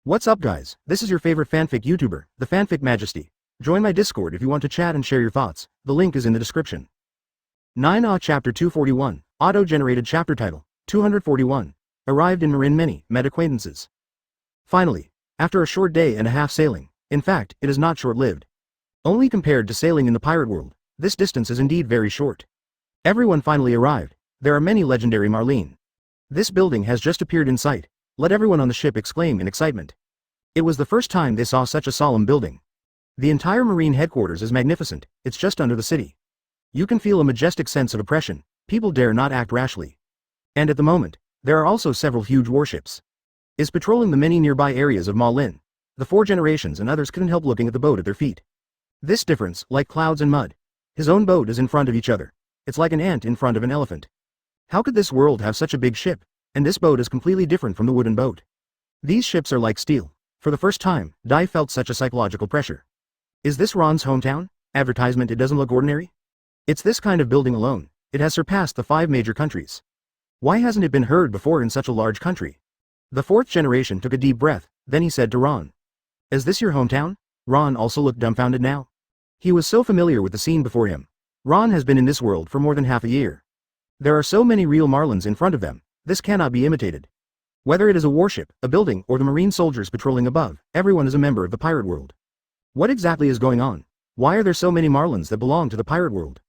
What's up guys, this is your favorite fanfic YouTuber, the Fanfic Majesty. Join my Discord if you want to chat and share your thoughts, the link is in the description. 9 Chapter 241, Auto-generated chapter title, 241. Arrived in Marin Many, met acquaintances. Finally, after a short day and a half sailing, in fact, it is not short-lived. Only compared to sailing in the pirate world, this distance is indeed very short. Everyone finally arrived, there are many legendary Marlene. This building has just appeared in sight, let everyone on the ship exclaim in excitement. It was the first time they saw such a solemn building. The entire marine headquarters is magnificent, it's just under the city. You can feel a majestic sense of oppression, people dare not act rashly. And at the moment, there are also several huge warships. Is patrolling the many nearby areas of Malin. The 4 generations and others couldn't help looking at the boat at their feet. This difference, like clouds and mud. His own boat is in front of each other. It's like an ant in front of an elephant. How could this world have such a big ship? And this boat is completely different from the wooden boat. These ships are like steel. For the first time, Dai felt such a psychological pressure. Is this Ron's hometown? Advertisement. It doesn't look ordinary? It's this kind of building alone. It has surpassed the 5 major countries. Why hasn't it been heard before in such a large country? The 4th generation took a deep breath, then he said to Ron. Is this your hometown? Ron also looked dumbfounded now. He was so familiar with the scene before him. Ron has been in this world for more than half a year. There are so many real Marlins in front of them. This cannot be imitated. Whether it is a warship, a building, or the marine soldiers patrolling above, everyone is a member of the pirate world. What exactly is going on? Why are there so many Marlins that belong to the pirate world?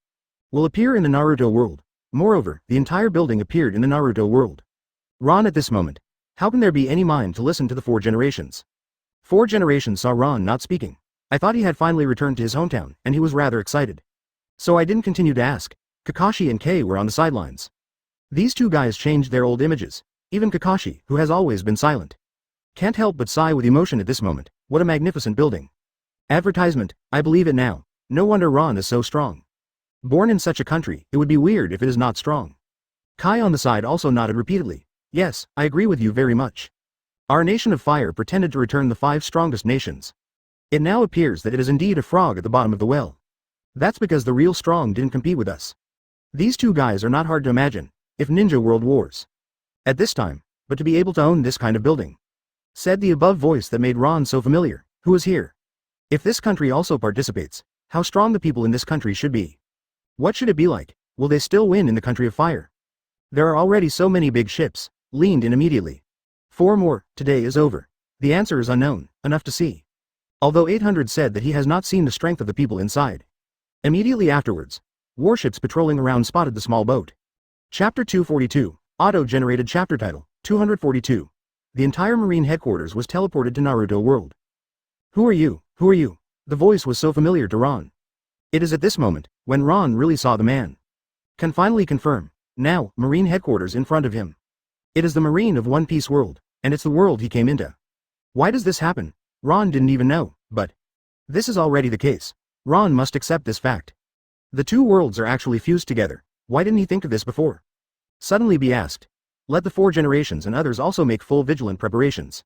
Will appear in the Naruto world. Moreover, the entire building appeared in the Naruto world. Ron at this moment. How can there be any mind to listen to the 4 generations? 4 generations saw Ron not speaking. I thought he had finally returned to his hometown, and he was rather excited. So I didn't continue to ask. Kakashi and Kei were on the sidelines. These 2 guys changed their old images. Even Kakashi, who has always been silent. Can't help but sigh with emotion at this moment. What a magnificent building. Advertisement, I believe it now. No wonder Ron is so strong. Born in such a country, it would be weird if it is not strong. Kai on the side also nodded repeatedly. Yes, I agree with you very much. Our nation of fire pretended to return the 5 strongest nations. It now appears that it is indeed a frog at the bottom of the well. That's because the real strong didn't compete with us. These 2 guys are not hard to imagine. If Ninja World Wars. At this time, but to be able to own this kind of building. Said the above voice that made Ron so familiar, who is here? If this country also participates, how strong the people in this country should be. What should it be like? Will they still win in the country of fire? There are already so many big ships, leaned in immediately. 4 more, today is over. The answer is unknown, enough to see. Although 800 said that he has not seen the strength of the people inside. Immediately afterwards, warships patrolling around spotted the small boat. Chapter 242, Auto-generated chapter title, 242. The entire marine headquarters was teleported to Naruto world. Who are you? Who are you? The voice was so familiar to Ron. It is at this moment, when Ron really saw the man. Can finally confirm. Now, marine headquarters in front of him. It is the marine of One Piece world, and it's the world he came into. Why does this happen? Ron didn't even know, but this is already the case. Ron must accept this fact. The 2 worlds are actually fused together. Why didn't he think of this before? Suddenly be asked. Let the 4 generations and others also make full vigilant preparations.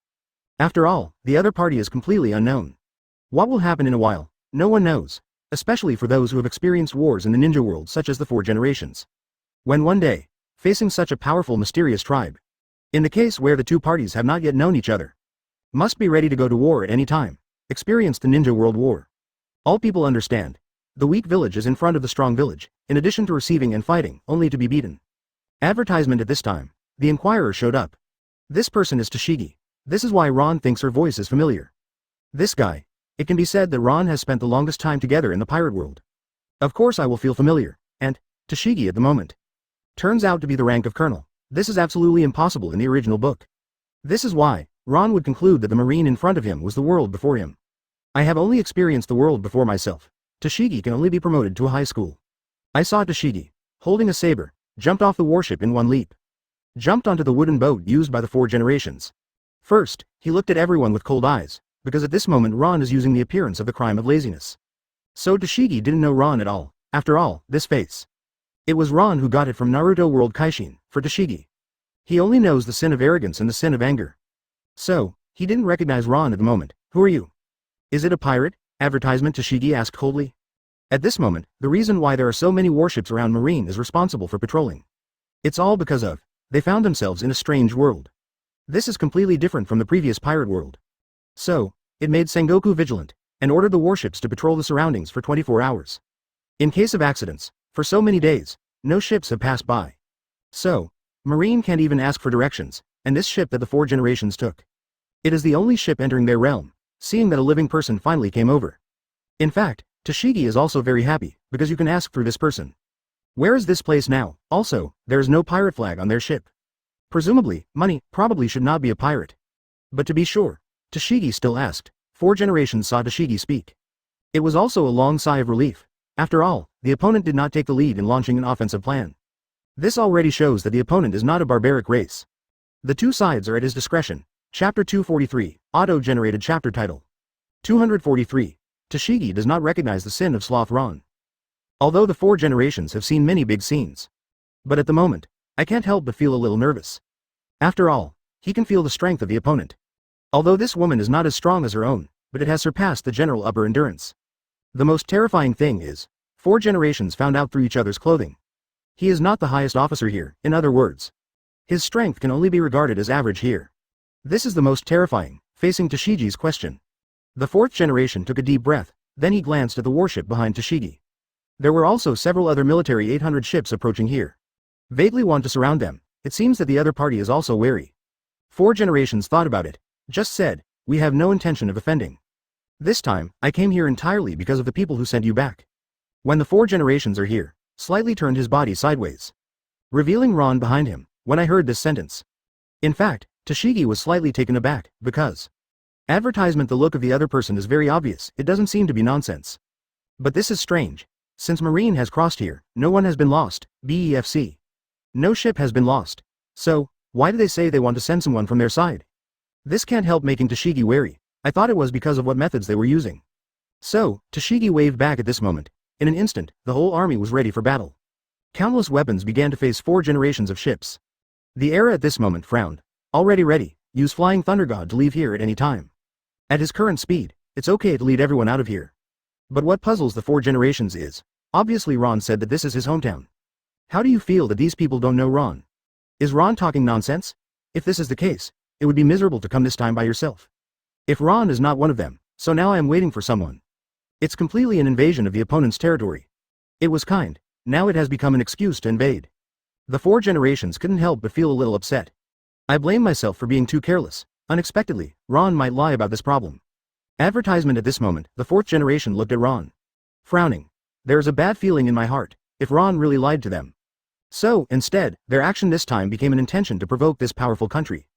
After all, the other party is completely unknown. What will happen in a while? No one knows. Especially for those who have experienced wars in the ninja world such as the 4 generations. When one day, facing such a powerful mysterious tribe. In the case where the 2 parties have not yet known each other. Must be ready to go to war at any time. Experience the ninja world war. All people understand. The weak village is in front of the strong village, in addition to receiving and fighting, only to be beaten. Advertisement at this time. The inquirer showed up. This person is Tashigi. This is why Ron thinks her voice is familiar. This guy. It can be said that Ron has spent the longest time together in the pirate world. Of course I will feel familiar, and Tashigi at the moment. Turns out to be the rank of colonel. This is absolutely impossible in the original book. This is why Ron would conclude that the marine in front of him was the world before him. I have only experienced the world before myself. Tashigi can only be promoted to a high school. I saw Tashigi, holding a saber, jumped off the warship in one leap. Jumped onto the wooden boat used by the 4 generations. First, he looked at everyone with cold eyes, because at this moment Ron is using the appearance of the crime of laziness. So Tashigi didn't know Ron at all. After all, this face. It was Ron who got it from Naruto World Kaishin, for Tashigi. He only knows the sin of arrogance and the sin of anger. So, he didn't recognize Ron at the moment. Who are you? Is it a pirate? Advertisement, Tashigi asked coldly. At this moment, the reason why there are so many warships around marine is responsible for patrolling. It's all because of, they found themselves in a strange world. This is completely different from the previous pirate world. So, it made Sengoku vigilant, and ordered the warships to patrol the surroundings for 24 hours. In case of accidents, for so many days, no ships have passed by. So, Marine can't even ask for directions, and this ship that the 4 generations took. It is the only ship entering their realm, seeing that a living person finally came over. In fact, Tashigi is also very happy, because you can ask through this person. Where is this place now? Also, there is no pirate flag on their ship. Presumably, money probably should not be a pirate. But to be sure, Tashigi still asked. 4 generations saw Tashigi speak. It was also a long sigh of relief. After all, the opponent did not take the lead in launching an offensive plan. This already shows that the opponent is not a barbaric race. The two sides are at his discretion. Chapter 243, Auto-generated chapter title. 243. Tashigi does not recognize the sin of Sloth Ron. Although the 4 generations have seen many big scenes. But at the moment, I can't help but feel a little nervous. After all, he can feel the strength of the opponent. Although this woman is not as strong as her own, but it has surpassed the general upper endurance. The most terrifying thing is, 4 generations found out through each other's clothing. He is not the highest officer here, in other words. His strength can only be regarded as average here. This is the most terrifying, facing Tashigi's question. The 4th generation took a deep breath, then he glanced at the warship behind Tashigi. There were also several other military 800 ships approaching here. Vaguely want to surround them, it seems that the other party is also wary. 4 generations thought about it, just said, we have no intention of offending. This time, I came here entirely because of the people who sent you back. When the 4 generations are here, slightly turned his body sideways, revealing Ron behind him, when I heard this sentence. In fact, Tashigi was slightly taken aback, because advertisement, the look of the other person is very obvious, it doesn't seem to be nonsense. But this is strange. Since Marine has crossed here, no one has been lost, BEFC. No ship has been lost. So, why do they say they want to send someone from their side? This can't help making Tashigi wary. I thought it was because of what methods they were using. So, Tashigi waved back at this moment. In an instant, the whole army was ready for battle. Countless weapons began to face 4 generations of ships. The era at this moment frowned. Already ready, use Flying Thunder God to leave here at any time. At his current speed, it's okay to lead everyone out of here. But what puzzles the 4 generations is, obviously Ron said that this is his hometown. How do you feel that these people don't know Ron? Is Ron talking nonsense? If this is the case, it would be miserable to come this time by yourself. If Ron is not one of them, so now I am waiting for someone. It's completely an invasion of the opponent's territory. It was kind, now it has become an excuse to invade. The 4 generations couldn't help but feel a little upset. I blame myself for being too careless. Unexpectedly, Ron might lie about this problem. Advertisement at this moment, the 4th generation looked at Ron. Frowning. There is a bad feeling in my heart, if Ron really lied to them. So, instead, their action this time became an intention to provoke this powerful country.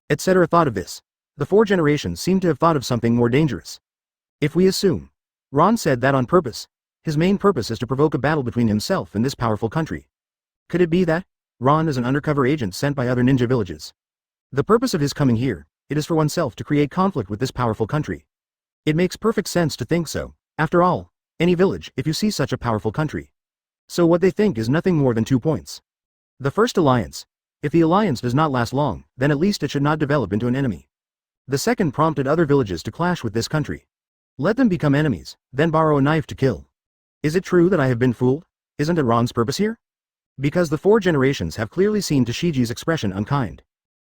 Etc. thought of this. The 4 generations seem to have thought of something more dangerous. If we assume, Ron said that on purpose, his main purpose is to provoke a battle between himself and this powerful country. Could it be that Ron is an undercover agent sent by other ninja villages? The purpose of his coming here, it is for oneself to create conflict with this powerful country. It makes perfect sense to think so. After all, any village, if you see such a powerful country. So what they think is nothing more than 2 points. The first alliance. If the alliance does not last long, then at least it should not develop into an enemy. The second prompted other villages to clash with this country. Let them become enemies, then borrow a knife to kill. Is it true that I have been fooled? Isn't it Ron's purpose here? Because the 4 generations have clearly seen Tashigi's expression unkind.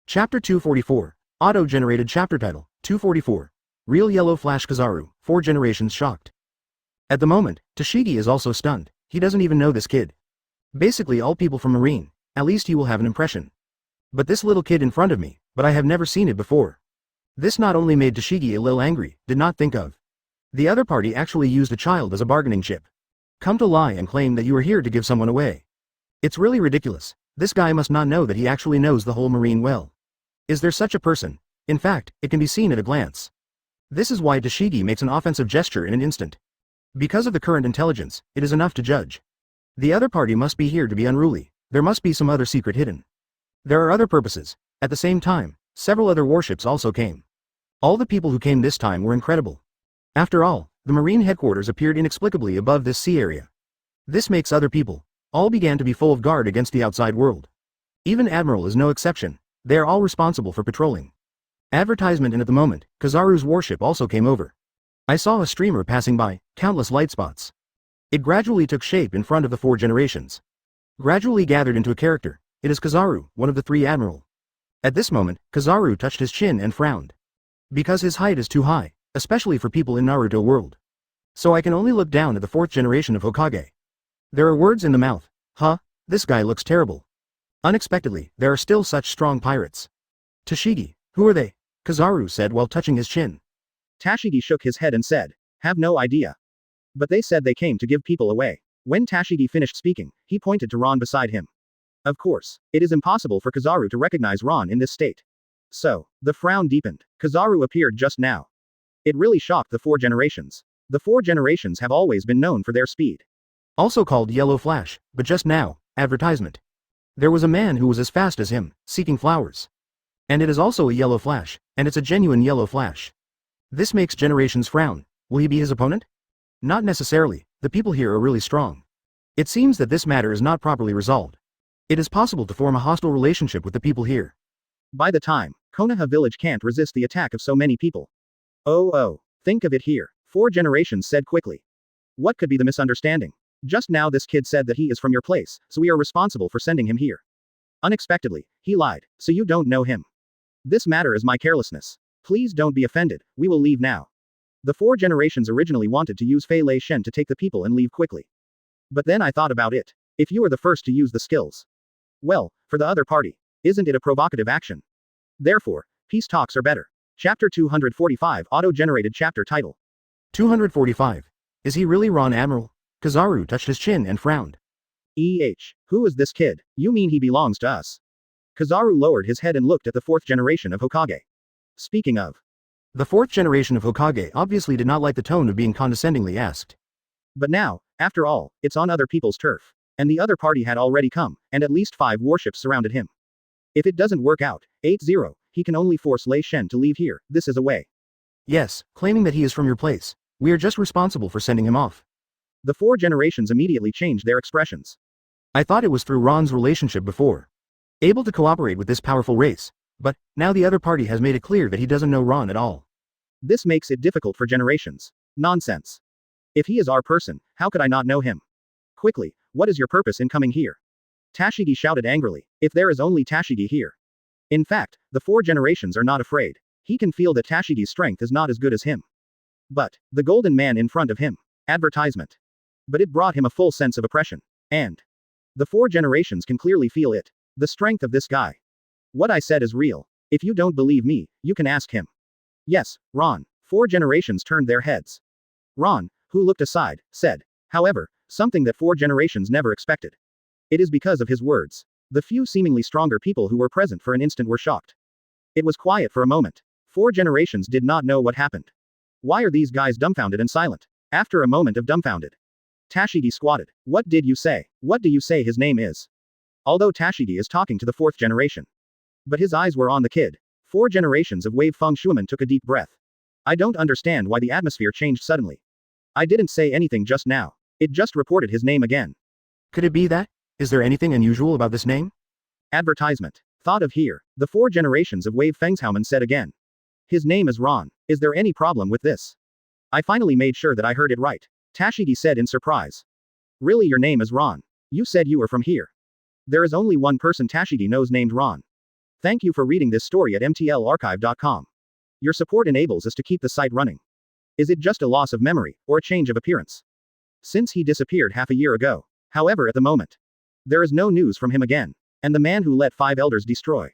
Chapter 244, Auto-generated chapter title, 244. Real Yellow Flash Kizaru, 4 generations shocked. At the moment, Tashigi is also stunned. He doesn't even know this kid. Basically all people from Marine, at least he will have an impression. But this little kid in front of me, but I have never seen it before. This not only made Tashigi a little angry, did not think of. The other party actually used a child as a bargaining chip. Come to lie and claim that you are here to give someone away. It's really ridiculous. This guy must not know that he actually knows the whole Marine well. Is there such a person? In fact, it can be seen at a glance. This is why Tashigi makes an offensive gesture in an instant. Because of the current intelligence, it is enough to judge. The other party must be here to be unruly. There must be some other secret hidden. There are other purposes. At the same time, several other warships also came. All the people who came this time were incredible. After all, the Marine headquarters appeared inexplicably above this sea area. This makes other people. All began to be full of guard against the outside world. Even Admiral is no exception. They are all responsible for patrolling. Advertisement, and at the moment, Kizaru's warship also came over. I saw a streamer passing by, countless light spots. It gradually took shape in front of the 4 generations. Gradually gathered into a character. It is Kizaru, one of the 3 Admiral. At this moment, Kizaru touched his chin and frowned. Because his height is too high, especially for people in Naruto world. So I can only look down at the 4th generation of Hokage. There are words in the mouth. Huh? This guy looks terrible. Unexpectedly, there are still such strong pirates. Tashigi, who are they? Kizaru said while touching his chin. Tashigi shook his head and said, have no idea. But they said they came to give people away. When Tashigi finished speaking, he pointed to Ron beside him. Of course, it is impossible for Kizaru to recognize Ron in this state. So, the frown deepened. Kizaru appeared just now. It really shocked the 4 generations. The 4 generations have always been known for their speed. Also called Yellow Flash, but just now, advertisement. There was a man who was as fast as him, seeking flowers. And it is also a Yellow Flash, and it's a genuine Yellow Flash. This makes generations frown. Will he be his opponent? Not necessarily, the people here are really strong. It seems that this matter is not properly resolved. It is possible to form a hostile relationship with the people here. By the time, Konoha village can't resist the attack of so many people. Oh, think of it here, 4 generations said quickly. What could be the misunderstanding? Just now this kid said that he is from your place, so we are responsible for sending him here. Unexpectedly, he lied, so you don't know him. This matter is my carelessness. Please don't be offended, we will leave now. The 4 generations originally wanted to use Fei Lei Shen to take the people and leave quickly. But then I thought about it. If you are the first to use the skills. Well, for the other party, isn't it a provocative action? Therefore, peace talks are better. Chapter 245 Auto-generated chapter title. 245. Is he really Ron Admiral? Kizaru touched his chin and frowned. Who is this kid? You mean he belongs to us? Kizaru lowered his head and looked at the 4th generation of Hokage. Speaking of. The 4th generation of Hokage obviously did not like the tone of being condescendingly asked. But now, after all, it's on other people's turf. And the other party had already come, and at least 5 warships surrounded him. If it doesn't work out, 8-0, he can only force Lei Shen to leave here, this is a way. Yes, claiming that he is from your place. We are just responsible for sending him off. The 4 generations immediately changed their expressions. I thought it was through Ron's relationship before. Able to cooperate with this powerful race. But, now the other party has made it clear that he doesn't know Ron at all. This makes it difficult for generations. Nonsense. If he is our person, how could I not know him? Quickly, what is your purpose in coming here? Tashigi shouted angrily. If there is only Tashigi here. In fact, the 4 generations are not afraid. He can feel that Tashigi's strength is not as good as him. But, the golden man in front of him. Advertisement. But it brought him a full sense of oppression. And the 4 generations can clearly feel it. The strength of this guy. What I said is real. If you don't believe me, you can ask him. Yes, Ron. 4 generations turned their heads. Ron, who looked aside, said, however, something that 4 generations never expected. It is because of his words. The few seemingly stronger people who were present for an instant were shocked. It was quiet for a moment. 4 generations did not know what happened. Why are these guys dumbfounded and silent? After a moment of dumbfounded, Tashigi squatted. What did you say? What do you say his name is? Although Tashigi is talking to the 4th generation. But his eyes were on the kid. 4 generations of Wave Feng Shuiman took a deep breath. I don't understand why the atmosphere changed suddenly. I didn't say anything just now. It just reported his name again. Could it be that? Is there anything unusual about this name? Advertisement. Thought of here. The 4 generations of Wave Fengshauman said again. His name is Ron. Is there any problem with this? I finally made sure that I heard it right. Tashigi said in surprise. Really, your name is Ron? You said you were from here. There is only one person Tashigi knows named Ron. Thank you for reading this story at mtlarchive.com. Your support enables us to keep the site running. Is it just a loss of memory, or a change of appearance? Since he disappeared half a year ago. However, at the moment, there is no news from him again. And the man who let 5 elders destroy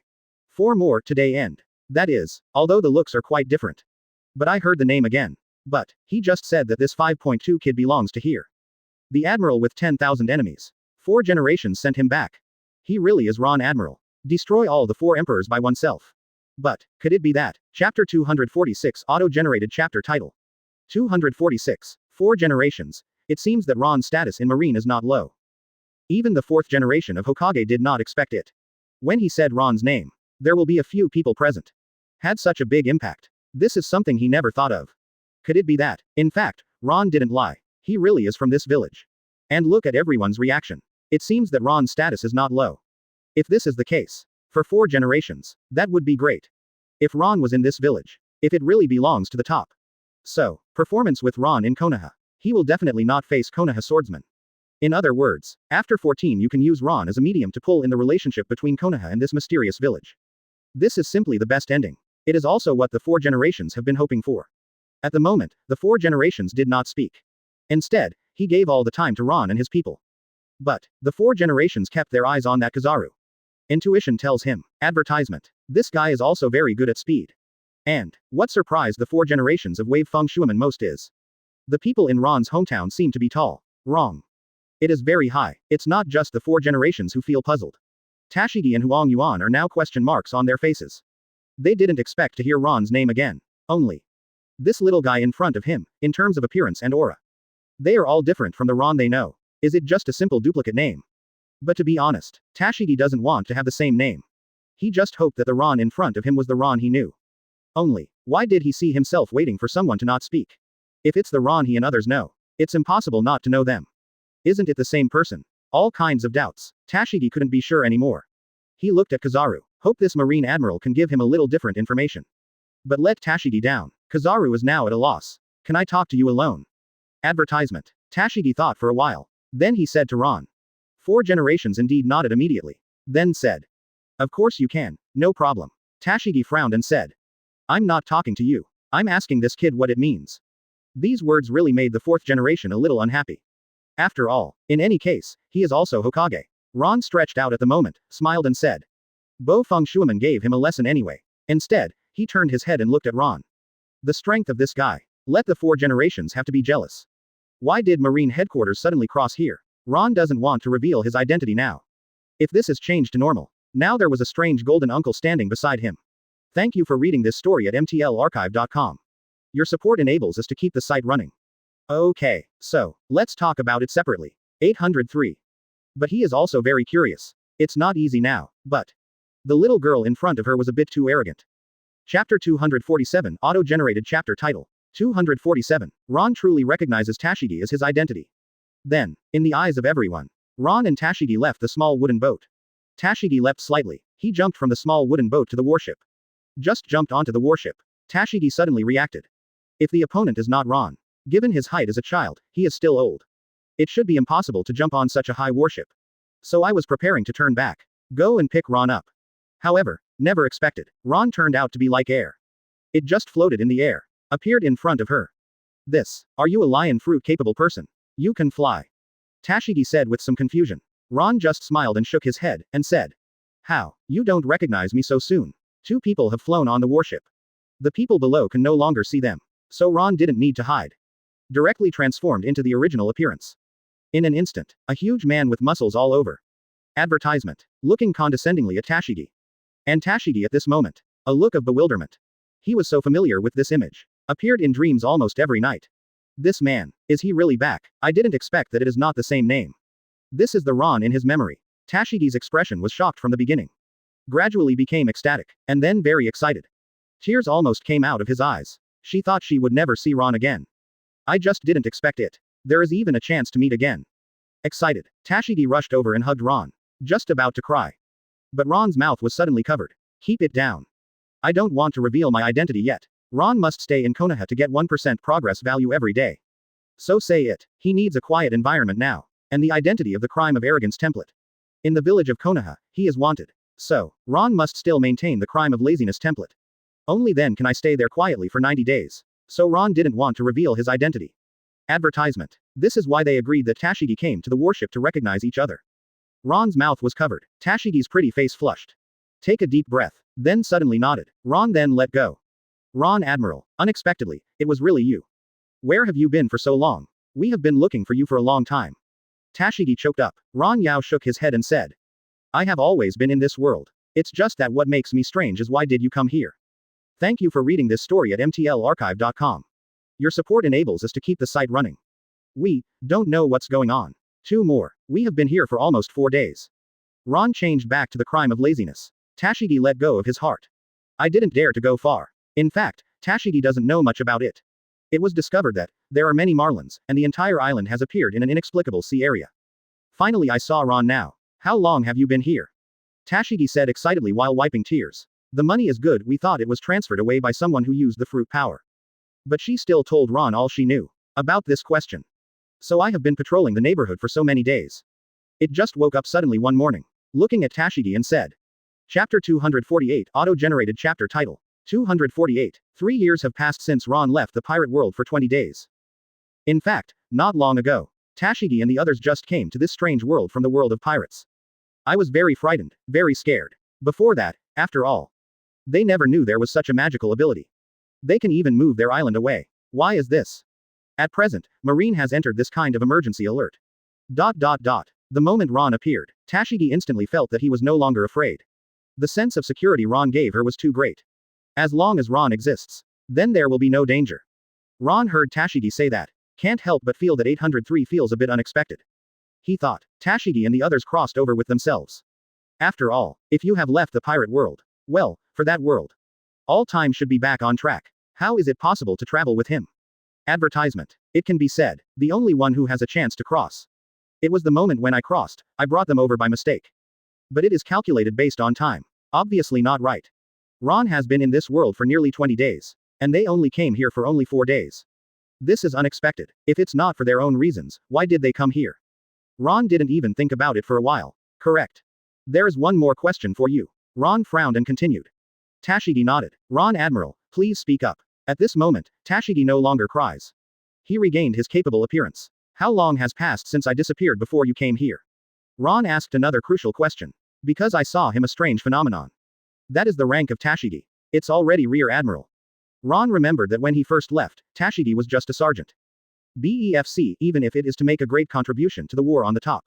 4 more today end. That is, although the looks are quite different. But I heard the name again. But, he just said that this 5.2 kid belongs to here. The Admiral with 10,000 enemies. 4 generations sent him back. He really is Ron Admiral. Destroy all the 4 emperors by oneself. But, could it be that? Chapter 246 Auto-generated chapter title. 246. 4 generations. It seems that Ron's status in Marine is not low. Even the 4th generation of Hokage did not expect it. When he said Ron's name, there will be a few people present. Had such a big impact. This is something he never thought of. Could it be that? In fact, Ron didn't lie. He really is from this village. And look at everyone's reaction. It seems that Ron's status is not low. If this is the case, for 4 generations, that would be great. If Ron was in this village. If it really belongs to the top. So, performance with Ron in Konoha. He will definitely not face Konoha swordsman. In other words, after 14 you can use Ron as a medium to pull in the relationship between Konoha and this mysterious village. This is simply the best ending. It is also what the 4 generations have been hoping for. At the moment, the 4 generations did not speak. Instead, he gave all the time to Ron and his people. But, the 4 generations kept their eyes on that Kizaru. Intuition tells him, advertisement. This guy is also very good at speed. And, what surprised the 4 generations of Wave Feng Shuaman most is. The people in Ron's hometown seem to be tall. Wrong. It is very high. It's not just the 4 generations who feel puzzled. Tashigi and Huang Yuan are now question marks on their faces. They didn't expect to hear Ron's name again. Only. This little guy in front of him, in terms of appearance and aura. They are all different from the Ron they know. Is it just a simple duplicate name? But to be honest, Tashigi doesn't want to have the same name. He just hoped that the Ron in front of him was the Ron he knew. Only, why did he see himself waiting for someone to not speak? If it's the Ron he and others know, it's impossible not to know them. Isn't it the same person? All kinds of doubts. Tashigi couldn't be sure anymore. He looked at Kizaru, hope this Marine Admiral can give him a little different information. But let Tashigi down. Kizaru is now at a loss. Can I talk to you alone? Advertisement. Tashigi thought for a while. Then he said to Ron. 4 generations indeed nodded immediately. Then said. Of course you can, no problem. Tashigi frowned and said. I'm not talking to you. I'm asking this kid what it means. These words really made the 4th generation a little unhappy. After all, in any case, he is also Hokage. Ron stretched out at the moment, smiled and said. Bo Feng Shuaman gave him a lesson anyway. Instead, he turned his head and looked at Ron. The strength of this guy. Let the 4 generations have to be jealous. Why did Marine headquarters suddenly cross here? Ron doesn't want to reveal his identity now. If this is changed to normal. Now there was a strange golden uncle standing beside him. Thank you for reading this story at mtlarchive.com. Your support enables us to keep the site running. Okay, so, let's talk about it separately. 803. But he is also very curious. It's not easy now, but. The little girl in front of her was a bit too arrogant. Chapter 247, auto-generated chapter title. 247. Ron truly recognizes Tashigi as his identity. Then, in the eyes of everyone, Ron and Tashigi left the small wooden boat. Tashigi leapt slightly. He jumped from the small wooden boat to the warship. Just jumped onto the warship. Tashigi suddenly reacted. If the opponent is not Ron, given his height as a child, he is still old. It should be impossible to jump on such a high warship. So I was preparing to turn back. Go and pick Ron up. However, never expected, Ron turned out to be like air. It just floated in the air. Appeared in front of her. This. Are you a lion fruit capable person? You can fly. Tashigi said with some confusion. Ron just smiled and shook his head, and said. How? You don't recognize me so soon. 2 people have flown on the warship. The people below can no longer see them. So Ron didn't need to hide. Directly transformed into the original appearance. In an instant, a huge man with muscles all over. Advertisement. Looking condescendingly at Tashigi. And Tashigi at this moment. A look of bewilderment. He was so familiar with this image. Appeared in dreams almost every night. This man, is he really back? I didn't expect that it is not the same name. This is the Ron in his memory. Tashigi's expression was shocked from the beginning. Gradually became ecstatic, and then very excited. Tears almost came out of his eyes. She thought she would never see Ron again. I just didn't expect it. There is even a chance to meet again. Excited, Tashigi rushed over and hugged Ron. Just about to cry. But Ron's mouth was suddenly covered. Keep it down. I don't want to reveal my identity yet. Ron must stay in Konoha to get 1% progress value every day. So say it. He needs a quiet environment now. And the identity of the crime of arrogance template. In the village of Konoha, he is wanted. So, Ron must still maintain the crime of laziness template. Only then can I stay there quietly for 90 days. So Ron didn't want to reveal his identity. Advertisement. This is why they agreed that Tashigi came to the warship to recognize each other. Ron's mouth was covered. Tashigi's pretty face flushed. Take a deep breath. Then suddenly nodded. Ron then let go. Ron Admiral. Unexpectedly, it was really you. Where have you been for so long? We have been looking for you for a long time. Tashigi choked up. Ron Yao shook his head and said. I have always been in this world. It's just that what makes me strange is why did you come here? Thank you for reading this story at mtlarchive.com. Your support enables us to keep the site running. We don't know what's going on. 2 more. We have been here for almost 4 days. Ron changed back to the crime of laziness. Tashigi let go of his heart. I didn't dare to go far. In fact, Tashigi doesn't know much about it. It was discovered that there are many marlins, and the entire island has appeared in an inexplicable sea area. Finally I saw Ron now. How long have you been here? Tashigi said excitedly while wiping tears. The money is good, we thought it was transferred away by someone who used the fruit power. But she still told Ron all she knew about this question. So I have been patrolling the neighborhood for so many days. It just woke up suddenly one morning, looking at Tashigi and said. Chapter 248, auto-generated chapter title. 248. 3 years have passed since Ron left the pirate world for 20 days. In fact, not long ago, Tashigi and the others just came to this strange world from the world of pirates. I was very frightened, very scared. Before that, after all, they never knew there was such a magical ability. They can even move their island away. Why is this? At present, Marine has entered this kind of emergency alert. The moment Ron appeared, Tashigi instantly felt that he was no longer afraid. The sense of security Ron gave her was too great. As long as Ron exists, then there will be no danger. Ron heard Tashigi say that. Can't help but feel that 803 feels a bit unexpected. He thought. Tashigi and the others crossed over with themselves. After all, if you have left the pirate world, well, for that world, all time should be back on track. How is it possible to travel with him? Advertisement. It can be said, the only one who has a chance to cross. It was the moment when I crossed, I brought them over by mistake. But it is calculated based on time. Obviously not right. Ron has been in this world for nearly 20 days. And they only came here for only 4 days. This is unexpected. If it's not for their own reasons, why did they come here? Ron didn't even think about it for a while. Correct. There is one more question for you. Ron frowned and continued. Tashigi nodded. Ron Admiral, please speak up. At this moment, Tashigi no longer cries. He regained his capable appearance. How long has passed since I disappeared before you came here? Ron asked another crucial question. Because I saw him a strange phenomenon. That is the rank of Tashigi. It's already Rear Admiral. Ron remembered that when he first left, Tashigi was just a sergeant. BEFC, even if it is to make a great contribution to the war on the top.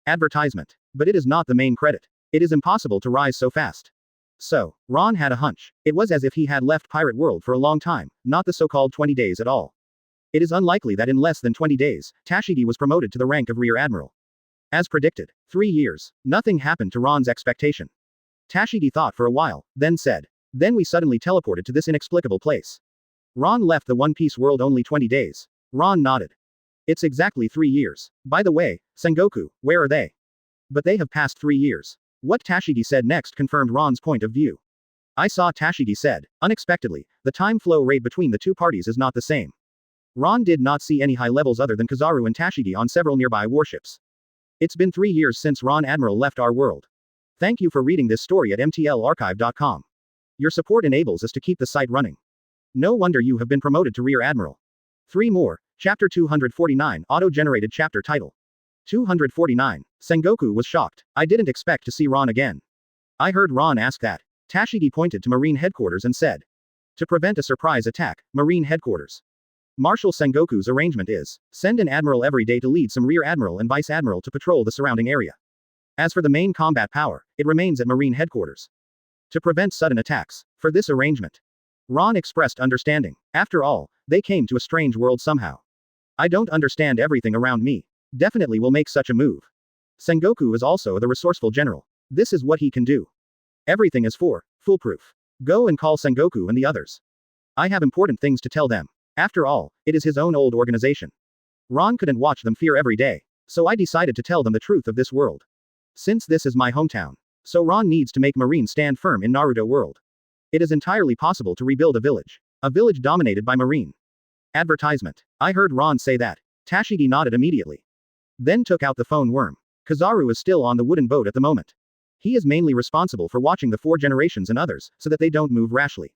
Advertisement. But it is not the main credit. It is impossible to rise so fast. So, Ron had a hunch. It was as if he had left Pirate World for a long time, not the so-called 20 days at all. It is unlikely that in less than 20 days, Tashigi was promoted to the rank of Rear Admiral. As predicted, 3 years, nothing happened to Ron's expectation. Tashigi thought for a while, then said. Then we suddenly teleported to this inexplicable place. Ron left the One Piece world only 20 days. Ron nodded. It's exactly 3 years. By the way, Sengoku, where are they? But they have passed 3 years. What Tashigi said next confirmed Ron's point of view. I saw Tashigi said. Unexpectedly, the time flow rate between the two parties is not the same. Ron did not see any high levels other than Kizaru and Tashigi on several nearby warships. It's been 3 years since Ron Admiral left our world. Thank you for reading this story at mtlarchive.com. Your support enables us to keep the site running. No wonder you have been promoted to Rear Admiral. 3 more. Chapter 249, auto-generated chapter title. 249. Sengoku was shocked. I didn't expect to see Ron again. I heard Ron ask that. Tashigi pointed to Marine headquarters and said. To prevent a surprise attack, Marine headquarters. Marshal Sengoku's arrangement is, send an admiral every day to lead some rear admiral and vice admiral to patrol the surrounding area. As for the main combat power, it remains at Marine headquarters. To prevent sudden attacks, for this arrangement. Ron expressed understanding. After all, they came to a strange world somehow. I don't understand everything around me. Definitely will make such a move. Sengoku is also the resourceful general. This is what he can do. Everything is foolproof. Go and call Sengoku and the others. I have important things to tell them. After all, it is his own old organization. Ron couldn't watch them fear every day, so I decided to tell them the truth of this world. Since this is my hometown. So Ron needs to make Marine stand firm in Naruto world. It is entirely possible to rebuild a village. A village dominated by Marine. Advertisement. I heard Ron say that. Tashigi nodded immediately. Then took out the phone worm. Kizaru is still on the wooden boat at the moment. He is mainly responsible for watching the 4 generations and others, so that they don't move rashly.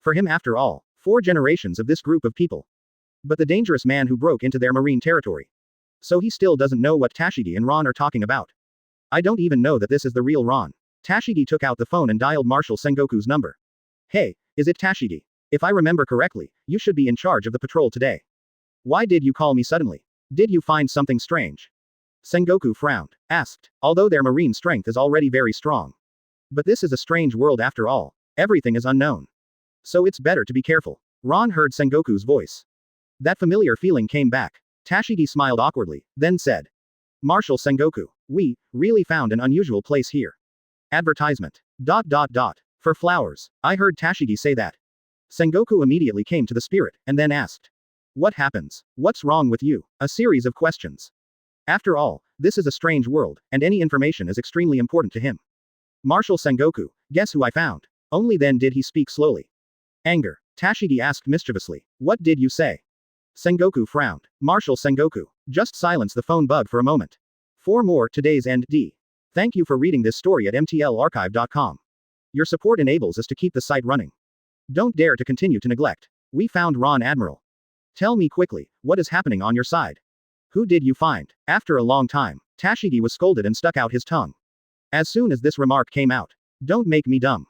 For him after all, 4 generations of this group of people. But the dangerous man who broke into their Marine territory. So he still doesn't know what Tashigi and Ron are talking about. I don't even know that this is the real Ron. Tashigi took out the phone and dialed Marshal Sengoku's number. Hey, is it Tashigi? If I remember correctly, you should be in charge of the patrol today. Why did you call me suddenly? Did you find something strange? Sengoku frowned, asked, although their marine strength is already very strong. But this is a strange world after all. Everything is unknown. So it's better to be careful. Ron heard Sengoku's voice. That familiar feeling came back. Tashigi smiled awkwardly, then said. Marshal Sengoku, we really found an unusual place here. Advertisement. For flowers. I heard Tashigi say that. Sengoku immediately came to the spirit, and then asked. What happens? What's wrong with you? A series of questions. After all, this is a strange world, and any information is extremely important to him. Marshal Sengoku, guess who I found? Only then did he speak slowly. Anger. Tashigi asked mischievously. What did you say? Sengoku frowned. Marshal Sengoku, just silence the phone bug for a moment. 4 more today's end D. Thank you for reading this story at mtlarchive.com. Your support enables us to keep the site running. Don't dare to continue to neglect. We found Ron, Admiral. Tell me quickly, what is happening on your side? Who did you find? After a long time, Tashigi was scolded and stuck out his tongue. As soon as this remark came out, don't make me dumb.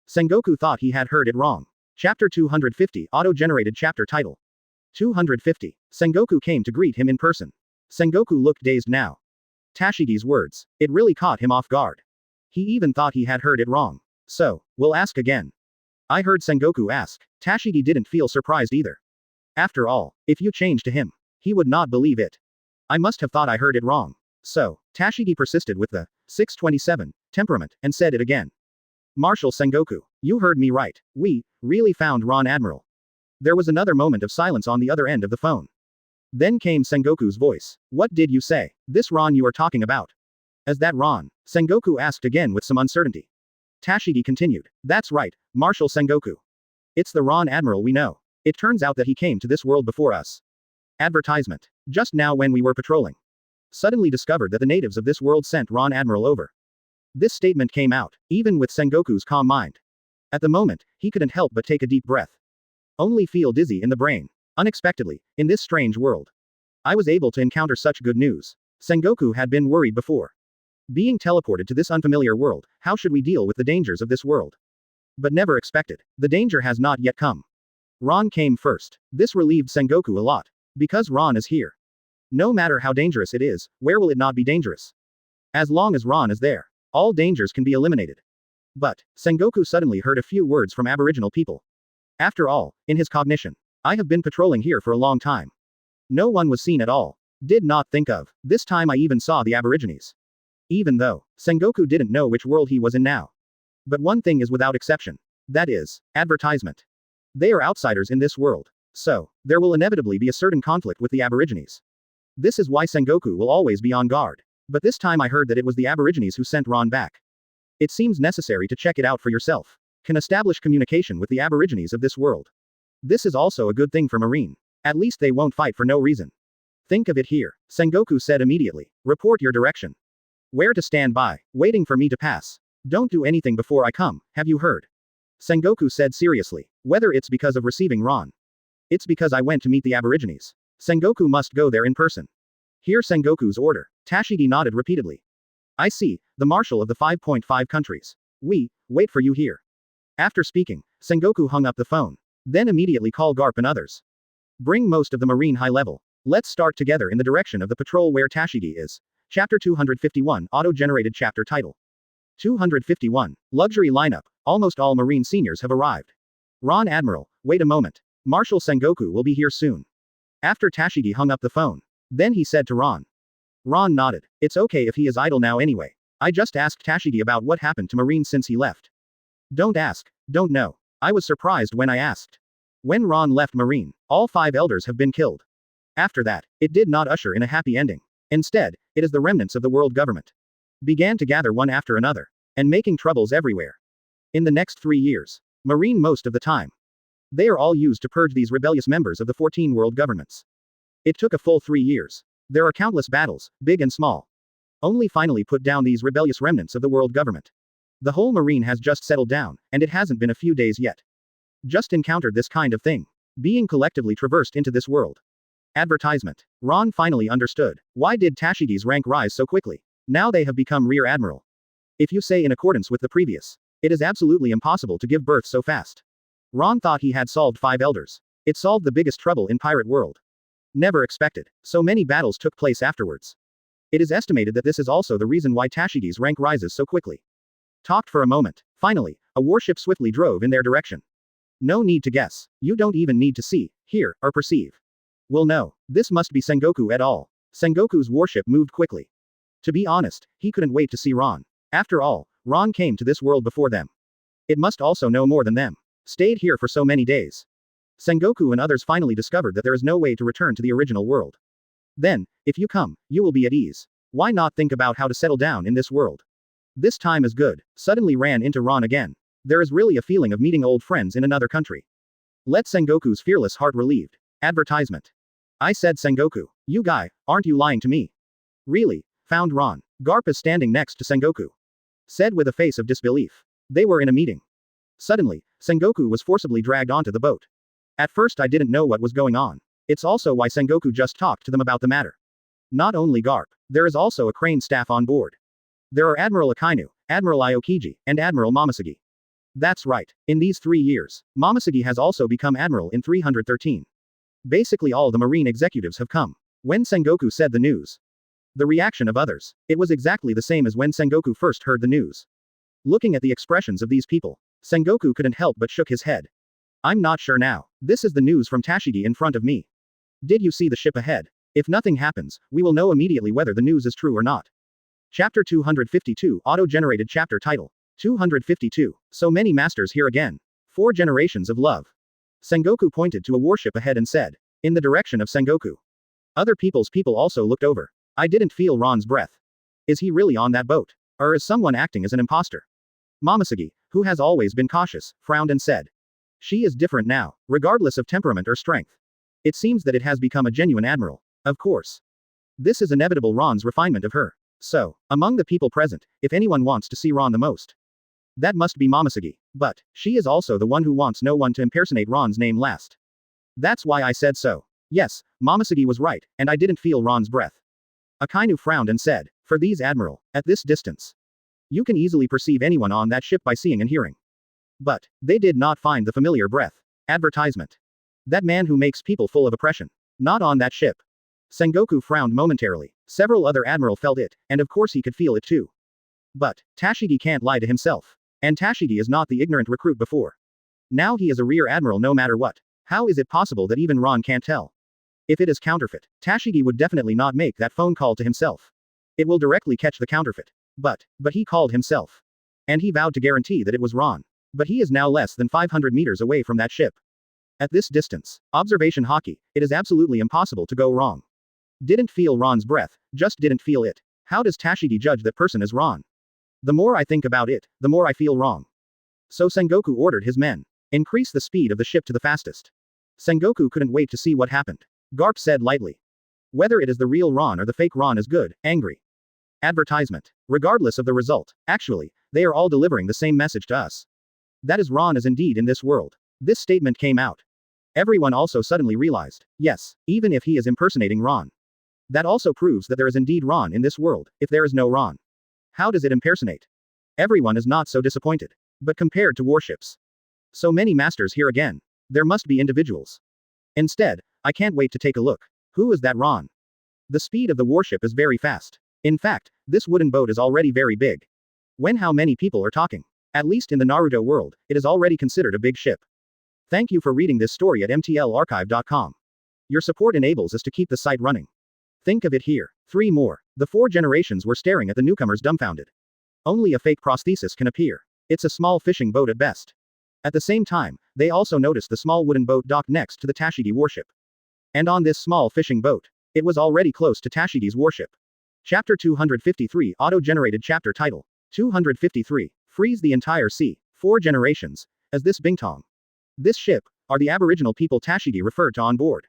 Sengoku thought he had heard it wrong. Chapter 250, auto-generated chapter title. 250. Sengoku came to greet him in person. Sengoku looked dazed now. Tashigi's words. It really caught him off guard. He even thought he had heard it wrong. So, we'll ask again. I heard Sengoku ask. Tashigi didn't feel surprised either. After all, if you change to him, he would not believe it. I must have thought I heard it wrong. So, Tashigi persisted with the 627 temperament and said it again. Marshal Sengoku, you heard me right. We really found Ron, Admiral. There was another moment of silence on the other end of the phone. Then came Sengoku's voice. What did you say? This Ron you are talking about? Is that Ron? Sengoku asked again with some uncertainty. Tashigi continued. That's right, Marshal Sengoku. It's the Ron Admiral we know. It turns out that he came to this world before us. Advertisement. Just now when we were patrolling. Suddenly discovered that the natives of this world sent Ron Admiral over. This statement came out, even with Sengoku's calm mind. At the moment, he couldn't help but take a deep breath. Only feel dizzy in the brain. Unexpectedly, in this strange world. I was able to encounter such good news. Sengoku had been worried before. Being teleported to this unfamiliar world, how should we deal with the dangers of this world? But never expected. The danger has not yet come. Ron came first. This relieved Sengoku a lot. Because Ron is here. No matter how dangerous it is, where will it not be dangerous? As long as Ron is there, all dangers can be eliminated. But, Sengoku suddenly heard a few words from Aboriginal people. After all, in his cognition, I have been patrolling here for a long time. No one was seen at all. Did not think of. This time I even saw the Aborigines. Even though, Sengoku didn't know which world he was in now. But one thing is without exception. That is, advertisement. They are outsiders in this world. So, there will inevitably be a certain conflict with the Aborigines. This is why Sengoku will always be on guard. But this time I heard that it was the Aborigines who sent Ron back. It seems necessary to check it out for yourself. Can establish communication with the Aborigines of this world. This is also a good thing for Marine. At least they won't fight for no reason. Think of it here, Sengoku said immediately. Report your direction. Where to stand by, waiting for me to pass. Don't do anything before I come, have you heard? Sengoku said seriously. Whether it's because of receiving Ron. It's because I went to meet the Aborigines. Sengoku must go there in person. Hear Sengoku's order. Tashigi nodded repeatedly. I see, the marshal of the 5.5 countries. We wait for you here. After speaking, Sengoku hung up the phone. Then immediately call Garp and others. Bring most of the Marine high level. Let's start together in the direction of the patrol where Tashigi is. Chapter 251, auto-generated chapter title. 251. Luxury lineup. Almost all Marine seniors have arrived. Ron Admiral, wait a moment. Marshal Sengoku will be here soon. After Tashigi hung up the phone. Then he said to Ron. Ron nodded. It's okay if he is idle now anyway. I just asked Tashigi about what happened to Marine since he left. Don't ask. Don't know. I was surprised when I asked. When Ron left Marine, all 5 elders have been killed. After that, it did not usher in a happy ending. Instead, it is the remnants of the world government. Began to gather one after another. And making troubles everywhere. In the next 3 years. Marine most of the time. They are all used to purge these rebellious members of the 14 world governments. It took a full 3 years. There are countless battles, big and small. Only finally put down these rebellious remnants of the world government. The whole Marine has just settled down, and it hasn't been a few days yet. Just encountered this kind of thing. Being collectively traversed into this world. Advertisement. Ron finally understood. Why did Tashigi's rank rise so quickly? Now they have become Rear Admiral. If you say in accordance with the previous, it is absolutely impossible to give birth so fast. Ron thought he had solved 5 elders. It solved the biggest trouble in pirate world. Never expected. So many battles took place afterwards. It is estimated that this is also the reason why Tashigi's rank rises so quickly. Talked for a moment. Finally, a warship swiftly drove in their direction. No need to guess. You don't even need to see, hear, or perceive. We'll know. This must be Sengoku et al. Sengoku's warship moved quickly. To be honest, he couldn't wait to see Ron. After all, Ron came to this world before them. It must also know more than them. Stayed here for so many days. Sengoku and others finally discovered that there is no way to return to the original world. Then, if you come, you will be at ease. Why not think about how to settle down in this world? This time is good. Suddenly ran into Ron again. There is really a feeling of meeting old friends in another country. Let Sengoku's fearless heart relieved. Advertisement. I said Sengoku. You guy, aren't you lying to me? Really? Found Ron. Garp is standing next to Sengoku. Said with a face of disbelief. They were in a meeting. Suddenly, Sengoku was forcibly dragged onto the boat. At first I didn't know what was going on. It's also why Sengoku just talked to them about the matter. Not only Garp, there is also a crane staff on board. There are Admiral Akainu, Admiral Aokiji, and Admiral Momosugi. That's right, in these 3 years, Momosugi has also become Admiral in 313. Basically all the marine executives have come. When Sengoku said the news, the reaction of others, it was exactly the same as when Sengoku first heard the news. Looking at the expressions of these people, Sengoku couldn't help but shook his head. I'm not sure now. This is the news from Tashigi in front of me. Did you see the ship ahead? If nothing happens, we will know immediately whether the news is true or not. Chapter 252 Auto-generated chapter title. 252. So many masters here again. 4 generations of love. Sengoku pointed to a warship ahead and said, in the direction of Sengoku. Other people's people also looked over. I didn't feel Ron's breath. Is he really on that boat? Or is someone acting as an imposter? Momosugi, who has always been cautious, frowned and said. She is different now, regardless of temperament or strength. It seems that it has become a genuine admiral. Of course. This is inevitable Ron's refinement of her. So, among the people present, if anyone wants to see Ron the most, that must be Momosugi. But, she is also the one who wants no one to impersonate Ron's name last. That's why I said so. Yes, Momosugi was right, and I didn't feel Ron's breath. Akainu frowned and said, for these Admiral, at this distance, you can easily perceive anyone on that ship by seeing and hearing. But, they did not find the familiar breath. Advertisement. That man who makes people full of oppression. Not on that ship. Sengoku frowned momentarily. Several other Admiral felt it, and of course he could feel it too. But, Tashigi can't lie to himself. And Tashigi is not the ignorant recruit before. Now he is a rear Admiral no matter what. How is it possible that even Ron can't tell? If it is counterfeit, Tashigi would definitely not make that phone call to himself. It will directly catch the counterfeit. But he called himself. And he vowed to guarantee that it was Ron. But he is now less than 500 meters away from that ship. At this distance, observation hockey, it is absolutely impossible to go wrong. Didn't feel Ron's breath, just didn't feel it. How does Tashigi judge that person as Ron? The more I think about it, the more I feel wrong. So Sengoku ordered his men. Increase the speed of the ship to the fastest. Sengoku couldn't wait to see what happened. Garp said lightly. Whether it is the real Ron or the fake Ron is good, angry. Advertisement. Regardless of the result, actually, they are all delivering the same message to us. That is Ron is indeed in this world. This statement came out. Everyone also suddenly realized, yes, even if he is impersonating Ron. That also proves that there is indeed Ron in this world, if there is no Ron. How does it impersonate? Everyone is not so disappointed. But compared to warships. So many masters here again. There must be individuals. Instead, I can't wait to take a look. Who is that Ron? The speed of the warship is very fast. In fact, this wooden boat is already very big. When how many people are talking? At least in the Naruto world, it is already considered a big ship. Thank you for reading this story at mtlarchive.com. Your support enables us to keep the site running. Think of it here. 3 more. The 4 generations were staring at the newcomers dumbfounded. Only a fake prosthesis can appear. It's a small fishing boat at best. At the same time, they also noticed the small wooden boat docked next to the Tashigi warship. And on this small fishing boat, it was already close to Tashigi's warship. Chapter 253 Auto-generated chapter title. 253. Freeze the entire sea. 4 generations. As this Bingtong. This ship, are the aboriginal people Tashigi referred to on board.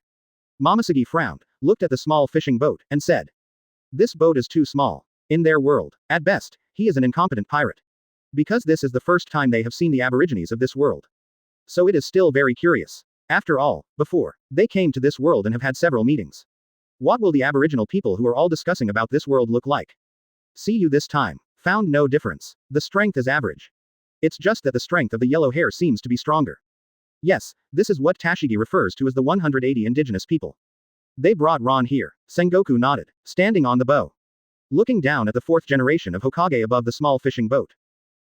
Momosugi frowned, looked at the small fishing boat, and said. This boat is too small. In their world, at best, he is an incompetent pirate. Because this is the first time they have seen the aborigines of this world. So it is still very curious. After all, before, they came to this world and have had several meetings. What will the aboriginal people who are all discussing about this world look like? See you this time. Found no difference. The strength is average. It's just that the strength of the yellow hair seems to be stronger. Yes, this is what Tashigi refers to as the 180 indigenous people. They brought Ron here. Sengoku nodded, standing on the bow. Looking down at the 4th generation of Hokage above the small fishing boat.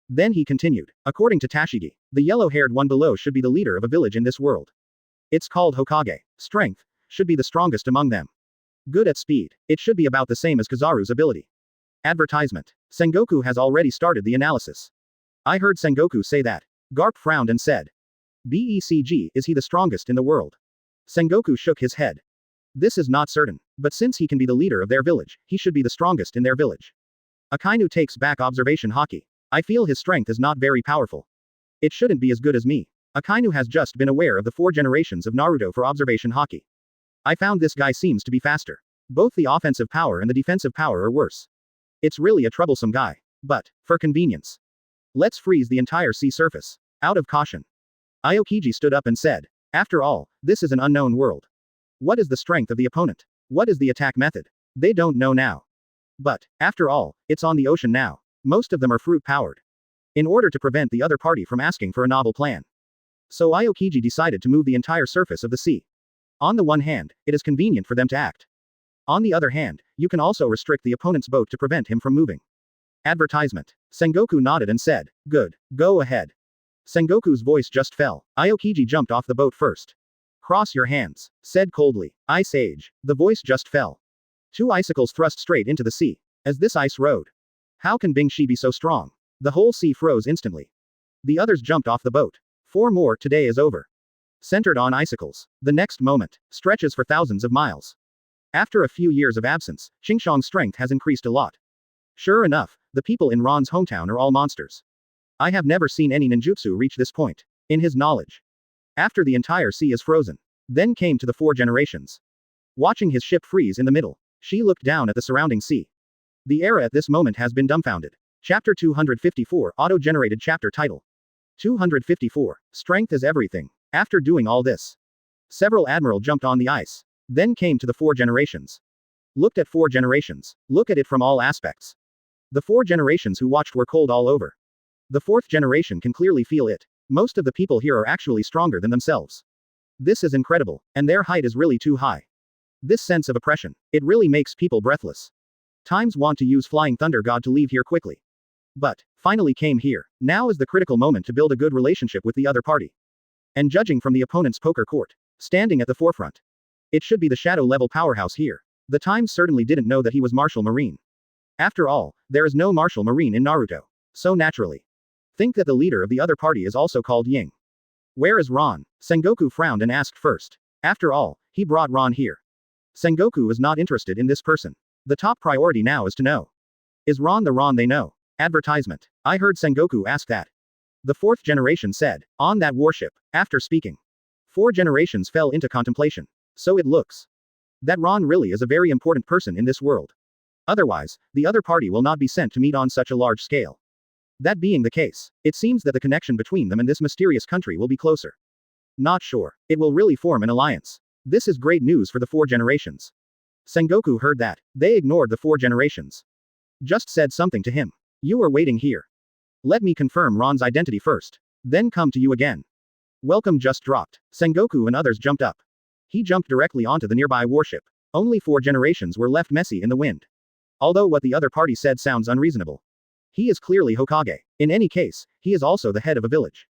Then he continued, according to Tashigi, the yellow-haired one below should be the leader of a village in this world. It's called Hokage. Strength should be the strongest among them. Good at speed, it should be about the same as Kizaru's ability. Advertisement. Sengoku has already started the analysis. I heard Sengoku say that. Garp frowned and said. BECG, is he the strongest in the world? Sengoku shook his head. This is not certain, but since he can be the leader of their village, he should be the strongest in their village. Akainu takes back observation hockey. I feel his strength is not very powerful. It shouldn't be as good as me. Akainu has just been aware of the 4 generations of Naruto for observation hockey. I found this guy seems to be faster. Both the offensive power and the defensive power are worse. It's really a troublesome guy. But, for convenience, let's freeze the entire sea surface. Out of caution. Aokiji stood up and said, after all, this is an unknown world. What is the strength of the opponent? What is the attack method? They don't know now. But, after all, it's on the ocean now. Most of them are fruit-powered. In order to prevent the other party from asking for a novel plan. So Aokiji decided to move the entire surface of the sea. On the one hand, it is convenient for them to act. On the other hand, you can also restrict the opponent's boat to prevent him from moving. Advertisement. Sengoku nodded and said, good, go ahead. Sengoku's voice just fell. Aokiji jumped off the boat first. Cross your hands, said coldly. Ice Age. The voice just fell. 2 icicles thrust straight into the sea. As this ice rode. How can Bing Shi be so strong? The whole sea froze instantly. The others jumped off the boat. 4 more, today is over. Centered on icicles. The next moment, stretches for thousands of miles. After a few years of absence, Xingqiang's strength has increased a lot. Sure enough, the people in Ron's hometown are all monsters. I have never seen any ninjutsu reach this point. In his knowledge. After the entire sea is frozen. Then came to the 4 generations. Watching his ship freeze in the middle, she looked down at the surrounding sea. The era at this moment has been dumbfounded. Chapter 254, Auto-generated chapter title. 254. Strength is everything. After doing all this, several Admiral jumped on the ice. Then came to the 4 generations. Looked at 4 generations. Look at it from all aspects. The 4 generations who watched were cold all over. The 4th generation can clearly feel it. Most of the people here are actually stronger than themselves. This is incredible, and their height is really too high. This sense of oppression, it really makes people breathless. Times want to use Flying Thunder God to leave here quickly. But, finally came here. Now is the critical moment to build a good relationship with the other party. And judging from the opponent's poker court, standing at the forefront. It should be the shadow-level powerhouse here. The Times certainly didn't know that he was Martial Marine. After all, there is no Martial Marine in Naruto. So naturally. Think that the leader of the other party is also called Ying. Where is Ron? Sengoku frowned and asked first. After all, he brought Ron here. Sengoku is not interested in this person. The top priority now is to know. Is Ron the Ron they know? Advertisement. I heard Sengoku ask that. The 4th generation said, on that warship, after speaking. 4 generations fell into contemplation. So it looks. That Ron really is a very important person in this world. Otherwise, the other party will not be sent to meet on such a large scale. That being the case, it seems that the connection between them and this mysterious country will be closer. Not sure. It will really form an alliance. This is great news for the 4 generations. Sengoku heard that. They ignored the 4 generations. Just said something to him. You are waiting here. Let me confirm Ron's identity first. Then come to you again. Welcome just dropped. Sengoku and others jumped up. He jumped directly onto the nearby warship. Only 4 generations were left messy in the wind. Although what the other party said sounds unreasonable. He is clearly Hokage. In any case, he is also the head of a village.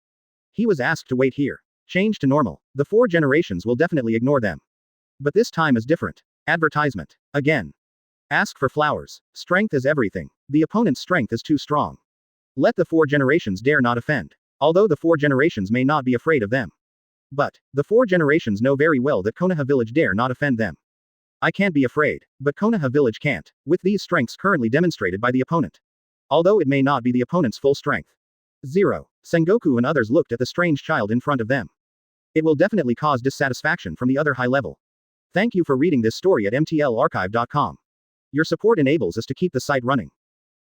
He was asked to wait here. Change to normal. The 4 generations will definitely ignore them. But this time is different. Advertisement. Again. Ask for flowers. Strength is everything. The opponent's strength is too strong. Let the 4 generations dare not offend. Although the 4 generations may not be afraid of them. But, the 4 generations know very well that Konoha village dare not offend them. I can't be afraid, but Konoha village can't, with these strengths currently demonstrated by the opponent. Although it may not be the opponent's full strength. 0. Sengoku and others looked at the strange child in front of them. It will definitely cause dissatisfaction from the other high level. Thank you for reading this story at mtlarchive.com. Your support enables us to keep the site running.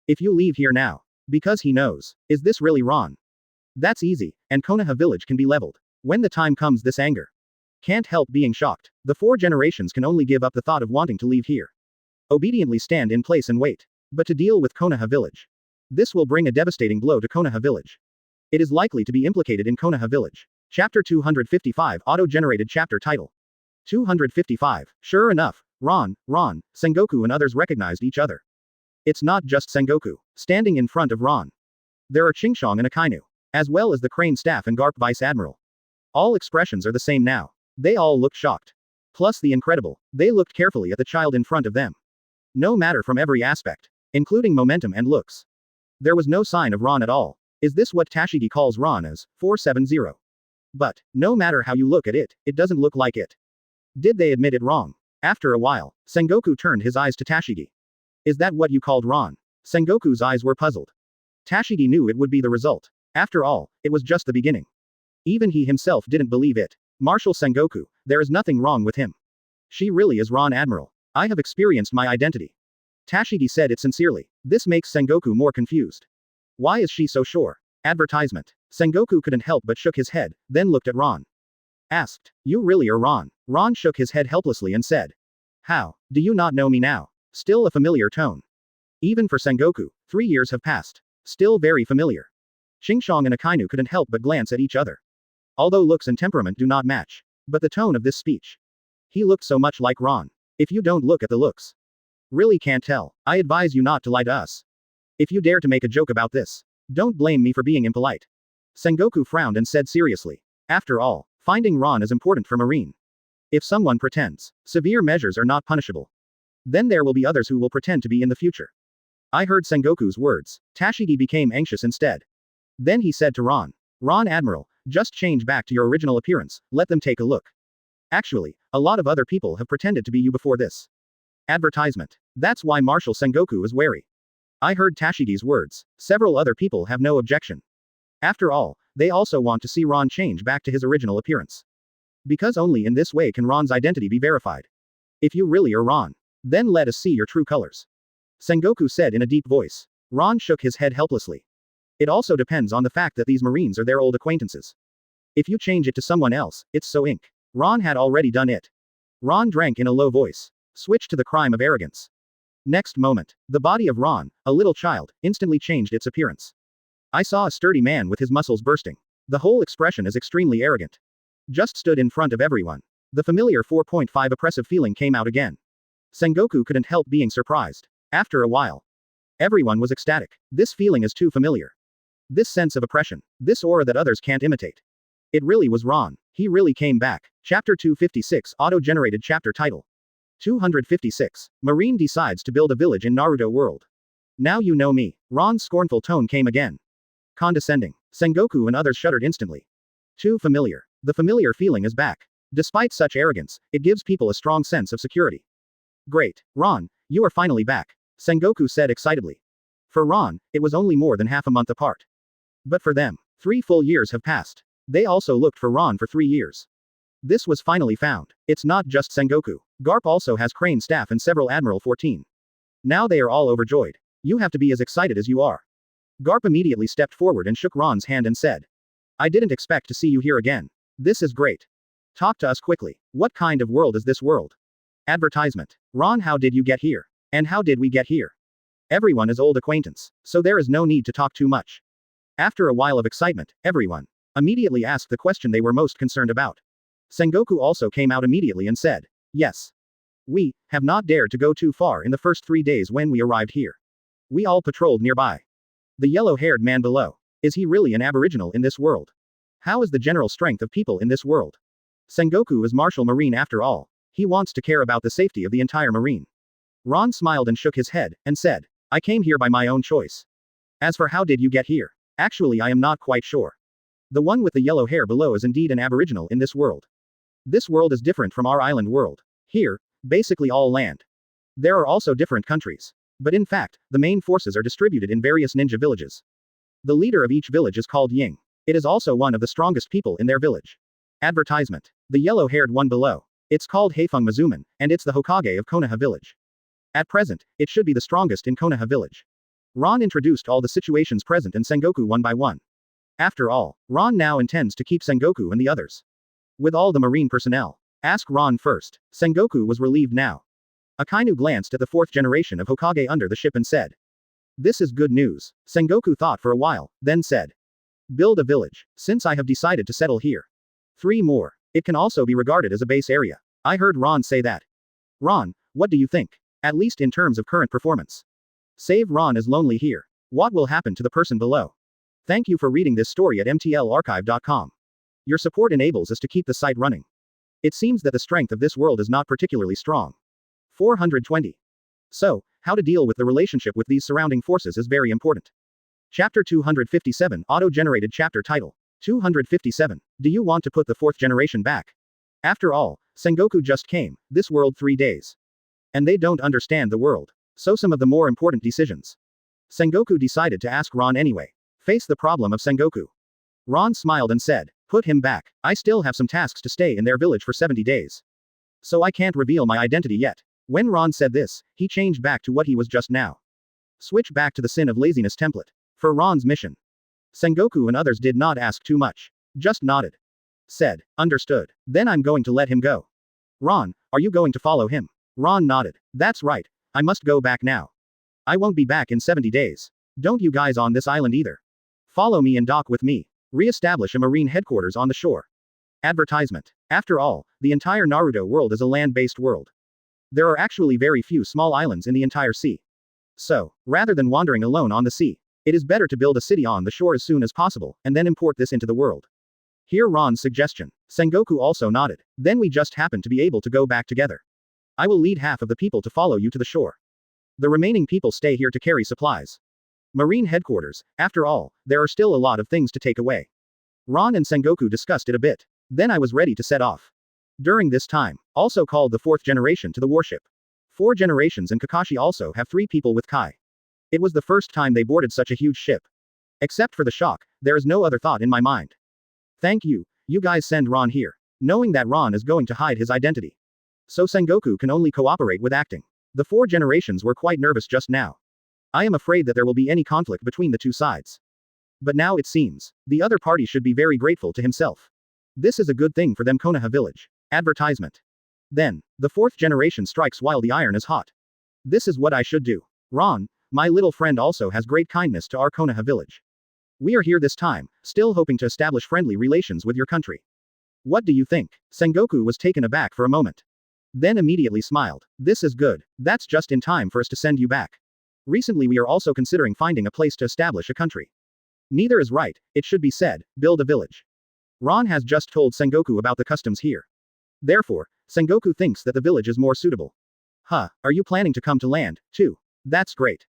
If you leave here now, because he knows, is this really Ron? That's easy, and Konoha village can be leveled. When the time comes, this anger can't help being shocked. The 4 generations can only give up the thought of wanting to leave here. Obediently stand in place and wait. But to deal with Konoha village. This will bring a devastating blow to Konoha village. It is likely to be implicated in Konoha village. Chapter 255, Auto-generated chapter title. 255. Sure enough, Ron, Sengoku and others recognized each other. It's not just Sengoku, standing in front of Ron. There are Xingqiang and Akainu, as well as the Crane staff and Garp Vice Admiral. All expressions are the same now. They all looked shocked. Plus the incredible, they looked carefully at the child in front of them. No matter from every aspect, including momentum and looks. There was no sign of Ron at all. Is this what Tashigi calls Ron as 470? But, no matter how you look at it, it doesn't look like it. Did they admit it wrong? After a while, Sengoku turned his eyes to Tashigi. Is that what you called Ron? Sengoku's eyes were puzzled. Tashigi knew it would be the result. After all, it was just the beginning. Even he himself didn't believe it. Marshal Sengoku, there is nothing wrong with him. She really is Ron Admiral. I have experienced my identity. Tashigi said it sincerely. This makes Sengoku more confused. Why is she so sure? Advertisement. Sengoku couldn't help but shook his head, then looked at Ron. Asked, "You really are Ron?" Ron shook his head helplessly and said, "How? Do you not know me now?" Still a familiar tone. Even for Sengoku, 3 years have passed. Still very familiar. Xingqiang and Akainu couldn't help but glance at each other. Although looks and temperament do not match. But the tone of this speech. He looked so much like Ron. If you don't look at the looks. Really can't tell. I advise you not to lie to us. If you dare to make a joke about this. Don't blame me for being impolite. Sengoku frowned and said seriously. After all, finding Ron is important for Marine. If someone pretends, severe measures are not punishable. Then there will be others who will pretend to be in the future. I heard Sengoku's words. Tashigi became anxious instead. Then he said to Ron. Ron Admiral, just change back to your original appearance, let them take a look. Actually, a lot of other people have pretended to be you before this. Advertisement. That's why Marshal Sengoku is wary. I heard Tashigi's words. Several other people have no objection. After all, they also want to see Ron change back to his original appearance. Because only in this way can Ron's identity be verified. If you really are Ron, then let us see your true colors. Sengoku said in a deep voice. Ron shook his head helplessly. It also depends on the fact that these Marines are their old acquaintances. If you change it to someone else, it's so ink. Ron had already done it. Ron drank in a low voice. Switch to the crime of arrogance. Next moment, the body of Ron, a little child, instantly changed its appearance. I saw a sturdy man with his muscles bursting. The whole expression is extremely arrogant. Just stood in front of everyone. The familiar 4.5 oppressive feeling came out again. Sengoku couldn't help being surprised. After a while, everyone was ecstatic. This feeling is too familiar. This sense of oppression. This aura that others can't imitate. It really was Ron. He really came back. Chapter 256 Auto-generated chapter title. 256. Marine decides to build a village in Naruto world. Now you know me. Ron's scornful tone came again. Condescending. Sengoku and others shuddered instantly. Too familiar. The familiar feeling is back. Despite such arrogance, it gives people a strong sense of security. Great. Ron, you are finally back. Sengoku said excitedly. For Ron, it was only more than half a month apart. But for them, 3 full years have passed. They also looked for Ron for 3 years. This was finally found. It's not just Sengoku. Garp also has Crane staff and several Admiral 14. Now they are all overjoyed. You have to be as excited as you are. Garp immediately stepped forward and shook Ron's hand and said. I didn't expect to see you here again. This is great. Talk to us quickly. What kind of world is this world? Advertisement. Ron, how did you get here? And how did we get here? Everyone is old acquaintance, so there is no need to talk too much. After a while of excitement, everyone immediately asked the question they were most concerned about. Sengoku also came out immediately and said, yes. We have not dared to go too far in the first 3 days when we arrived here. We all patrolled nearby. The yellow-haired man below. Is he really an aboriginal in this world? How is the general strength of people in this world? Sengoku is Marshal Marine after all. He wants to care about the safety of the entire Marine. Ron smiled and shook his head, and said, I came here by my own choice. As for how did you get here? Actually I am not quite sure. The one with the yellow hair below is indeed an aboriginal in this world. This world is different from our island world. Here, basically all land. There are also different countries. But in fact, the main forces are distributed in various ninja villages. The leader of each village is called Ying. It is also one of the strongest people in their village. Advertisement. The yellow-haired one below. It's called Heifeng Mazuman, and it's the Hokage of Konoha village. At present, it should be the strongest in Konoha village. Ron introduced all the situations present in Sengoku one by one. After all, Ron now intends to keep Sengoku and the others. With all the marine personnel. Ask Ron first. Sengoku was relieved now. Akainu glanced at the 4th generation of Hokage under the ship and said. This is good news. Sengoku thought for a while, then said. Build a village, since I have decided to settle here. 3 more. It can also be regarded as a base area. I heard Ron say that. Ron, what do you think? At least in terms of current performance. Save Ron is lonely here. What will happen to the person below? Thank you for reading this story at mtlarchive.com. Your support enables us to keep the site running. It seems that the strength of this world is not particularly strong. 420. So, how to deal with the relationship with these surrounding forces is very important. Chapter 257 Auto-generated chapter title. 257. Do you want to put the 4th generation back? After all, Sengoku just came, this world 3 days. And they don't understand the world. So some of the more important decisions. Sengoku decided to ask Ron anyway. Face the problem of Sengoku. Ron smiled and said, put him back. I still have some tasks to stay in their village for 70 days. So I can't reveal my identity yet. When Ron said this, he changed back to what he was just now. Switch back to the sin of laziness template. For Ron's mission. Sengoku and others did not ask too much. Just nodded. Said, understood. Then I'm going to let him go. Ron, are you going to follow him? Ron nodded. That's right. I must go back now. I won't be back in 70 days. Don't you guys on this island either. Follow me and dock with me. Re-establish a marine headquarters on the shore. Advertisement. After all, the entire Naruto world is a land-based world. There are actually very few small islands in the entire sea. So, rather than wandering alone on the sea, it is better to build a city on the shore as soon as possible, and then import this into the world. Hear Ron's suggestion. Sengoku also nodded. Then we just happen to be able to go back together. I will lead half of the people to follow you to the shore. The remaining people stay here to carry supplies. Marine headquarters, after all, there are still a lot of things to take away. Ron and Sengoku discussed it a bit. Then I was ready to set off. During this time, also called the fourth generation to the warship. 4 generations and Kakashi also have 3 people with Kai. It was the first time they boarded such a huge ship. Except for the shock, there is no other thought in my mind. Thank you, you guys send Ron here, knowing that Ron is going to hide his identity. So Sengoku can only cooperate with acting. The 4 generations were quite nervous just now. I am afraid that there will be any conflict between the two sides. But now it seems, the other party should be very grateful to himself. This is a good thing for them. Konoha village. Advertisement. Then, the 4th generation strikes while the iron is hot. This is what I should do. Ron, my little friend also has great kindness to our Konoha village. We are here this time, still hoping to establish friendly relations with your country. What do you think? Sengoku was taken aback for a moment. Then immediately smiled. This is good. That's just in time for us to send you back. Recently we are also considering finding a place to establish a country. Neither is right, it should be said, build a village. Ron has just told Sengoku about the customs here. Therefore, Sengoku thinks that the village is more suitable. Huh, are you planning to come to land, too? That's great.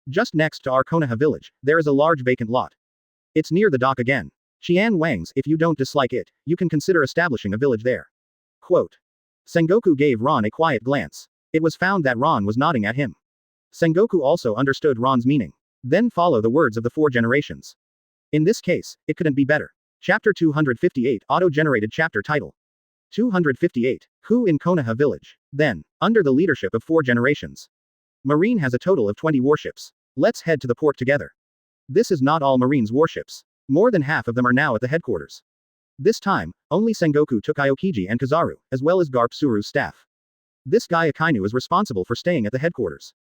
Just next to our Konoha village, there is a large vacant lot. It's near the dock again. Qian Wang's, if you don't dislike it, you can consider establishing a village there. Quote. Sengoku gave Ron a quiet glance. It was found that Ron was nodding at him. Sengoku also understood Ron's meaning. Then follow the words of the 4 generations. In this case, it couldn't be better. Chapter 258 Auto-generated chapter title. 258. Who in Konoha village? Then, under the leadership of 4 generations. Marine has a total of 20 warships. Let's head to the port together. This is not all Marine's warships. More than half of them are now at the headquarters. This time, only Sengoku took Aokiji and Kizaru, as well as Garp Suru's staff. This guy Akainu is responsible for staying at the headquarters.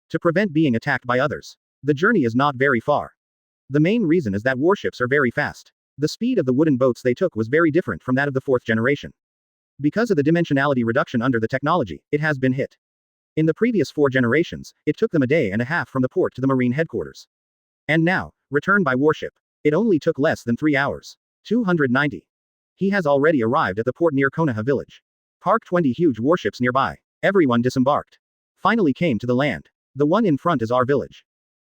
To prevent being attacked by others. The journey is not very far. The main reason is that warships are very fast. The speed of the wooden boats they took was very different from that of the 4th generation. Because of the dimensionality reduction under the technology, it has been hit. In the previous 4 generations, it took them a day and a half from the port to the marine headquarters. And now, return by warship. It only took less than 3 hours. 290. He has already arrived at the port near Konoha village. Park 20 huge warships nearby. Everyone disembarked. Finally came to the land. The one in front is our village.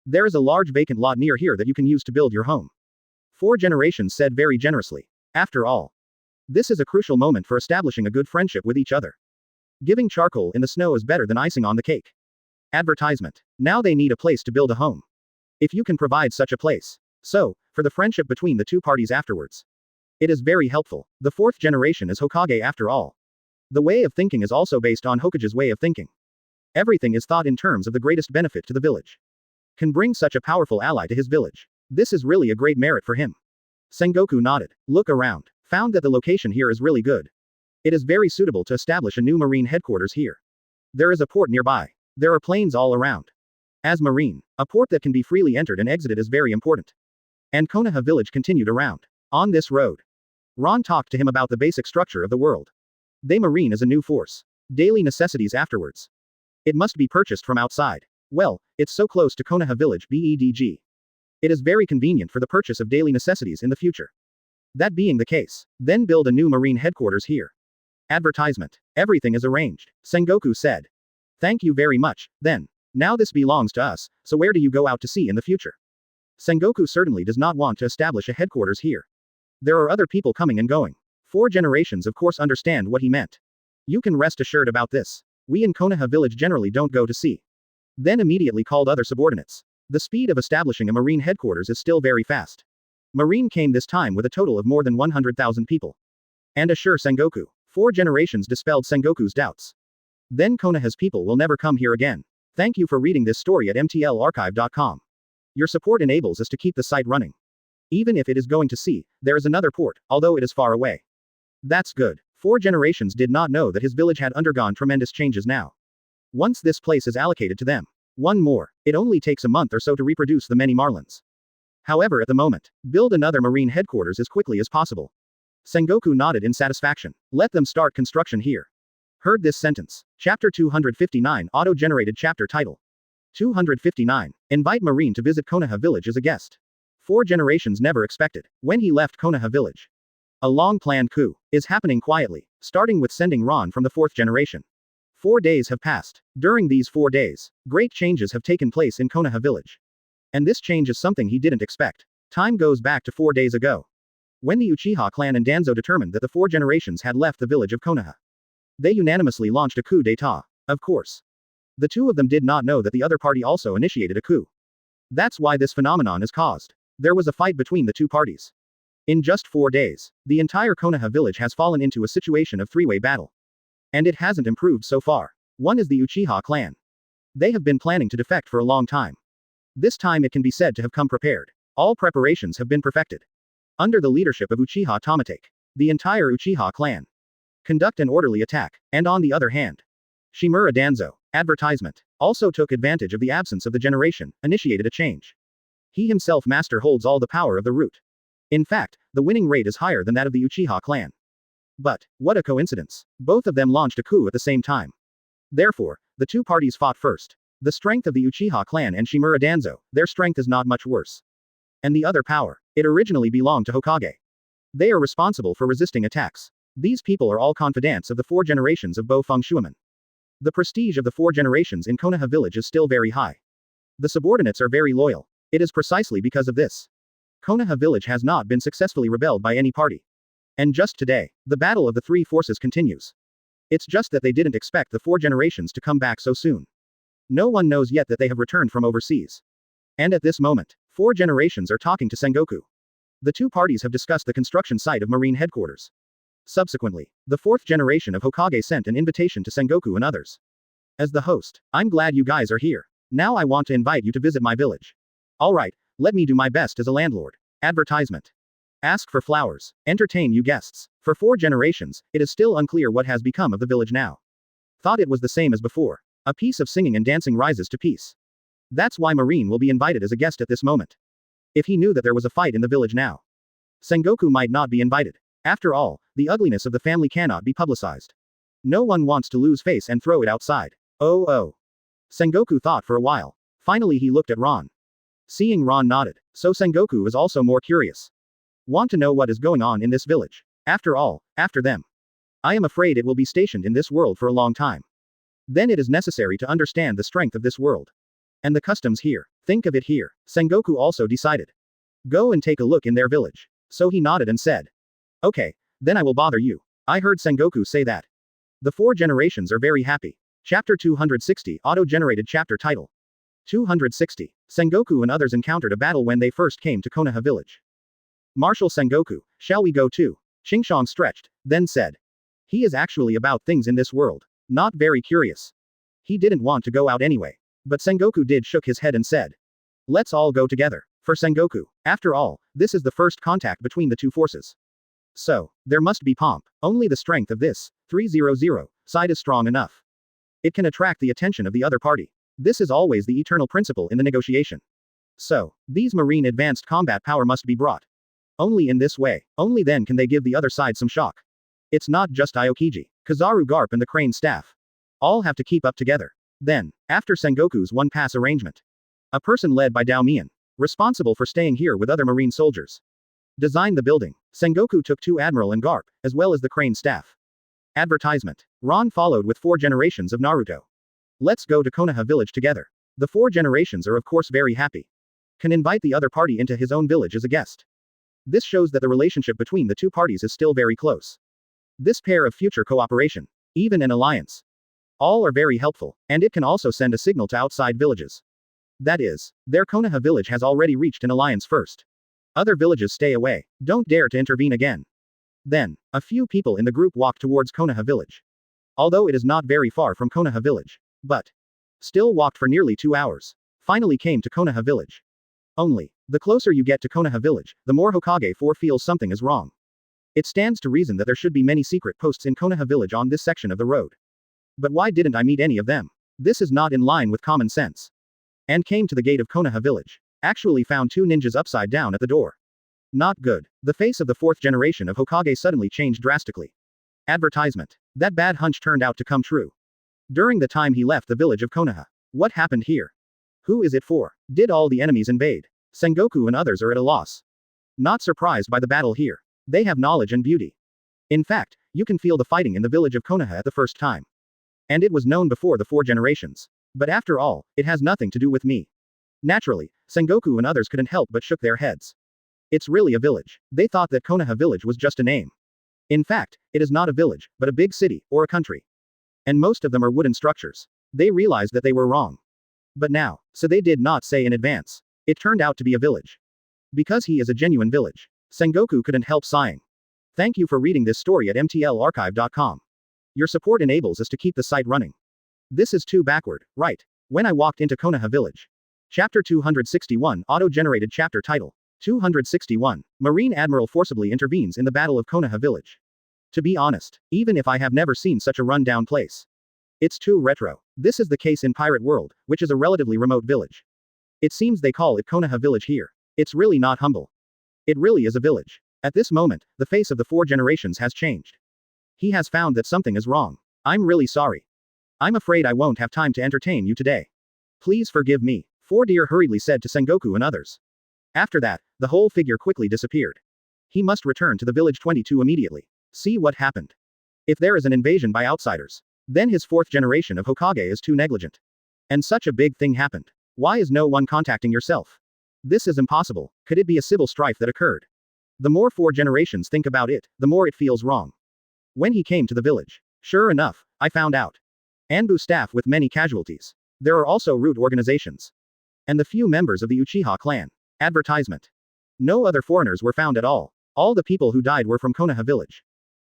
There is a large vacant lot near here that you can use to build your home. 4 generations said very generously. After all, this is a crucial moment for establishing a good friendship with each other. Giving charcoal in the snow is better than icing on the cake. Advertisement. Now they need a place to build a home. If you can provide such a place. So, for the friendship between the two parties afterwards. It is very helpful. The 4th generation is Hokage after all. The way of thinking is also based on Hokage's way of thinking. Everything is thought in terms of the greatest benefit to the village. Can bring such a powerful ally to his village. This is really a great merit for him. Sengoku nodded. Look around. Found that the location here is really good. It is very suitable to establish a new marine headquarters here. There is a port nearby. There are planes all around. As marine, a port that can be freely entered and exited is very important. And Konoha village continued around. On this road. Ron talked to him about the basic structure of the world. They marine is a new force. Daily necessities afterwards. It must be purchased from outside. Well, it's so close to Konoha village BEDG. It is very convenient for the purchase of daily necessities in the future. That being the case, then build a new marine headquarters here. Advertisement. Everything is arranged, Sengoku said. Thank you very much, then. Now this belongs to us, so where do you go out to sea in the future? Sengoku certainly does not want to establish a headquarters here. There are other people coming and going. 4 generations of course understand what he meant. You can rest assured about this. We in Konoha village generally don't go to sea. Then immediately called other subordinates. The speed of establishing a marine headquarters is still very fast. Marine came this time with a total of more than 100,000 people. And assure Sengoku. 4 generations dispelled Sengoku's doubts. Then Konoha's people will never come here again. Thank you for reading this story at mtlarchive.com. Your support enables us to keep the site running. Even if it is going to sea, there is another port, although it is far away. That's good. 4 generations did not know that his village had undergone tremendous changes now. Once this place is allocated to them. One more. It only takes a month or so to reproduce the many marlins. However, at the moment, build another marine headquarters as quickly as possible. Sengoku nodded in satisfaction. Let them start construction here. Heard this sentence. Chapter 259 Auto-generated chapter title. 259. Invite Marine to visit Konoha village as a guest. 4 generations never expected. When he left Konoha village. A long-planned coup is happening quietly, starting with sending Ron from the 4th generation. 4 days have passed. During these 4 days, great changes have taken place in Konoha village. And this change is something he didn't expect. Time goes back to 4 days ago. When the Uchiha clan and Danzo determined that the 4 generations had left the village of Konoha. They unanimously launched a coup d'état. Of course. The two of them did not know that the other party also initiated a coup. That's why this phenomenon is caused. There was a fight between the two parties. In just 4 days, the entire Konoha village has fallen into a situation of three-way battle. And it hasn't improved so far. One is the Uchiha clan. They have been planning to defect for a long time. This time it can be said to have come prepared. All preparations have been perfected. Under the leadership of Uchiha Tomatake, the entire Uchiha clan conduct an orderly attack, and on the other hand, Shimura Danzo, advertisement, also took advantage of the absence of the generation, initiated a change. He himself master holds all the power of the root. In fact, the winning rate is higher than that of the Uchiha clan. But, what a coincidence. Both of them launched a coup at the same time. Therefore, the two parties fought first. The strength of the Uchiha clan and Shimura Danzo, their strength is not much worse. And the other power, it originally belonged to Hokage. They are responsible for resisting attacks. These people are all confidants of the 4 generations of Bo Fengshuaman. The prestige of the 4 generations in Konoha village is still very high. The subordinates are very loyal. It is precisely because of this. Konoha village has not been successfully rebelled by any party. And just today, the battle of the three forces continues. It's just that they didn't expect the 4 generations to come back so soon. No one knows yet that they have returned from overseas. And at this moment, 4 generations are talking to Sengoku. The two parties have discussed the construction site of marine headquarters. Subsequently, the 4th generation of Hokage sent an invitation to Sengoku and others. As the host, I'm glad you guys are here. Now I want to invite you to visit my village. Alright, let me do my best as a landlord. Advertisement. Ask for flowers. Entertain you guests. For 4 generations, it is still unclear what has become of the village now. Thought it was the same as before. A piece of singing and dancing rises to peace. That's why Marine will be invited as a guest at this moment. If he knew that there was a fight in the village now, Sengoku might not be invited. After all, the ugliness of the family cannot be publicized. No one wants to lose face and throw it outside. Oh. Sengoku thought for a while. Finally he looked at Ron. Seeing Ron nodded, so Sengoku is also more curious. Want to know what is going on in this village. After all, after them. I am afraid it will be stationed in this world for a long time. Then it is necessary to understand the strength of this world. And the customs here. Think of it here. Sengoku also decided. Go and take a look in their village. So he nodded and said. Okay, then I will bother you. I heard Sengoku say that. The 4 generations are very happy. Chapter 260 Auto-generated chapter title. 260. Sengoku and others encountered a battle when they first came to Konoha village. Marshal Sengoku, shall we go too? Chingshong stretched, then said. He is actually about things in this world. Not very curious. He didn't want to go out anyway. But Sengoku did shook his head and said. Let's all go together. For Sengoku, after all, this is the first contact between the two forces. So, there must be pomp. Only the strength of this 300 side is strong enough. It can attract the attention of the other party. This is always the eternal principle in the negotiation. So, these marine advanced combat power must be brought. Only in this way, only then can they give the other side some shock. It's not just Aokiji, Kazaru Garp and the Crane staff. All have to keep up together. Then, after Sengoku's one-pass arrangement. A person led by Dao Mian, responsible for staying here with other marine soldiers. Design the building. Sengoku took 2 Admiral and Garp, as well as the Crane staff. Advertisement. Ron followed with 4 generations of Naruto. Let's go to Konoha village together. The 4 generations are of course very happy. Can invite the other party into his own village as a guest. This shows that the relationship between the two parties is still very close. This pair of future cooperation, even an alliance. All are very helpful, and it can also send a signal to outside villages. That is, their Konoha village has already reached an alliance first. Other villages stay away, don't dare to intervene again. Then, a few people in the group walk towards Konoha village. Although it is not very far from Konoha village. But still walked for nearly 2 hours. Finally came to Konoha village. Only, The closer you get to Konoha village, the more Hokage 4 feels something is wrong. It stands to reason that there should be many secret posts in Konoha village on this section of the road. But why didn't I meet any of them? This is not in line with common sense. And came to the gate of Konoha village. Actually found 2 ninjas upside down at the door. Not good. The face of the 4th generation of Hokage suddenly changed drastically. Advertisement. That bad hunch turned out to come true. During the time he left the village of Konoha. What happened here? Who is it for? Did all the enemies invade? Sengoku and others are at a loss. Not surprised by the battle here. They have knowledge and beauty. In fact, you can feel the fighting in the village of Konoha at the first time. And it was known before the 4 generations. But after all, it has nothing to do with me. Naturally, Sengoku and others couldn't help but shook their heads. It's really a village. They thought that Konoha village was just a name. In fact, it is not a village, but a big city, or a country. And most of them are wooden structures. They realized that they were wrong. But now, so they did not say in advance. It turned out to be a village. Because he is a genuine village. Sengoku couldn't help sighing. Thank you for reading this story at mtlarchive.com. Your support enables us to keep the site running. This is too backward, right? When I walked into Konoha village. Chapter 261, auto-generated chapter title. 261. Marine Admiral forcibly intervenes in the Battle of Konoha village. To be honest, even if I have never seen such a run-down place. It's too retro. This is the case in Pirate World, which is a relatively remote village. It seems they call it Konoha village here. It's really not humble. It really is a village. At this moment, the face of the 4 generations has changed. He has found that something is wrong. I'm really sorry. I'm afraid I won't have time to entertain you today. Please forgive me. 4 Deer hurriedly said to Sengoku and others. After that, the whole figure quickly disappeared. He must return to the village 22 immediately. See what happened. If there is an invasion by outsiders, then his 4th generation of Hokage is too negligent. And such a big thing happened. Why is no one contacting yourself? This is impossible. Could it be a civil strife that occurred? The more 4 generations think about it, the more it feels wrong. When he came to the village. Sure enough, I found out. Anbu staff with many casualties. There are also root organizations. And the few members of the Uchiha clan. Advertisement. No other foreigners were found at all. All the people who died were from Konoha village.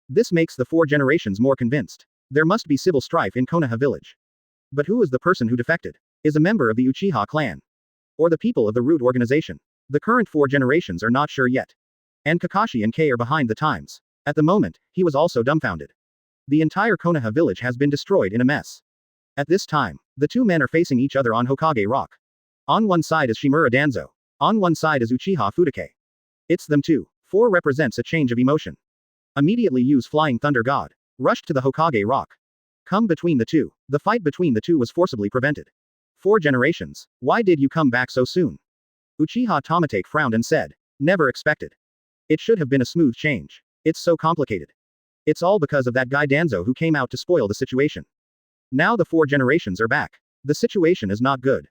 This makes the 4 generations more convinced. There must be civil strife in Konoha village. But who is the person who defected? Is a member of the Uchiha clan? Or the people of the root organization? The current 4 generations are not sure yet. And Kakashi and Kei are behind the times. At the moment, he was also dumbfounded. The entire Konoha village has been destroyed in a mess. At this time, the 2 men are facing each other on Hokage Rock. On one side is Shimura Danzo. On one side is Uchiha Fudake. It's them two. 4 represents a change of emotion. Immediately use Flying Thunder God. Rushed to the Hokage Rock. Come between the two. The fight between the two was forcibly prevented. 4 generations. Why did you come back so soon? Uchiha Tomatake frowned and said. Never expected. It should have been a smooth change. It's so complicated. It's all because of that guy Danzo who came out to spoil the situation. Now the 4 generations are back. The situation is not good.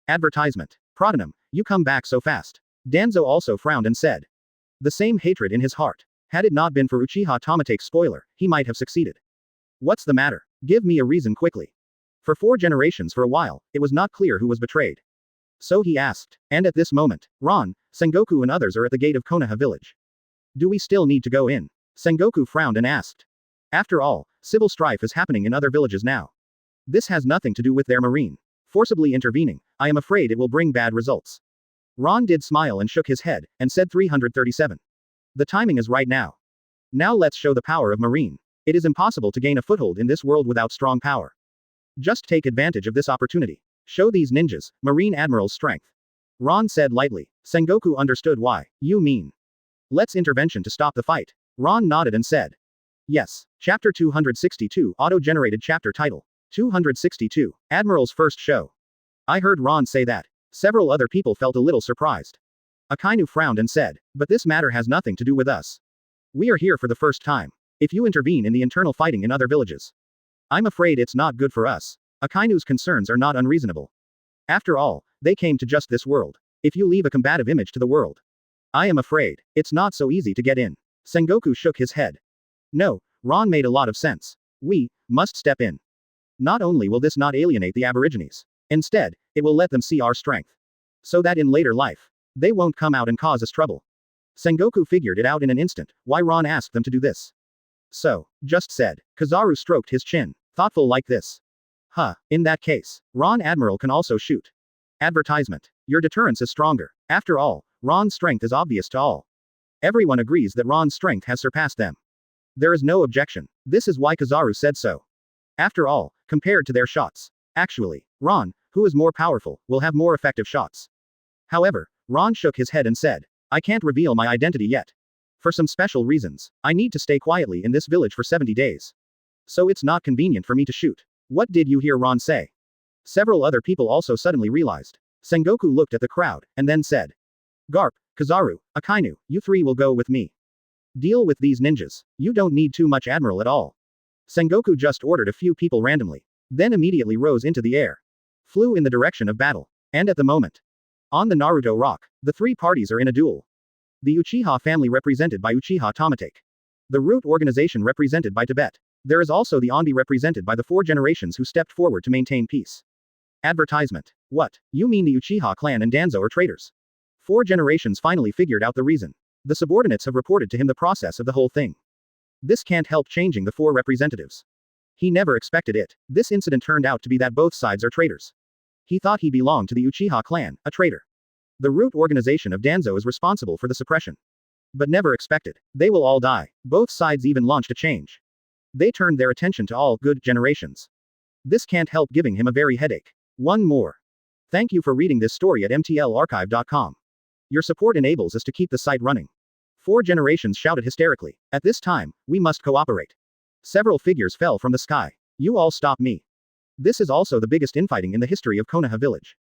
Advertisement. Protonum, you come back so fast. Danzo also frowned and said. The same hatred in his heart. Had it not been for Uchiha Tomatake's spoiler, he might have succeeded. What's the matter? Give me a reason quickly. For 4 generations for a while, it was not clear who was betrayed. So he asked. And at this moment, Ron, Sengoku and others are at the gate of Konoha village. Do we still need to go in? Sengoku frowned and asked. After all, civil strife is happening in other villages now. This has nothing to do with their marine. Forcibly intervening, I am afraid it will bring bad results. Ron did smile and shook his head, and said 337. The timing is right now. Now let's show the power of marine. It is impossible to gain a foothold in this world without strong power. Just take advantage of this opportunity. Show these ninjas, Marine Admiral's strength. Ron said lightly. Sengoku understood why. You mean? Let's intervention to stop the fight. Ron nodded and said. Yes. Chapter 262, auto-generated chapter title. 262. Admiral's first show. I heard Ron say that. Several other people felt a little surprised. Akainu frowned and said, but this matter has nothing to do with us. We are here for the first time. If you intervene in the internal fighting in other villages, I'm afraid it's not good for us. Akainu's concerns are not unreasonable. After all, they came to just this world. If you leave a combative image to the world, I am afraid it's not so easy to get in. Sengoku shook his head. No, Ron made a lot of sense. We must step in. Not only will this not alienate the Aborigines, instead, it will let them see our strength. So that in later life, they won't come out and cause us trouble. Sengoku figured it out in an instant, why Ron asked them to do this. So, just said. Kizaru stroked his chin. Thoughtful like this. Huh, in that case, Ron Admiral can also shoot. Advertisement. Your deterrence is stronger. After all, Ron's strength is obvious to all. Everyone agrees that Ron's strength has surpassed them. There is no objection. This is why Kizaru said so. After all, compared to their shots. Actually, Ron, who is more powerful, will have more effective shots. However, Ron shook his head and said, I can't reveal my identity yet. For some special reasons, I need to stay quietly in this village for 70 days. So it's not convenient for me to shoot. What did you hear Ron say? Several other people also suddenly realized. Sengoku looked at the crowd, and then said. Garp, Kizaru, Akainu, you three will go with me. Deal with these ninjas. You don't need too much Admiral at all. Sengoku just ordered a few people randomly. Then immediately rose into the air. Flew in the direction of battle. And at the moment. On the Naruto Rock, the three parties are in a duel. The Uchiha family represented by Uchiha Tomatake. The Root organization represented by Tibet. There is also the Auntie represented by the 4 generations who stepped forward to maintain peace. Advertisement. What? You mean the Uchiha clan and Danzo are traitors? 4 generations finally figured out the reason. The subordinates have reported to him the process of the whole thing. This can't help changing the 4 representatives. He never expected it. This incident turned out to be that both sides are traitors. He thought he belonged to the Uchiha clan, a traitor. The Root organization of Danzo is responsible for the suppression. But never expected. They will all die. Both sides even launched a change. They turned their attention to all good generations. This can't help giving him a very headache. One more. Thank you for reading this story at mtlarchive.com. Your support enables us to keep the site running. 4 generations shouted hysterically. At this time, we must cooperate. Several figures fell from the sky. You all stop me. This is also the biggest infighting in the history of Konoha village.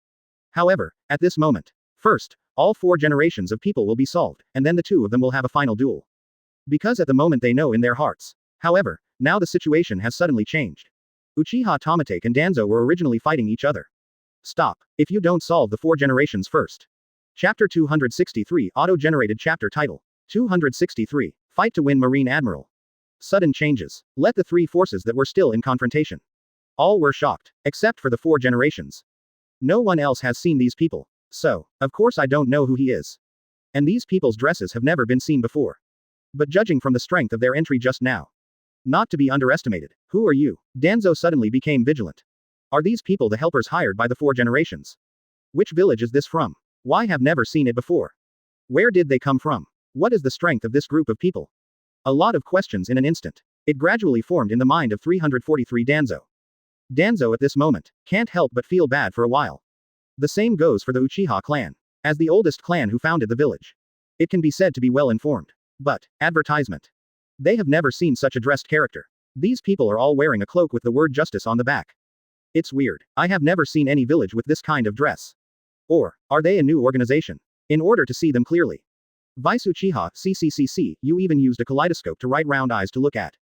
However, at this moment, first, all 4 generations of people will be solved, and then the 2 of them will have a final duel. Because at the moment they know in their hearts. However, now the situation has suddenly changed. Uchiha Tomatake and Danzo were originally fighting each other. Stop, if you don't solve the 4 generations first. Chapter 263 Auto-generated chapter title. 263. Fight to win Marine Admiral. Sudden changes. Let the 3 forces that were still in confrontation. All were shocked, except for the 4 generations. No one else has seen these people. So, of course I don't know who he is. And these people's dresses have never been seen before. But judging from the strength of their entry just now. Not to be underestimated. Who are you? Danzo suddenly became vigilant. Are these people the helpers hired by the 4 generations? Which village is this from? Why have never seen it before? Where did they come from? What is the strength of this group of people? A lot of questions in an instant. It gradually formed in the mind of 343 Danzo. Danzo at this moment can't help but feel bad for a while. The same goes for the Uchiha clan. As the oldest clan who founded the village. It can be said to be well informed. But, advertisement. They have never seen such a dressed character. These people are all wearing a cloak with the word justice on the back. It's weird. I have never seen any village with this kind of dress. Or, are they a new organization? In order to see them clearly. Vice Uchiha, CCCC, you even used a kaleidoscope to write round eyes to look at.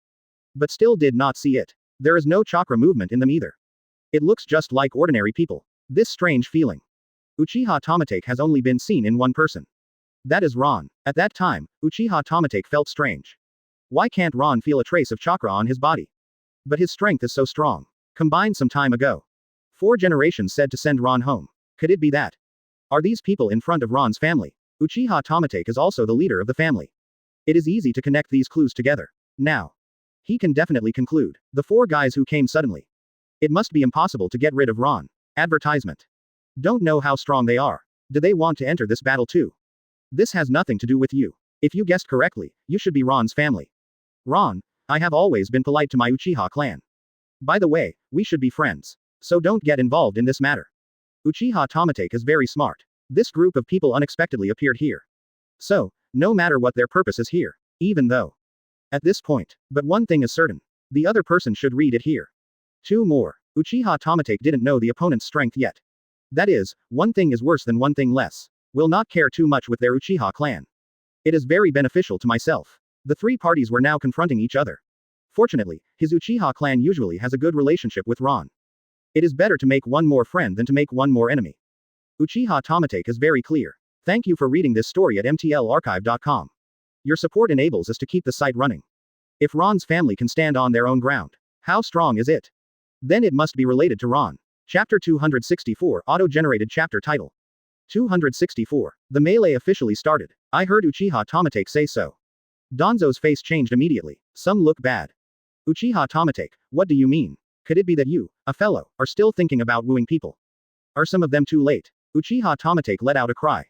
But still did not see it. There is no chakra movement in them either. It looks just like ordinary people. This strange feeling. Uchiha Tomatake has only been seen in one person. That is Ron. At that time, Uchiha Tomatake felt strange. Why can't Ron feel a trace of chakra on his body? But his strength is so strong. Combined some time ago. 4 generations said to send Ron home. Could it be that? Are these people in front of Ron's family? Uchiha Tomatake is also the leader of the family. It is easy to connect these clues together. Now. He can definitely conclude. The 4 guys who came suddenly. It must be impossible to get rid of Ron. Advertisement. Don't know how strong they are. Do they want to enter this battle too? This has nothing to do with you. If you guessed correctly, you should be Ron's family. Ron, I have always been polite to my Uchiha clan. By the way, we should be friends. So don't get involved in this matter. Uchiha Tomatake is very smart. This group of people unexpectedly appeared here. So, no matter what their purpose is here. Even though. At this point. But one thing is certain. The other person should read it here. 2 more. Uchiha Tomatake didn't know the opponent's strength yet. That is, one thing is worse than one thing less. Will not care too much with their Uchiha clan. It is very beneficial to myself. The 3 parties were now confronting each other. Fortunately, his Uchiha clan usually has a good relationship with Ron. It is better to make one more friend than to make one more enemy. Uchiha Tomatake is very clear. Thank you for reading this story at mtlarchive.com. Your support enables us to keep the site running. If Ron's family can stand on their own ground, how strong is it? Then it must be related to Ron. Chapter 264 Auto-generated chapter title. 264. The melee officially started. I heard Uchiha Tomatake say so. Danzo's face changed immediately. Some look bad. Uchiha Tomatake, what do you mean? Could it be that you, a fellow, are still thinking about wooing people? Are some of them too late? Uchiha Tomatake let out a cry.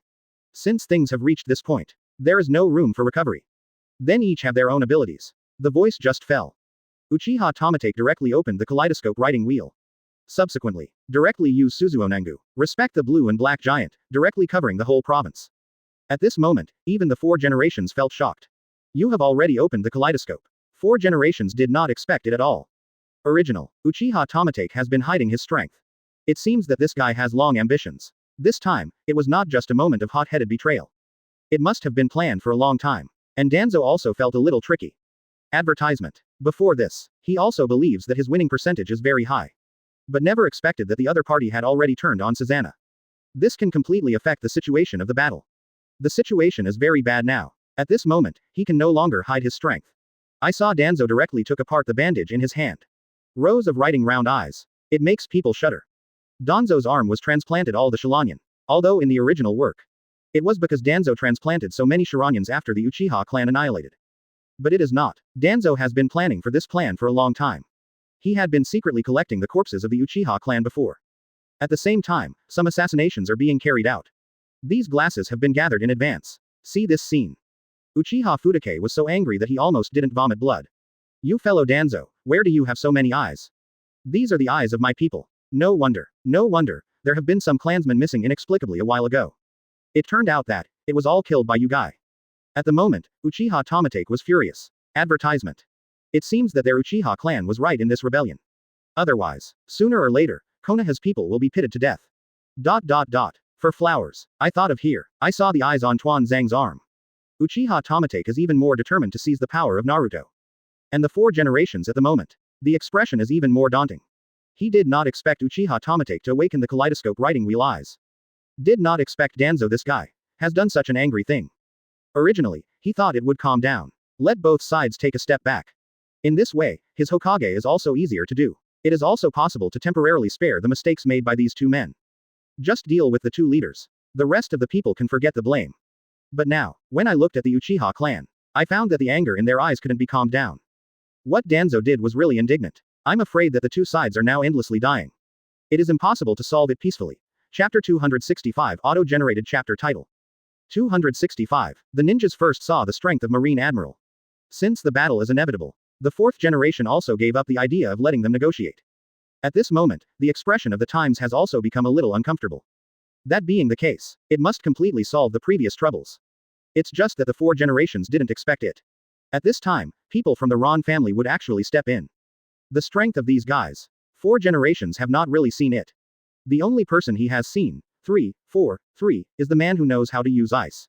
Since things have reached this point, there is no room for recovery. Then each have their own abilities. The voice just fell. Uchiha Tomatake directly opened the kaleidoscope writing wheel. Subsequently, directly use Suzuonangu, respect the blue and black giant, directly covering the whole province. At this moment, even the 4 generations felt shocked. You have already opened the kaleidoscope. 4 generations did not expect it at all. Original, Uchiha Tomatake has been hiding his strength. It seems that this guy has long ambitions. This time, it was not just a moment of hot-headed betrayal. It must have been planned for a long time. And Danzo also felt a little tricky. Advertisement. Before this, he also believes that his winning percentage is very high. But never expected that the other party had already turned on Susanna. This can completely affect the situation of the battle. The situation is very bad now. At this moment, he can no longer hide his strength. I saw Danzo directly took apart the bandage in his hand. Rows of writing round eyes. It makes people shudder. Danzo's arm was transplanted all the Shiranyan. Although in the original work, it was because Danzo transplanted so many Shiranyans after the Uchiha clan annihilated. But it is not. Danzo has been planning for this plan for a long time. He had been secretly collecting the corpses of the Uchiha clan before. At the same time, some assassinations are being carried out. These glasses have been gathered in advance. See this scene. Uchiha Fudake was so angry that he almost didn't vomit blood. You fellow Danzo, where do you have so many eyes? These are the eyes of my people. No wonder, there have been some clansmen missing inexplicably a while ago. It turned out that, it was all killed by you guy. At the moment, Uchiha Tomatake was furious. Advertisement. It seems that their Uchiha clan was right in this rebellion. Otherwise, sooner or later, Konoha's people will be pitted to death. For flowers. I thought of here. I saw the eyes on Tuan Zhang's arm. Uchiha Tomatake is even more determined to seize the power of Naruto. And the 4 generations at the moment. The expression is even more daunting. He did not expect Uchiha Tomatake to awaken the kaleidoscope writing wheel eyes. Did not expect Danzo, this guy, has done such an angry thing. Originally, he thought it would calm down. Let both sides take a step back. In this way, his Hokage is also easier to do. It is also possible to temporarily spare the mistakes made by these 2 men. Just deal with the 2 leaders. The rest of the people can forget the blame. But now, when I looked at the Uchiha clan, I found that the anger in their eyes couldn't be calmed down. What Danzo did was really indignant. I'm afraid that the 2 sides are now endlessly dying. It is impossible to solve it peacefully. Chapter 265 Auto-generated chapter title. 265. The ninjas first saw the strength of Marine Admiral. Since the battle is inevitable, the 4th generation also gave up the idea of letting them negotiate. At this moment, the expression of the times has also become a little uncomfortable. That being the case, it must completely solve the previous troubles. It's just that the 4 generations didn't expect it. At this time, people from the Ron family would actually step in. The strength of these guys. 4 generations have not really seen it. The only person he has seen, 3, is the man who knows how to use ice.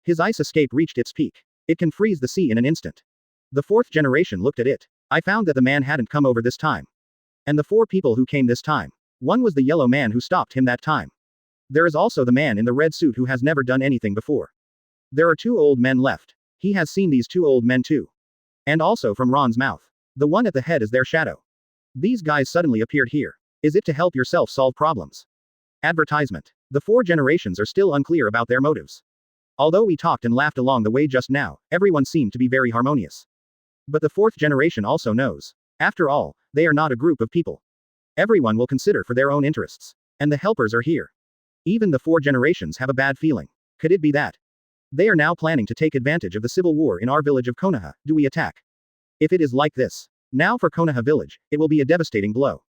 His ice escape reached its peak. It can freeze the sea in an instant. The 4th generation looked at it. I found that the man hadn't come over this time. And the 4 people who came this time. One was the yellow man who stopped him that time. There is also the man in the red suit who has never done anything before. There are 2 old men left. He has seen these 2 old men too. And also from Ron's mouth. The one at the head is their shadow. These guys suddenly appeared here. Is it to help yourself solve problems? Advertisement. The 4 generations are still unclear about their motives. Although we talked and laughed along the way just now, everyone seemed to be very harmonious. But the 4th generation also knows. After all, they are not a group of people. Everyone will consider for their own interests. And the helpers are here. Even the 4 generations have a bad feeling. Could it be that? They are now planning to take advantage of the civil war in our village of Konoha. Do we attack? If it is like this, now for Konoha village, it will be a devastating blow.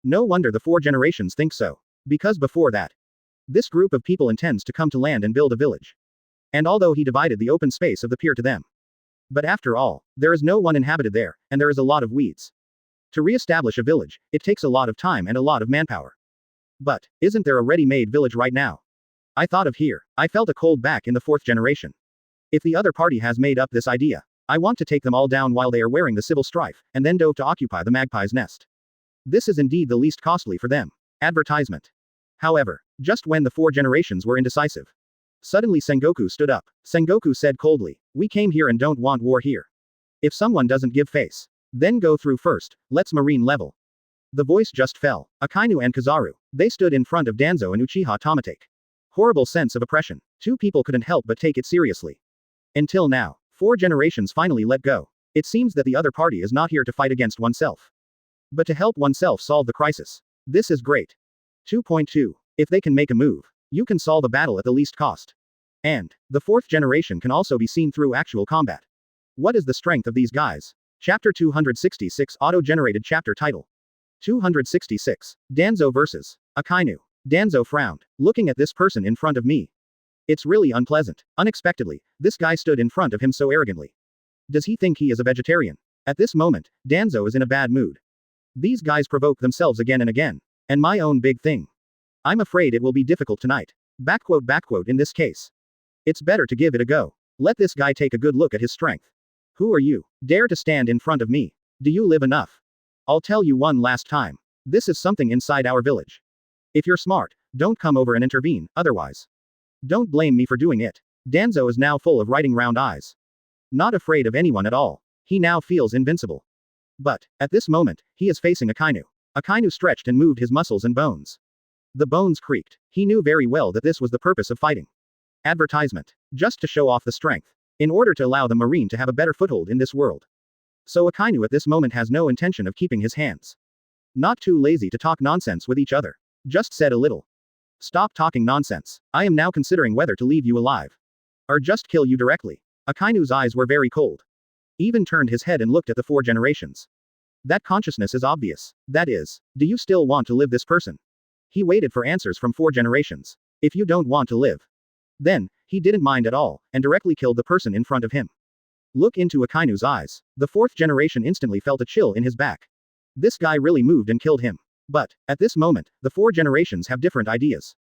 No wonder the 4 generations think so. Because before that, this group of people intends to come to land and build a village. And although he divided the open space of the pier to them. But after all, there is no one inhabited there, and there is a lot of weeds. To re-establish a village, it takes a lot of time and a lot of manpower. But, isn't there a ready-made village right now? I thought of here. I felt a cold back in the 4th generation. If the other party has made up this idea, I want to take them all down while they are wearing the civil strife, and then dove to occupy the magpie's nest. This is indeed the least costly for them. Advertisement. However, just when the 4 generations were indecisive, suddenly Sengoku stood up. Sengoku said coldly, "We came here and don't want war here. If someone doesn't give face, then go through first, let's marine level." The voice just fell. Akainu and Kizaru, they stood in front of Danzo and Uchiha Tomatake. Horrible sense of oppression. 2 people couldn't help but take it seriously. Until now, 4 generations finally let go. It seems that the other party is not here to fight against oneself, but to help oneself solve the crisis. This is great. 2.2. If they can make a move, you can solve a battle at the least cost. And the fourth generation can also be seen through actual combat. What is the strength of these guys? Chapter 266 Auto-generated chapter title. 266. Danzo vs. Akainu. Danzo frowned, looking at this person in front of me. It's really unpleasant. Unexpectedly, this guy stood in front of him so arrogantly. Does he think he is a vegetarian? At this moment, Danzo is in a bad mood. These guys provoke themselves again and again. And my own big thing. I'm afraid it will be difficult tonight. Backquote in this case. It's better to give it a go. Let this guy take a good look at his strength. Who are you? Dare to stand in front of me? Do you live enough? I'll tell you one last time. This is something inside our village. If you're smart, don't come over and intervene, otherwise. Don't blame me for doing it. Danzo is now full of writing round eyes. Not afraid of anyone at all. He now feels invincible. But, at this moment, he is facing Akainu. Akainu stretched and moved his muscles and bones. The bones creaked. He knew very well that this was the purpose of fighting. Advertisement. Just to show off the strength. In order to allow the Marine to have a better foothold in this world. So Akainu at this moment has no intention of keeping his hands. Not too lazy to talk nonsense with each other. Just said a little. Stop talking nonsense. I am now considering whether to leave you alive. Or just kill you directly. Akainu's eyes were very cold. Even turned his head and looked at the four generations. That consciousness is obvious. That is, do you still want to live this person? He waited for answers from four generations. If you don't want to live. Then, he didn't mind at all, and directly killed the person in front of him. Look into Akainu's eyes. The fourth generation instantly felt a chill in his back. This guy really moved and killed him. But, at this moment, the four generations have different ideas.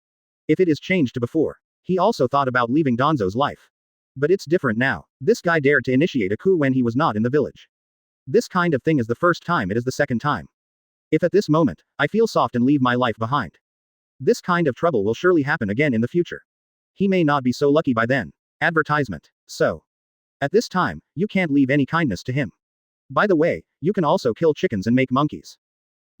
If it is changed to before, he also thought about leaving Danzo's life. But it's different now. This guy dared to initiate a coup when he was not in the village. This kind of thing is the first time, it is the second time. If at this moment, I feel soft and leave my life behind. This kind of trouble will surely happen again in the future. He may not be so lucky by then. Advertisement. So. At this time, you can't leave any kindness to him. By the way, you can also kill chickens and make monkeys.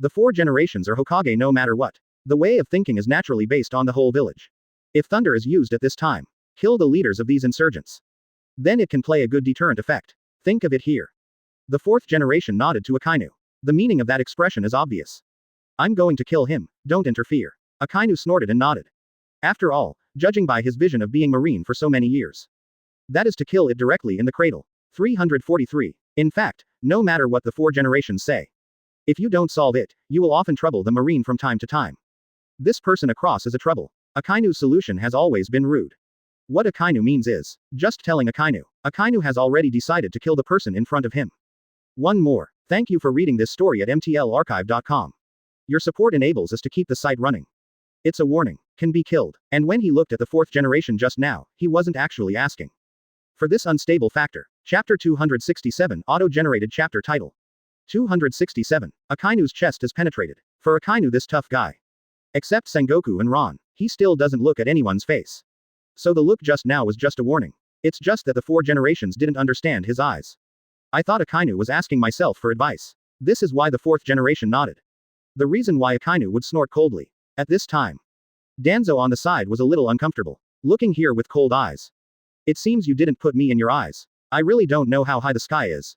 The four generations are Hokage no matter what. The way of thinking is naturally based on the whole village. If thunder is used at this time, kill the leaders of these insurgents. Then it can play a good deterrent effect. Think of it here. The fourth generation nodded to Akainu. The meaning of that expression is obvious. I'm going to kill him, don't interfere. Akainu snorted and nodded. After all, judging by his vision of being Marine for so many years. That is to kill it directly in the cradle. 343. In fact, no matter what the four generations say. If you don't solve it, you will often trouble the Marine from time to time. This person across is a trouble. Akainu's solution has always been rude. What Akainu means is, just telling Akainu. Akainu has already decided to kill the person in front of him. One more. Thank you for reading this story at mtlarchive.com. Your support enables us to keep the site running. It's a warning. Can be killed. And when he looked at the fourth generation just now, he wasn't actually asking for this unstable factor. Chapter 267 Auto-generated chapter title. 267. Akainu's chest is penetrated. For Akainu, this tough guy. Except Sengoku and Ron, he still doesn't look at anyone's face. So the look just now was just a warning. It's just that the four generations didn't understand his eyes. I thought Akainu was asking myself for advice. This is why the fourth generation nodded. The reason why Akainu would snort coldly. At this time. Danzo on the side was a little uncomfortable. Looking here with cold eyes. It seems you didn't put me in your eyes. I really don't know how high the sky is.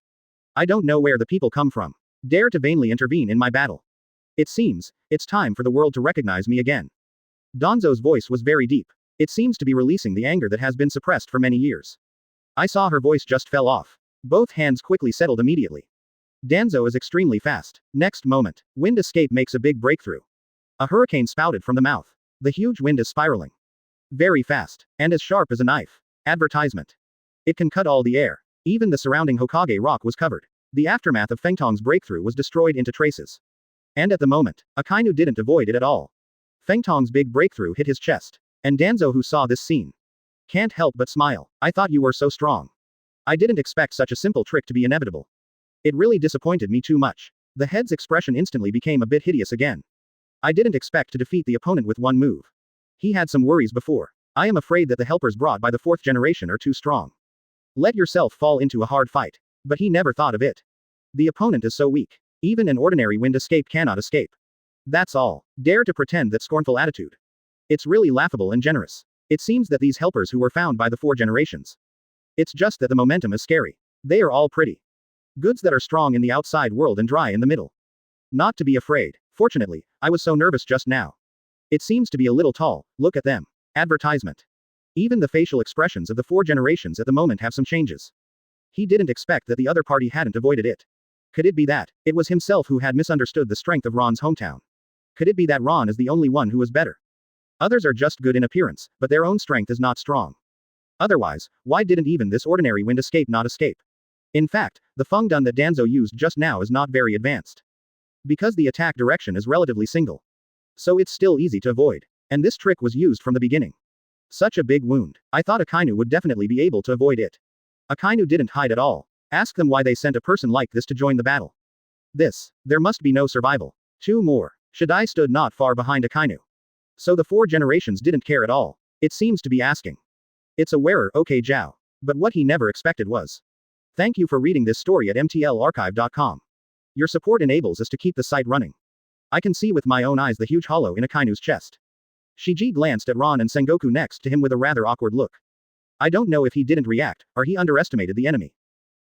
I don't know where the people come from. Dare to vainly intervene in my battle. It seems, it's time for the world to recognize me again. Danzo's voice was very deep. It seems to be releasing the anger that has been suppressed for many years. I saw her voice just fell off. Both hands quickly settled immediately. Danzo is extremely fast. Next moment, wind escape makes a big breakthrough. A hurricane spouted from the mouth. The huge wind is spiraling. Very fast. And as sharp as a knife. Advertisement. It can cut all the air. Even the surrounding Hokage rock was covered. The aftermath of Fengtong's breakthrough was destroyed into traces. And at the moment, Akainu didn't avoid it at all. Fengtong's big breakthrough hit his chest. And Danzo, who saw this scene, can't help but smile. I thought you were so strong. I didn't expect such a simple trick to be inevitable. It really disappointed me too much. The head's expression instantly became a bit hideous again. I didn't expect to defeat the opponent with one move. He had some worries before. I am afraid that the helpers brought by the fourth generation are too strong. Let yourself fall into a hard fight. But he never thought of it. The opponent is so weak. Even an ordinary wind escape cannot escape. That's all. Dare to pretend that scornful attitude. It's really laughable and generous. It seems that these helpers who were found by the four generations. It's just that the momentum is scary. They are all pretty goods that are strong in the outside world and dry in the middle. Not to be afraid. Fortunately, I was so nervous just now. It seems to be a little tall, look at them. Advertisement. Even the facial expressions of the 4 generations at the moment have some changes. He didn't expect that the other party hadn't avoided it. Could it be that it was himself who had misunderstood the strength of Ron's hometown? Could it be that Ron is the only one who is better? Others are just good in appearance, but their own strength is not strong. Otherwise, why didn't even this ordinary wind escape not escape? In fact, the Feng Dun that Danzo used just now is not very advanced. Because the attack direction is relatively single. So it's still easy to avoid. And this trick was used from the beginning. Such a big wound. I thought Akainu would definitely be able to avoid it. Akainu didn't hide at all. Ask them why they sent a person like this to join the battle. There must be no survival. 2 more. Shadai stood not far behind Akainu. So the 4 generations didn't care at all. It seems to be asking. It's a wearer, okay Zhao. But what he never expected was. Thank you for reading this story at mtlarchive.com. Your support enables us to keep the site running. I can see with my own eyes the huge hollow in Akainu's chest. Shiji glanced at Ron and Sengoku next to him with a rather awkward look. I don't know if he didn't react, or he underestimated the enemy.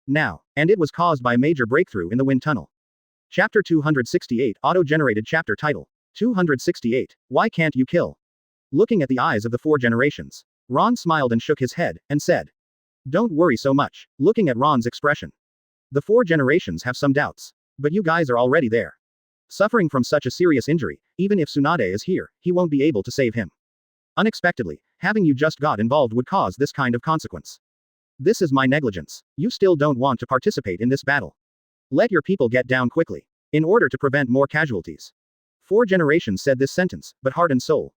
Now, and it was caused by a major breakthrough in the wind tunnel. Chapter 268 Auto-generated chapter title. 268. Why can't you kill? Looking at the eyes of the 4 generations, Ron smiled and shook his head, and said. Don't worry so much. Looking at Ron's expression. The 4 generations have some doubts. But you guys are already there. Suffering from such a serious injury, even if Tsunade is here, he won't be able to save him. Unexpectedly, having you just got involved would cause this kind of consequence. This is my negligence. You still don't want to participate in this battle. Let your people get down quickly. In order to prevent more casualties. 4 generations said this sentence, but heart and soul.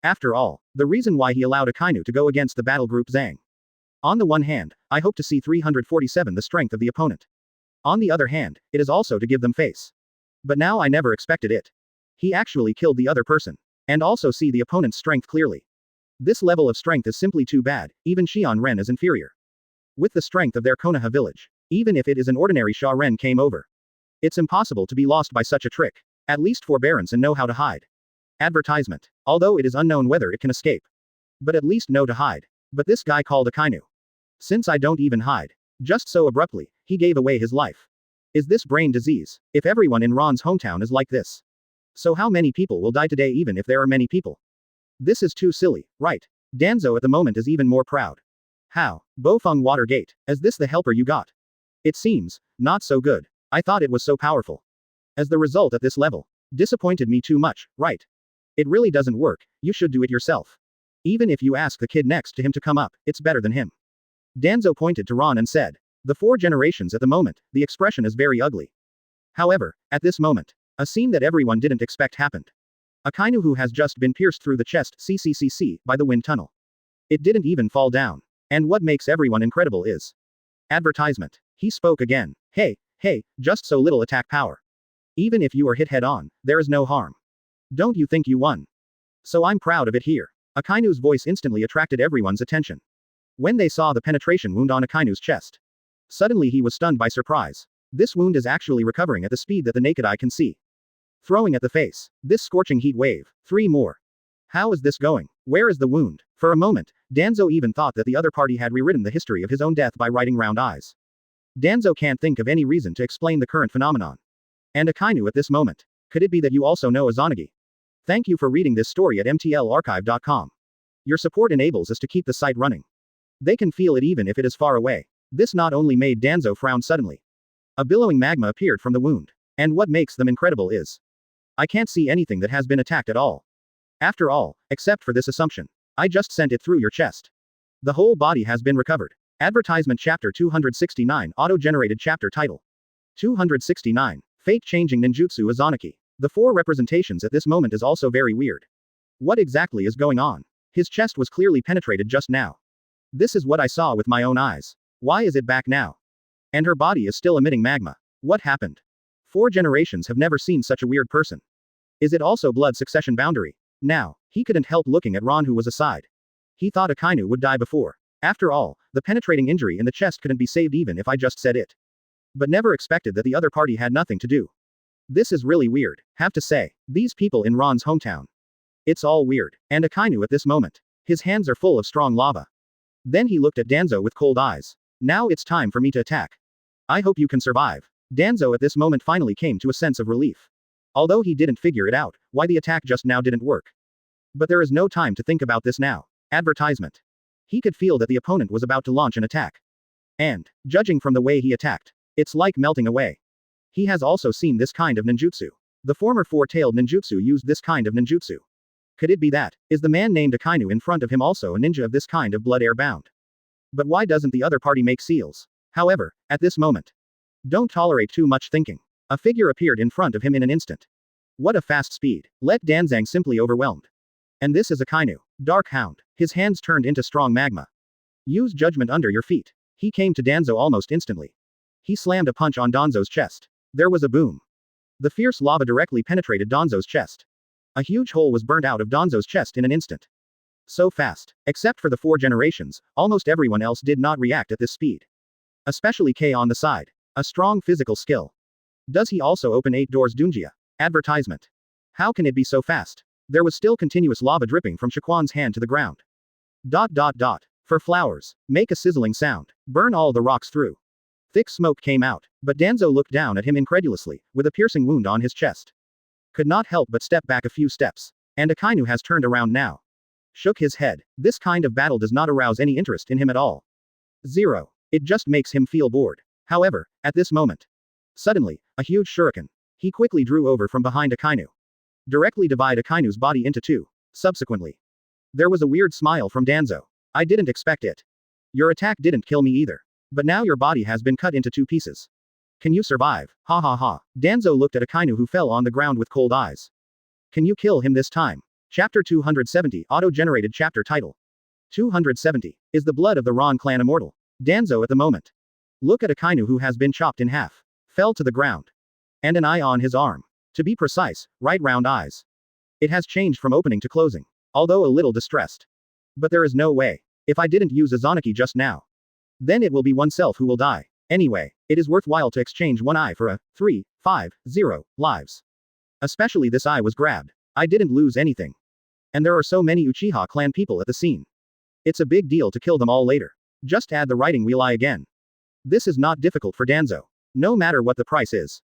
After all, the reason why he allowed Akainu to go against the battle group Zhang. On the one hand, I hope to see 347 the strength of the opponent. On the other hand, it is also to give them face. But now I never expected it. He actually killed the other person. And also see the opponent's strength clearly. This level of strength is simply too bad, even Xian Ren is inferior. With the strength of their Konoha village, even if it is an ordinary Sha Ren came over. It's impossible to be lost by such a trick. At least forbearance and know how to hide. Advertisement. Although it is unknown whether it can escape. But at least know to hide. But this guy called Akainu. Since I don't even hide. Just so abruptly, he gave away his life. Is this brain disease? If everyone in Ron's hometown is like this. So how many people will die today even if there are many people? This is too silly, right? Danzo at the moment is even more proud. How? Bofeng Watergate. Is this the helper you got? It seems, not so good. I thought it was so powerful. As the result at this level. Disappointed me too much, right? It really doesn't work, you should do it yourself. Even if you ask the kid next to him to come up, it's better than him. Danzo pointed to Ron and said. The 4 generations at the moment, the expression is very ugly. However, at this moment, a scene that everyone didn't expect happened. Akainu who has just been pierced through the chest by the wind tunnel. It didn't even fall down. And what makes everyone incredible is. Advertisement. He spoke again. Hey, just so little attack power. Even if you are hit head on, there is no harm. Don't you think you won? So I'm proud of it here. Akainu's voice instantly attracted everyone's attention. When they saw the penetration wound on Akainu's chest. Suddenly he was stunned by surprise. This wound is actually recovering at the speed that the naked eye can see. Throwing at the face. This scorching heat wave. 3 more. How is this going? Where is the wound? For a moment, Danzo even thought that the other party had rewritten the history of his own death by writing round eyes. Danzo can't think of any reason to explain the current phenomenon. And Akainu at this moment. Could it be that you also know Izanagi? Thank you for reading this story at mtlarchive.com. Your support enables us to keep the site running. They can feel it even if it is far away. This not only made Danzo frown suddenly. A billowing magma appeared from the wound. And what makes them incredible is. I can't see anything that has been attacked at all. After all, except for this assumption. I just sent it through your chest. The whole body has been recovered. Advertisement Chapter 269 Auto-generated chapter title. 269. Fate-changing ninjutsu Izanagi. The 4 representations at this moment is also very weird. What exactly is going on? His chest was clearly penetrated just now. This is what I saw with my own eyes. Why is it back now? And her body is still emitting magma. What happened? 4 generations have never seen such a weird person. Is it also blood succession boundary? Now, he couldn't help looking at Ron who was aside. He thought Akainu would die before. After all, the penetrating injury in the chest couldn't be saved even if I just said it. But never expected that the other party had nothing to do. This is really weird, have to say. These people in Ron's hometown. It's all weird. And Akainu at this moment. His hands are full of strong lava. Then he looked at Danzo with cold eyes. Now it's time for me to attack. I hope you can survive. Danzo at this moment finally came to a sense of relief. Although he didn't figure it out, why the attack just now didn't work. But there is no time to think about this now. Advertisement. He could feel that the opponent was about to launch an attack. And, judging from the way he attacked, it's like melting away. He has also seen this kind of ninjutsu. The former four-tailed ninjutsu used this kind of ninjutsu. Could it be that? Is the man named Akainu in front of him also a ninja of this kind of blood air-bound? But why doesn't the other party make seals? However, at this moment, don't tolerate too much thinking. A figure appeared in front of him in an instant. What a fast speed. Let Danzang simply overwhelmed. And this is Akainu. Dark Hound. His hands turned into strong magma. Use judgment under your feet. He came to Danzo almost instantly. He slammed a punch on Danzo's chest. There was a boom. The fierce lava directly penetrated Danzo's chest. A huge hole was burnt out of Danzo's chest in an instant. So fast. Except for the four generations, almost everyone else did not react at this speed. Especially K on the side. A strong physical skill. Does he also open 8 doors Dunjia? Advertisement. How can it be so fast? There was still continuous lava dripping from Shaquan's hand to the ground. ... For flowers. Make a sizzling sound. Burn all the rocks through. Thick smoke came out, but Danzo looked down at him incredulously, with a piercing wound on his chest. Could not help but step back a few steps. And Akainu has turned around now. Shook his head. This kind of battle does not arouse any interest in him at all. 0. It just makes him feel bored. However, at this moment. Suddenly, a huge shuriken. He quickly drew over from behind Akainu. Directly divide Akainu's body into 2. Subsequently. There was a weird smile from Danzo. I didn't expect it. Your attack didn't kill me either. But now your body has been cut into 2 pieces. Can you survive? Ha ha ha. Danzo looked at Akainu who fell on the ground with cold eyes. Can you kill him this time? Chapter 270 Auto-generated chapter title. 270. Is the blood of the Ron clan immortal? Danzo at the moment. Look at Akainu who has been chopped in half. Fell to the ground. And an eye on his arm. To be precise, right round eyes. It has changed from opening to closing. Although a little distressed. But there is no way. If I didn't use Izanagi just now. Then it will be oneself who will die. Anyway, it is worthwhile to exchange one eye for a 3, 5, 0 lives. Especially this eye was grabbed. I didn't lose anything. And there are so many Uchiha clan people at the scene. It's a big deal to kill them all later. Just add the writing wheel eye again. This is not difficult for Danzo. No matter what the price is.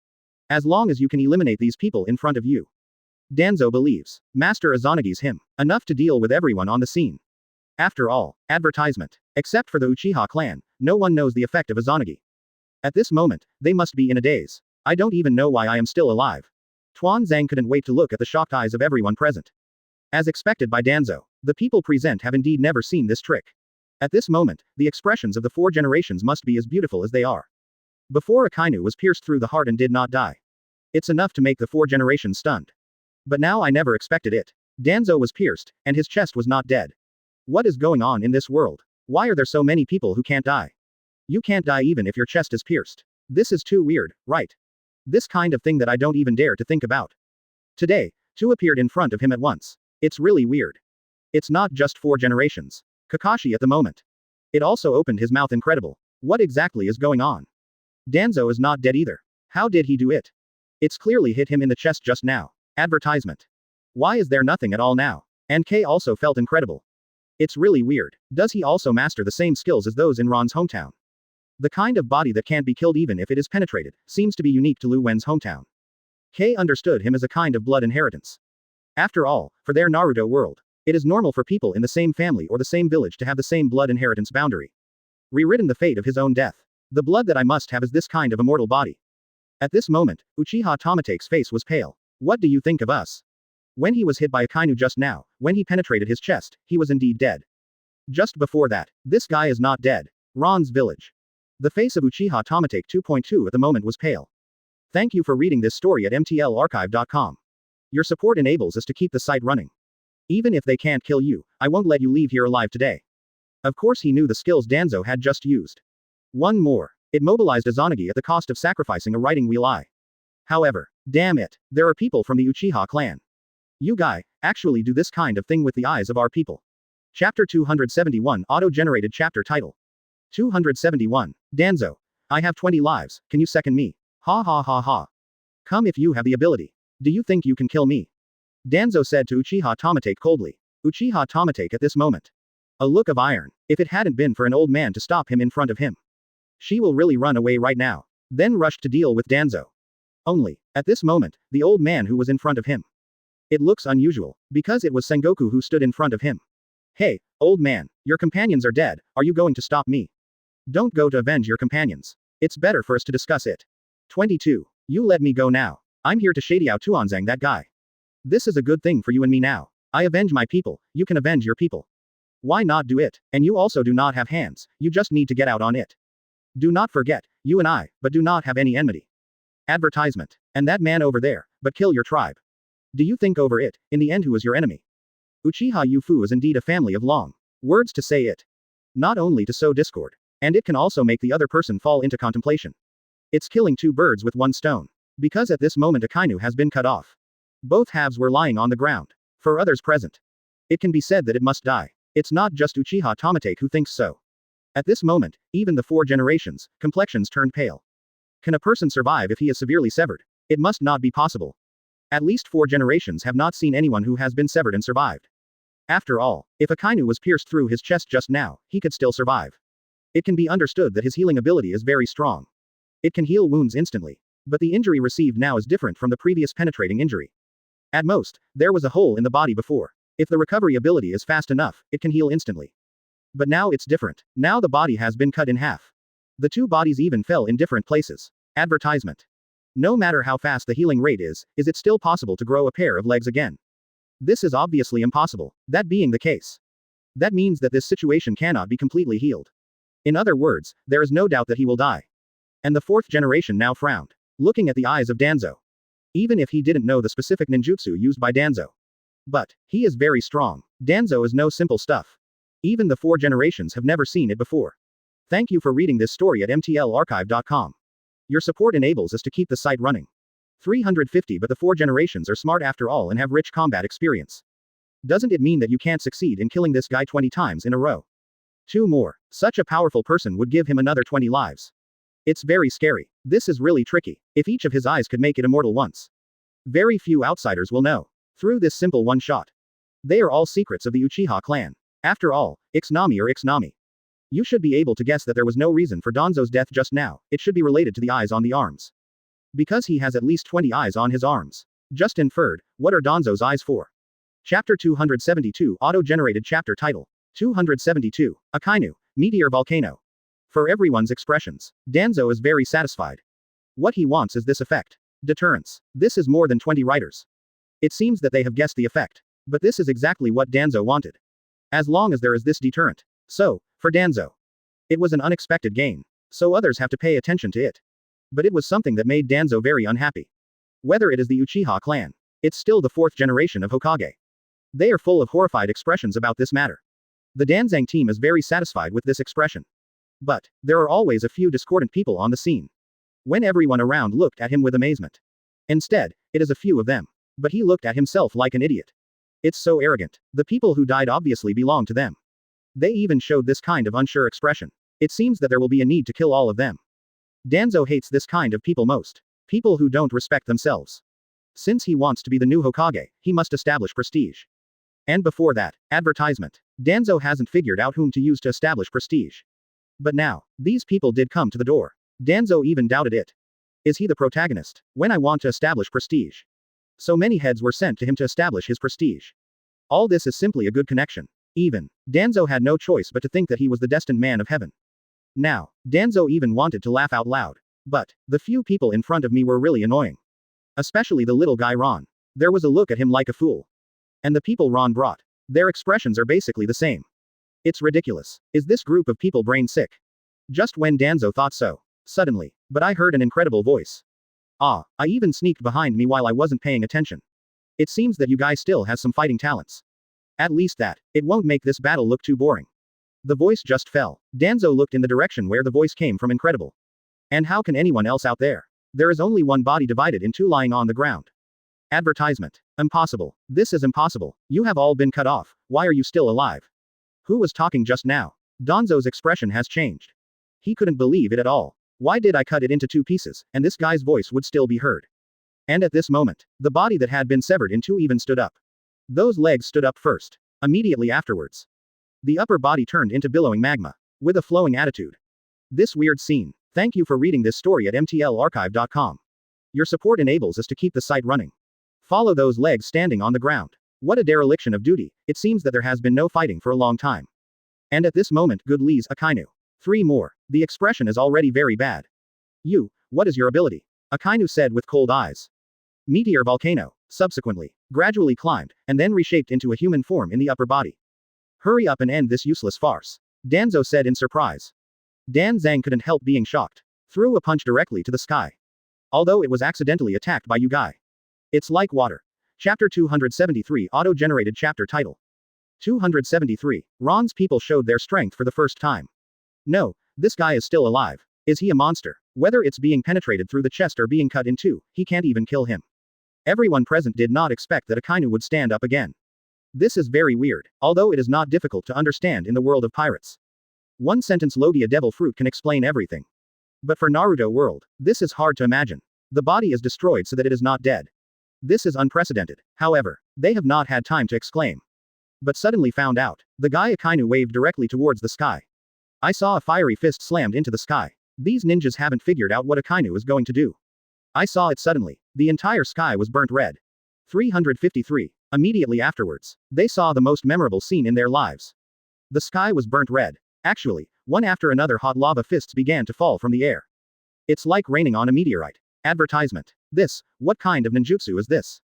As long as you can eliminate these people in front of you. Danzo believes. Master Izanagi's him. Enough to deal with everyone on the scene. After all, advertisement. Except for the Uchiha clan, no one knows the effect of Izanagi. At this moment, they must be in a daze. I don't even know why I am still alive. Tuan Zhang couldn't wait to look at the shocked eyes of everyone present. As expected by Danzo, the people present have indeed never seen this trick. At this moment, the expressions of the 4 generations must be as beautiful as they are. Before Akainu was pierced through the heart and did not die. It's enough to make the 4 generations stunned. But now I never expected it. Danzo was pierced, and his chest was not dead. What is going on in this world? Why are there so many people who can't die? You can't die even if your chest is pierced. This is too weird, right? This kind of thing that I don't even dare to think about. Today, 2 appeared in front of him at once. It's really weird. It's not just 4 generations. Kakashi at the moment. It also opened his mouth incredible. What exactly is going on? Danzo is not dead either. How did he do it? It's clearly hit him in the chest just now. Advertisement. Why is there nothing at all now? And K also felt incredible. It's really weird. Does he also master the same skills as those in Ron's hometown? The kind of body that can't be killed even if it is penetrated, seems to be unique to Lu Wen's hometown. K understood him as a kind of blood inheritance. After all, for their Naruto world, it is normal for people in the same family or the same village to have the same blood inheritance boundary. Rewritten the fate of his own death. The blood that I must have is this kind of immortal body. At this moment, Uchiha Tomotake's face was pale. What do you think of us? When he was hit by Akainu just now, when he penetrated his chest, he was indeed dead. Just before that, this guy is not dead. Ron's village. The face of Uchiha Tomotage 2.2 at the moment was pale. Thank you for reading this story at mtlarchive.com. Your support enables us to keep the site running. Even if they can't kill you, I won't let you leave here alive today. Of course he knew the skills Danzo had just used. One more. It mobilized Izanagi at the cost of sacrificing a writing wheel eye. However, damn it, there are people from the Uchiha clan. You guy, actually do this kind of thing with the eyes of our people. Chapter 271 Auto-generated chapter title. 271. Danzo. I have 20 lives, can you second me? Ha ha ha ha. Come if you have the ability. Do you think you can kill me? Danzo said to Uchiha Tomotage coldly. Uchiha Tomotage at this moment. A look of iron. If it hadn't been for an old man to stop him in front of him. She will really run away right now. Then rushed to deal with Danzo. Only, at this moment, the old man who was in front of him. It looks unusual, because it was Sengoku who stood in front of him. Hey, old man, your companions are dead, are you going to stop me? Don't go to avenge your companions. It's better for us to discuss it. 22. You let me go now. I'm here to shady out Tuanzang that guy. This is a good thing for you and me now. I avenge my people, you can avenge your people. Why not do it? And you also do not have hands, you just need to get out on it. Do not forget, you and I, but do not have any enmity. Advertisement. And that man over there, but kill your tribe. Do you think over it, in the end who is your enemy? Uchiha Yufu is indeed a family of long words to say it. Not only to sow discord. And it can also make the other person fall into contemplation. It's killing two birds with one stone. Because at this moment Akainu has been cut off. Both halves were lying on the ground. For others present. It can be said that it must die. It's not just Uchiha Tomatake who thinks so. At this moment, even the 4 generations, complexions turned pale. Can a person survive if he is severely severed? It must not be possible. At least 4 generations have not seen anyone who has been severed and survived. After all, if Akainu was pierced through his chest just now, he could still survive. It can be understood that his healing ability is very strong. It can heal wounds instantly. But the injury received now is different from the previous penetrating injury. At most, there was a hole in the body before. If the recovery ability is fast enough, it can heal instantly. But now it's different. Now the body has been cut in half. The 2 bodies even fell in different places. Advertisement. No matter how fast the healing rate is it still possible to grow a pair of legs again? This is obviously impossible. That being the case. That means that this situation cannot be completely healed. In other words, there is no doubt that he will die. And the 4th generation now frowned, looking at the eyes of Danzo. Even if he didn't know the specific ninjutsu used by Danzo. But, he is very strong. Danzo is no simple stuff. Even the 4 generations have never seen it before. Thank you for reading this story at mtlarchive.com. Your support enables us to keep the site running. 350 But the 4 generations are smart after all and have rich combat experience. Doesn't it mean that you can't succeed in killing this guy 20 times in a row? 2 more. Such a powerful person would give him another 20 lives. It's very scary. This is really tricky. If each of his eyes could make it immortal once. Very few outsiders will know. Through this simple one shot. They are all secrets of the Uchiha clan. After all, Ixnami or Ixnami. You should be able to guess that there was no reason for Danzo's death just now, it should be related to the eyes on the arms. Because he has at least 20 eyes on his arms. Just inferred, what are Danzo's eyes for? Chapter 272 Auto-generated chapter title. 272. Akainu, Meteor Volcano. For everyone's expressions, Danzo is very satisfied. What he wants is this effect. Deterrence. This is more than 20 writers. It seems that they have guessed the effect. But this is exactly what Danzo wanted. As long as there is this deterrent. So, for Danzo. It was an unexpected gain. So others have to pay attention to it. But it was something that made Danzo very unhappy. Whether it is the Uchiha clan. It's still the 4th generation of Hokage. They are full of horrified expressions about this matter. The Danzang team is very satisfied with this expression. But, there are always a few discordant people on the scene. When everyone around looked at him with amazement. Instead, it is a few of them. But he looked at himself like an idiot. It's so arrogant. The people who died obviously belong to them. They even showed this kind of unsure expression. It seems that there will be a need to kill all of them. Danzo hates this kind of people most. People who don't respect themselves. Since he wants to be the new Hokage, he must establish prestige. And before that, advertisement. Danzo hasn't figured out whom to use to establish prestige. But now, these people did come to the door. Danzo even doubted it. Is he the protagonist? When I want to establish prestige. So many heads were sent to him to establish his prestige. All this is simply a good connection. Even, Danzo had no choice but to think that he was the destined man of heaven. Now, Danzo even wanted to laugh out loud. But, the few people in front of me were really annoying. Especially the little guy Ron. There was a look at him like a fool. And the people Ron brought. Their expressions are basically the same. It's ridiculous. Is this group of people brain sick? Just when Danzo thought so. Suddenly, but I heard an incredible voice. Ah, I even sneaked behind me while I wasn't paying attention. It seems that you guys still has some fighting talents. At least that, it won't make this battle look too boring. The voice just fell. Danzo looked in the direction where the voice came from. Incredible. And how can anyone else out there? There is only one body divided in 2 lying on the ground. Advertisement. Impossible. This is impossible. You have all been cut off. Why are you still alive? Who was talking just now? Danzo's expression has changed. He couldn't believe it at all. Why did I cut it into 2 pieces, and this guy's voice would still be heard? And at this moment, the body that had been severed in 2 even stood up. Those legs stood up first. Immediately afterwards. The upper body turned into billowing magma. With a flowing attitude. This weird scene. Thank you for reading this story at mtlarchive.com. Your support enables us to keep the site running. Follow those legs standing on the ground. What a dereliction of duty, it seems that there has been no fighting for a long time. And at this moment good Lee's Akainu. 3 more. The expression is already very bad. What is your ability? Akainu said with cold eyes. Meteor volcano, subsequently, gradually climbed, and then reshaped into a human form in the upper body. Hurry up and end this useless farce. Danzo said in surprise. Dan Zhang couldn't help being shocked. Threw a punch directly to the sky. Although it was accidentally attacked by Yugai. It's like water. Chapter 273 Auto-generated chapter title. 273. Ron's people showed their strength for the first time. No, this guy is still alive. Is he a monster? Whether it's being penetrated through the chest or being cut in two, he can't even kill him. Everyone present did not expect that Akainu would stand up again. This is very weird, although it is not difficult to understand in the world of pirates. One sentence Logia devil fruit can explain everything. But for Naruto world, this is hard to imagine. The body is destroyed so that it is not dead. This is unprecedented. However, they have not had time to exclaim. But suddenly found out. The guy Akainu waved directly towards the sky. I saw a fiery fist slammed into the sky. These ninjas haven't figured out what Akainu is going to do. I saw it suddenly. The entire sky was burnt red. 353. Immediately afterwards, they saw the most memorable scene in their lives. The sky was burnt red. Actually, one after another hot lava fists began to fall from the air. It's like raining on a meteorite. Advertisement. What kind of ninjutsu is this?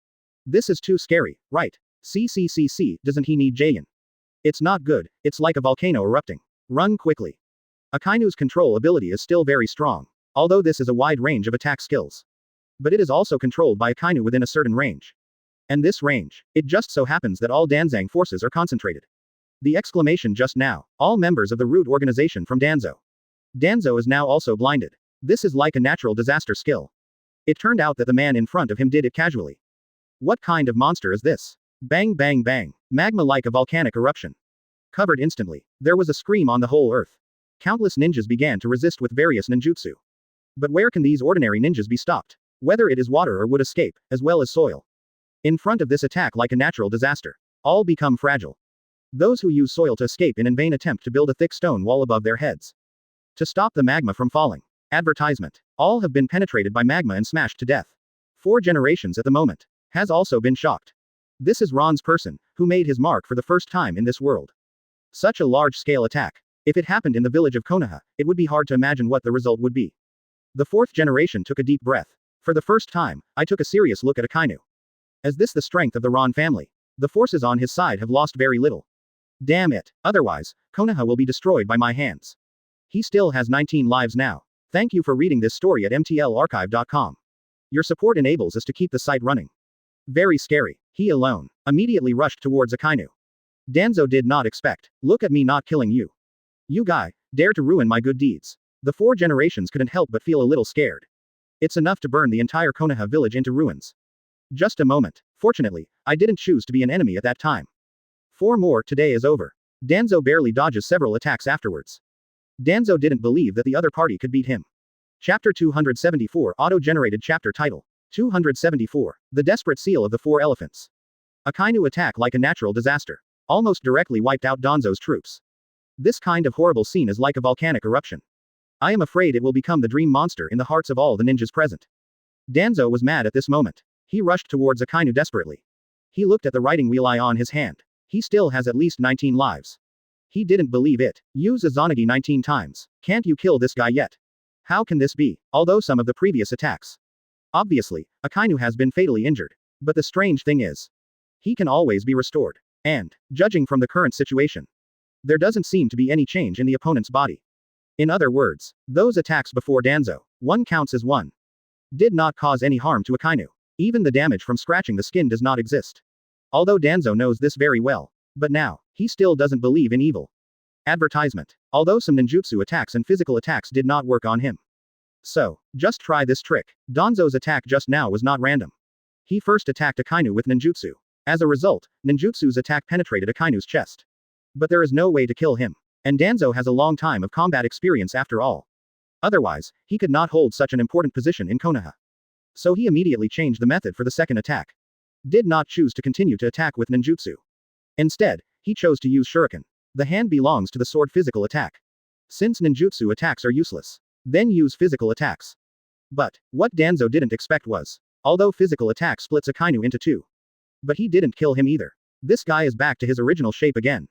This is too scary, right? Doesn't he need Jayan? It's not good, it's like a volcano erupting. Run quickly. Akainu's control ability is still very strong, although this is a wide range of attack skills. But it is also controlled by Akainu within a certain range. And this range, it just so happens that all Danzang forces are concentrated. The exclamation just now, all members of the root organization from Danzo. Danzo is now also blinded. This is like a natural disaster skill. It turned out that the man in front of him did it casually. What kind of monster is this? Bang bang bang, magma like a volcanic eruption. Covered instantly, there was a scream on the whole earth. Countless ninjas began to resist with various ninjutsu. But where can these ordinary ninjas be stopped? Whether it is water or wood escape, as well as soil. In front of this attack like a natural disaster, all become fragile. Those who use soil to escape in vain attempt to build a thick stone wall above their heads. To stop the magma from falling. Advertisement. All have been penetrated by magma and smashed to death. 4 generations at the moment. Has also been shocked. This is Ron's person, who made his mark for the first time in this world. Such a large-scale attack. If it happened in the village of Konoha, it would be hard to imagine what the result would be. The 4th generation took a deep breath. For the first time, I took a serious look at Akainu. Is this the strength of the Ron family? The forces on his side have lost very little. Damn it, otherwise, Konoha will be destroyed by my hands. He still has 19 lives now. Thank you for reading this story at mtlarchive.com. Your support enables us to keep the site running. Very scary. He alone immediately rushed towards Akainu. Danzo did not expect. Look at me not killing you. You guy, dare to ruin my good deeds. The 4 generations couldn't help but feel a little scared. It's enough to burn the entire Konoha village into ruins. Just a moment. Fortunately, I didn't choose to be an enemy at that time. 4 more, today is over. Danzo barely dodges several attacks afterwards. Danzo didn't believe that the other party could beat him. Chapter 274 Auto-generated chapter title. 274. The desperate seal of the 4 elephants. Akainu attack like a natural disaster. Almost directly wiped out Danzo's troops. This kind of horrible scene is like a volcanic eruption. I am afraid it will become the dream monster in the hearts of all the ninjas present. Danzo was mad at this moment. He rushed towards Akainu desperately. He looked at the writing wheel eye on his hand. He still has at least 19 lives. He didn't believe it. Use Izanagi 19 times. Can't you kill this guy yet? How can this be? Although some of the previous attacks. Obviously, Akainu has been fatally injured. But the strange thing is, he can always be restored. And, judging from the current situation, there doesn't seem to be any change in the opponent's body. In other words, those attacks before Danzo, 1 counts as 1. Did not cause any harm to Akainu. Even the damage from scratching the skin does not exist. Although Danzo knows this very well. But now, he still doesn't believe in evil. Advertisement. Although some ninjutsu attacks and physical attacks did not work on him. So, just try this trick. Danzo's attack just now was not random. He first attacked Akainu with ninjutsu. As a result, ninjutsu's attack penetrated Akainu's chest. But there is no way to kill him. And Danzo has a long time of combat experience after all. Otherwise, he could not hold such an important position in Konoha. So he immediately changed the method for the second attack. Did not choose to continue to attack with ninjutsu. Instead, he chose to use shuriken. The hand belongs to the sword physical attack. Since ninjutsu attacks are useless, then use physical attacks. But, what Danzo didn't expect was, although physical attack splits Akainu into 2. But he didn't kill him either. This guy is back to his original shape again.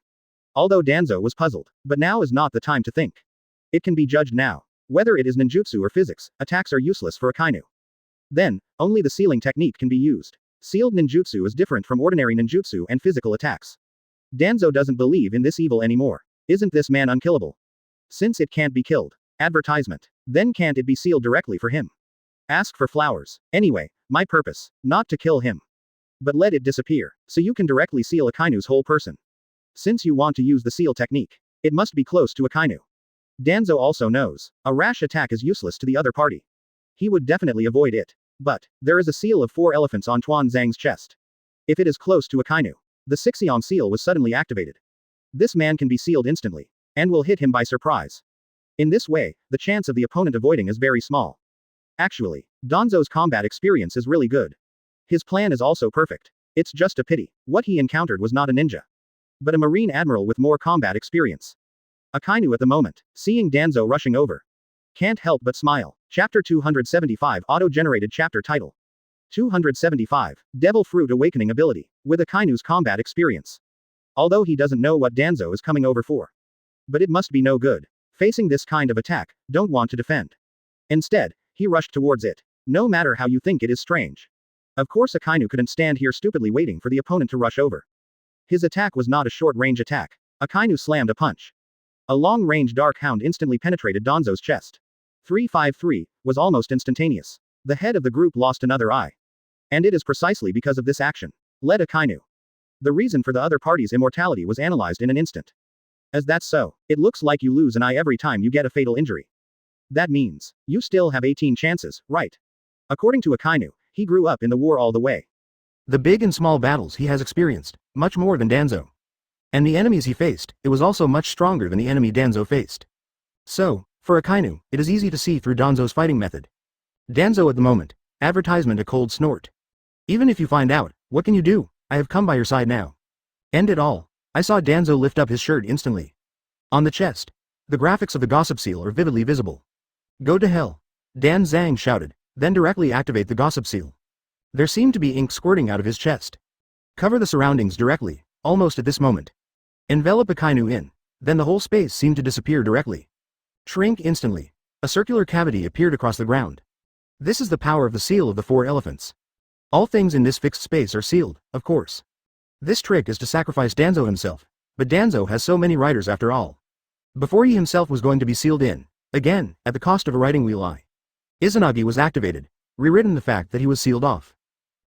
Although Danzo was puzzled. But now is not the time to think. It can be judged now. Whether it is ninjutsu or physics, attacks are useless for Akainu. Then, only the sealing technique can be used. Sealed ninjutsu is different from ordinary ninjutsu and physical attacks. Danzo doesn't believe in this evil anymore. Isn't this man unkillable? Since it can't be killed. Advertisement. Then can't it be sealed directly for him? Ask for flowers. Anyway, my purpose. Not to kill him. But let it disappear. So you can directly seal Akainu's whole person. Since you want to use the seal technique. It must be close to Akainu. Danzo also knows. A rash attack is useless to the other party. He would definitely avoid it. But, there is a seal of 4 elephants on Tuan Zhang's chest. If it is close to Akainu. The Sixion seal was suddenly activated. This man can be sealed instantly. And will hit him by surprise. In this way, the chance of the opponent avoiding is very small. Actually, Danzo's combat experience is really good. His plan is also perfect. It's just a pity. What he encountered was not a ninja. But a marine admiral with more combat experience. Akainu at the moment, seeing Danzo rushing over. Can't help but smile. Chapter 275 Auto-generated chapter title. 275. Devil Fruit Awakening Ability. With Akainu's combat experience. Although he doesn't know what Danzo is coming over for. But it must be no good. Facing this kind of attack, don't want to defend. Instead, he rushed towards it. No matter how you think it is strange. Of course Akainu couldn't stand here stupidly waiting for the opponent to rush over. His attack was not a short-range attack. Akainu slammed a punch. A long-range Dark Hound instantly penetrated Danzo's chest. 353 was almost instantaneous. The head of the group lost another eye. And it is precisely because of this action. Led Akainu. The reason for the other party's immortality was analyzed in an instant. As that's so, it looks like you lose an eye every time you get a fatal injury. That means, you still have 18 chances, right? According to Akainu, he grew up in the war all the way. The big and small battles he has experienced, much more than Danzo. And the enemies he faced, it was also much stronger than the enemy Danzo faced. So, for Akainu, it is easy to see through Danzo's fighting method. Danzo at the moment, advertisement a cold snort. Even if you find out, what can you do? I have come by your side now. End it all. I saw Danzo lift up his shirt instantly. On the chest, the graphics of the gossip seal are vividly visible. Go to hell. Dan Zhang shouted, then directly activate the gossip seal. There seemed to be ink squirting out of his chest. Cover the surroundings directly, almost at this moment. Envelop Akainu in, then the whole space seemed to disappear directly. Shrink instantly. A circular cavity appeared across the ground. This is the power of the seal of the 4 elephants. All things in this fixed space are sealed, of course. This trick is to sacrifice Danzo himself, but Danzo has so many riders after all. Before he himself was going to be sealed in, again, at the cost of a riding wheel eye. Izanagi was activated, rewritten the fact that he was sealed off.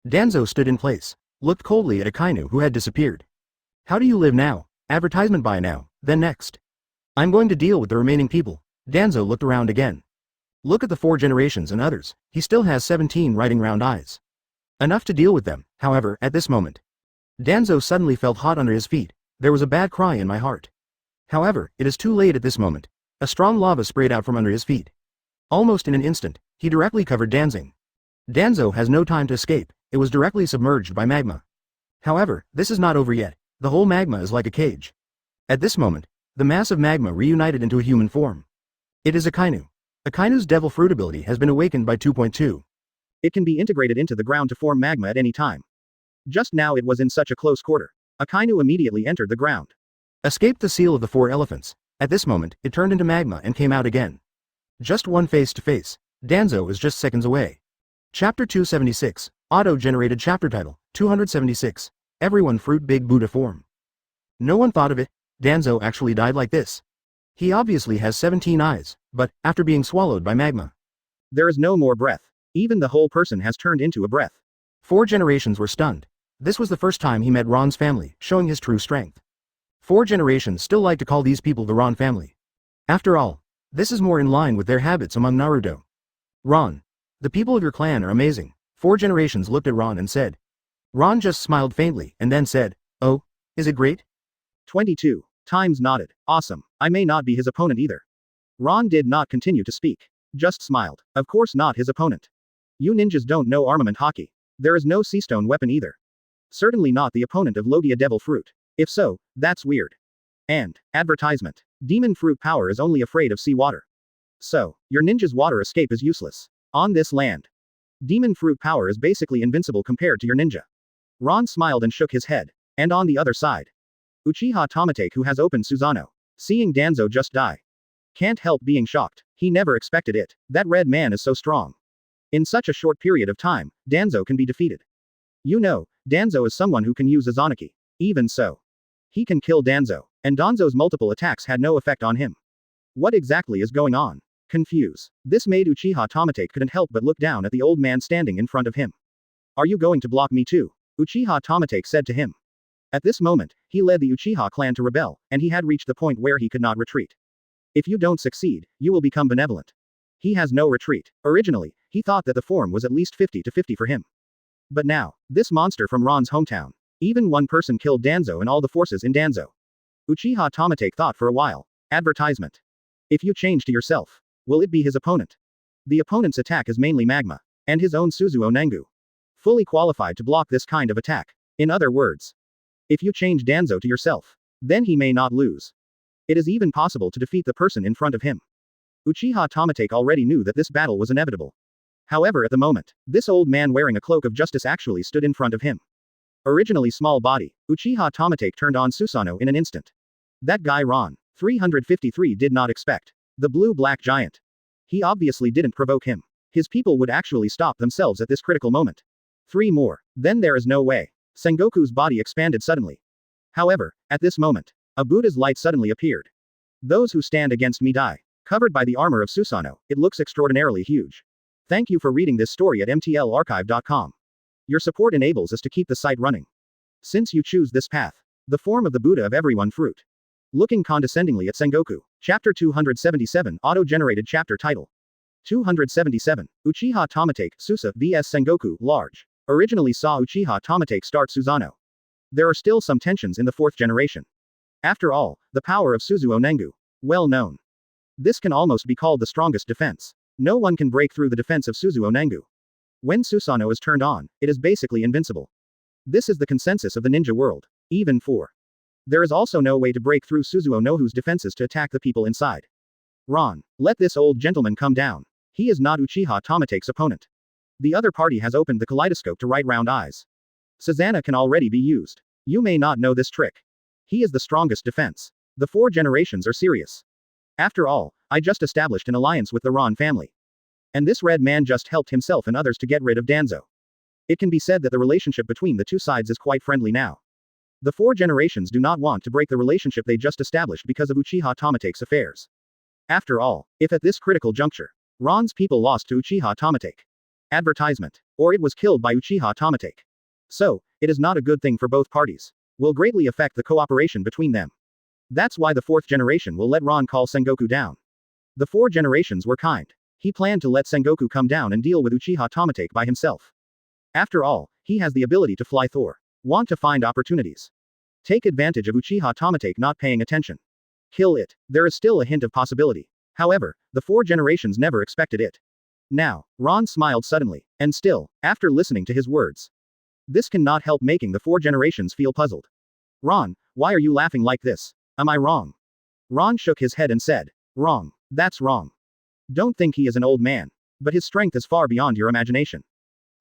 Danzo stood in place, looked coldly at Akainu who had disappeared. How do you live now? Advertisement by now, then next. I'm going to deal with the remaining people. Danzo looked around again. Look at the 4 generations and others, he still has 17 riding round eyes. Enough to deal with them, however, at this moment. Danzo suddenly felt hot under his feet, there was a bad cry in my heart. However, it is too late at this moment. A strong lava sprayed out from under his feet. Almost in an instant, he directly covered Danzing. Danzo has no time to escape, it was directly submerged by magma. However, this is not over yet, the whole magma is like a cage. At this moment, the mass of magma reunited into a human form. It is Akainu. Akainu's devil fruit ability has been awakened by 2.2. It can be integrated into the ground to form magma at any time. Just now it was in such a close quarter. Akainu immediately entered the ground. Escaped the seal of the 4 elephants. At this moment, it turned into magma and came out again. Just one face to face. Danzo is just seconds away. Chapter 276. Auto-generated chapter title. 276. Everyone fruit big Buddha form. No one thought of it. Danzo actually died like this. He obviously has 17 eyes, but, after being swallowed by magma. There is no more breath. Even the whole person has turned into a breath. 4 generations were stunned. This was the first time he met Ron's family, showing his true strength. 4 generations still like to call these people the Ron family. After all, this is more in line with their habits among Naruto. Ron. The people of your clan are amazing. 4 generations looked at Ron and said. Ron just smiled faintly and then said, oh, is it great? 22. Times nodded. Awesome. I may not be his opponent either. Ron did not continue to speak. Just smiled. Of course not his opponent. You ninjas don't know armament hockey. There is no seastone weapon either. Certainly not the opponent of Logia Devil Fruit. If so, that's weird. And, advertisement. Demon Fruit Power is only afraid of sea water. So, your ninja's water escape is useless. On this land. Demon Fruit Power is basically invincible compared to your ninja. Ron smiled and shook his head. And on the other side, Uchiha Tamatake, who has opened Susanoo. Seeing Danzo just die. Can't help being shocked. He never expected it. That red man is so strong. In such a short period of time, Danzo can be defeated. You know, Danzo is someone who can use Izanagi. Even so, he can kill Danzo. And Danzo's multiple attacks had no effect on him. What exactly is going on? Confused. This made Uchiha Tamatake couldn't help but look down at the old man standing in front of him. Are you going to block me too? Uchiha Tamatake said to him. At this moment, he led the Uchiha clan to rebel, and he had reached the point where he could not retreat. If you don't succeed, you will become benevolent. He has no retreat. Originally, he thought that the form was at least 50-50 for him. But now, this monster from Ron's hometown. Even one person killed Danzo and all the forces in Danzo. Uchiha Tamatake thought for a while. Advertisement. If you change to yourself, will it be his opponent? The opponent's attack is mainly magma, and his own Suzuo Nangu. Fully qualified to block this kind of attack. In other words, if you change Danzo to yourself, then he may not lose. It is even possible to defeat the person in front of him. Uchiha Tamatake already knew that this battle was inevitable. However, at the moment, this old man wearing a cloak of justice actually stood in front of him. Originally small body, Uchiha Tamatake turned on Susanoo in an instant. That guy Ron, 353 did not expect. The blue-black giant. He obviously didn't provoke him. His people would actually stop themselves at this critical moment. 3 more. Then there is no way. Sengoku's body expanded suddenly. However, at this moment, a Buddha's light suddenly appeared. Those who stand against me die. Covered by the armor of Susanoo, it looks extraordinarily huge. Thank you for reading this story at mtlarchive.com. Your support enables us to keep the site running. Since you choose this path, the form of the Buddha of everyone fruit. Looking condescendingly at Sengoku. Chapter 277, auto-generated chapter title. 277, Uchiha Tamatake, Susa vs Sengoku, large. Originally saw Uchiha Tamatake start Susanoo. There are still some tensions in the 4th generation. After all, the power of Suzuo Nangu. Well known. This can almost be called the strongest defense. No one can break through the defense of Suzuo Nangu. When Susanoo is turned on, it is basically invincible. This is the consensus of the ninja world. Even 4. There is also no way to break through Suzuo Nohu's defenses to attack the people inside. Ron, let this old gentleman come down. He is not Uchiha Tamatake's opponent. The other party has opened the kaleidoscope to write round eyes. Susanoo can already be used. You may not know this trick. He is the strongest defense. The 4 generations are serious. After all, I just established an alliance with the Ron family. And this red man just helped himself and others to get rid of Danzo. It can be said that the relationship between the 2 sides is quite friendly now. The 4 generations do not want to break the relationship they just established because of Uchiha Tamatake's affairs. After all, if at this critical juncture, Ron's people lost to Uchiha Tamatake. Advertisement. Or it was killed by Uchiha Tamatake. So, it is not a good thing for both parties. Will greatly affect the cooperation between them. That's why the 4th generation will let Ron call Sengoku down. The 4 generations were kind. He planned to let Sengoku come down and deal with Uchiha Tamatake by himself. After all, he has the ability to fly Thor. Want to find opportunities. Take advantage of Uchiha Tamatake not paying attention. Kill it. There is still a hint of possibility. However, the 4 generations never expected it. Now, Ron smiled suddenly, and still, after listening to his words. This cannot help making the 4 generations feel puzzled. Ron, why are you laughing like this? Am I wrong? Ron shook his head and said, wrong. That's wrong. Don't think he is an old man. But his strength is far beyond your imagination.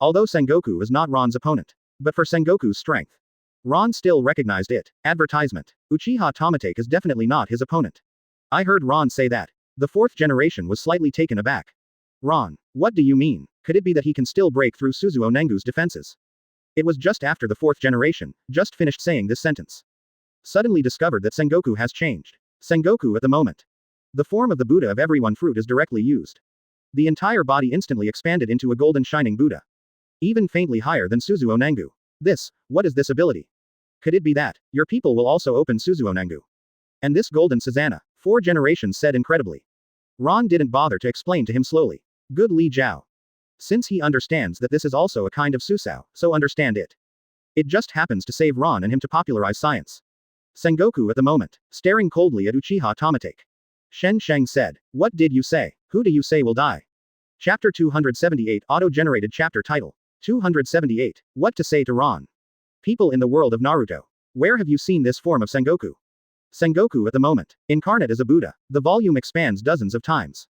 Although Sengoku is not Ron's opponent. But for Sengoku's strength, Ron still recognized it. Advertisement. Uchiha Tamatake is definitely not his opponent. I heard Ron say that. The 4th generation was slightly taken aback. Ron, what do you mean? Could it be that he can still break through Suzuo Nangu's defenses? It was just after the 4th generation, just finished saying this sentence. Suddenly discovered that Sengoku has changed. Sengoku at the moment. The form of the Buddha of everyone fruit is directly used. The entire body instantly expanded into a golden shining Buddha. Even faintly higher than Suzuo Nangu. What is this ability? Could it be that, your people will also open Suzuo Nangu? And this golden Susanoo, 4 generations said incredibly. Ron didn't bother to explain to him slowly. Good Li Jiao. Since he understands that this is also a kind of Susao, so understand it. It just happens to save Ron and him to popularize science. Sengoku at the moment, staring coldly at Uchiha Tamatake. Shen Sheng said, what did you say? Who do you say will die? Chapter 278, auto-generated chapter title. 278, what to say to Ron? People in the world of Naruto. Where have you seen this form of Sengoku? Sengoku at the moment, incarnate as a Buddha, the volume expands dozens of times.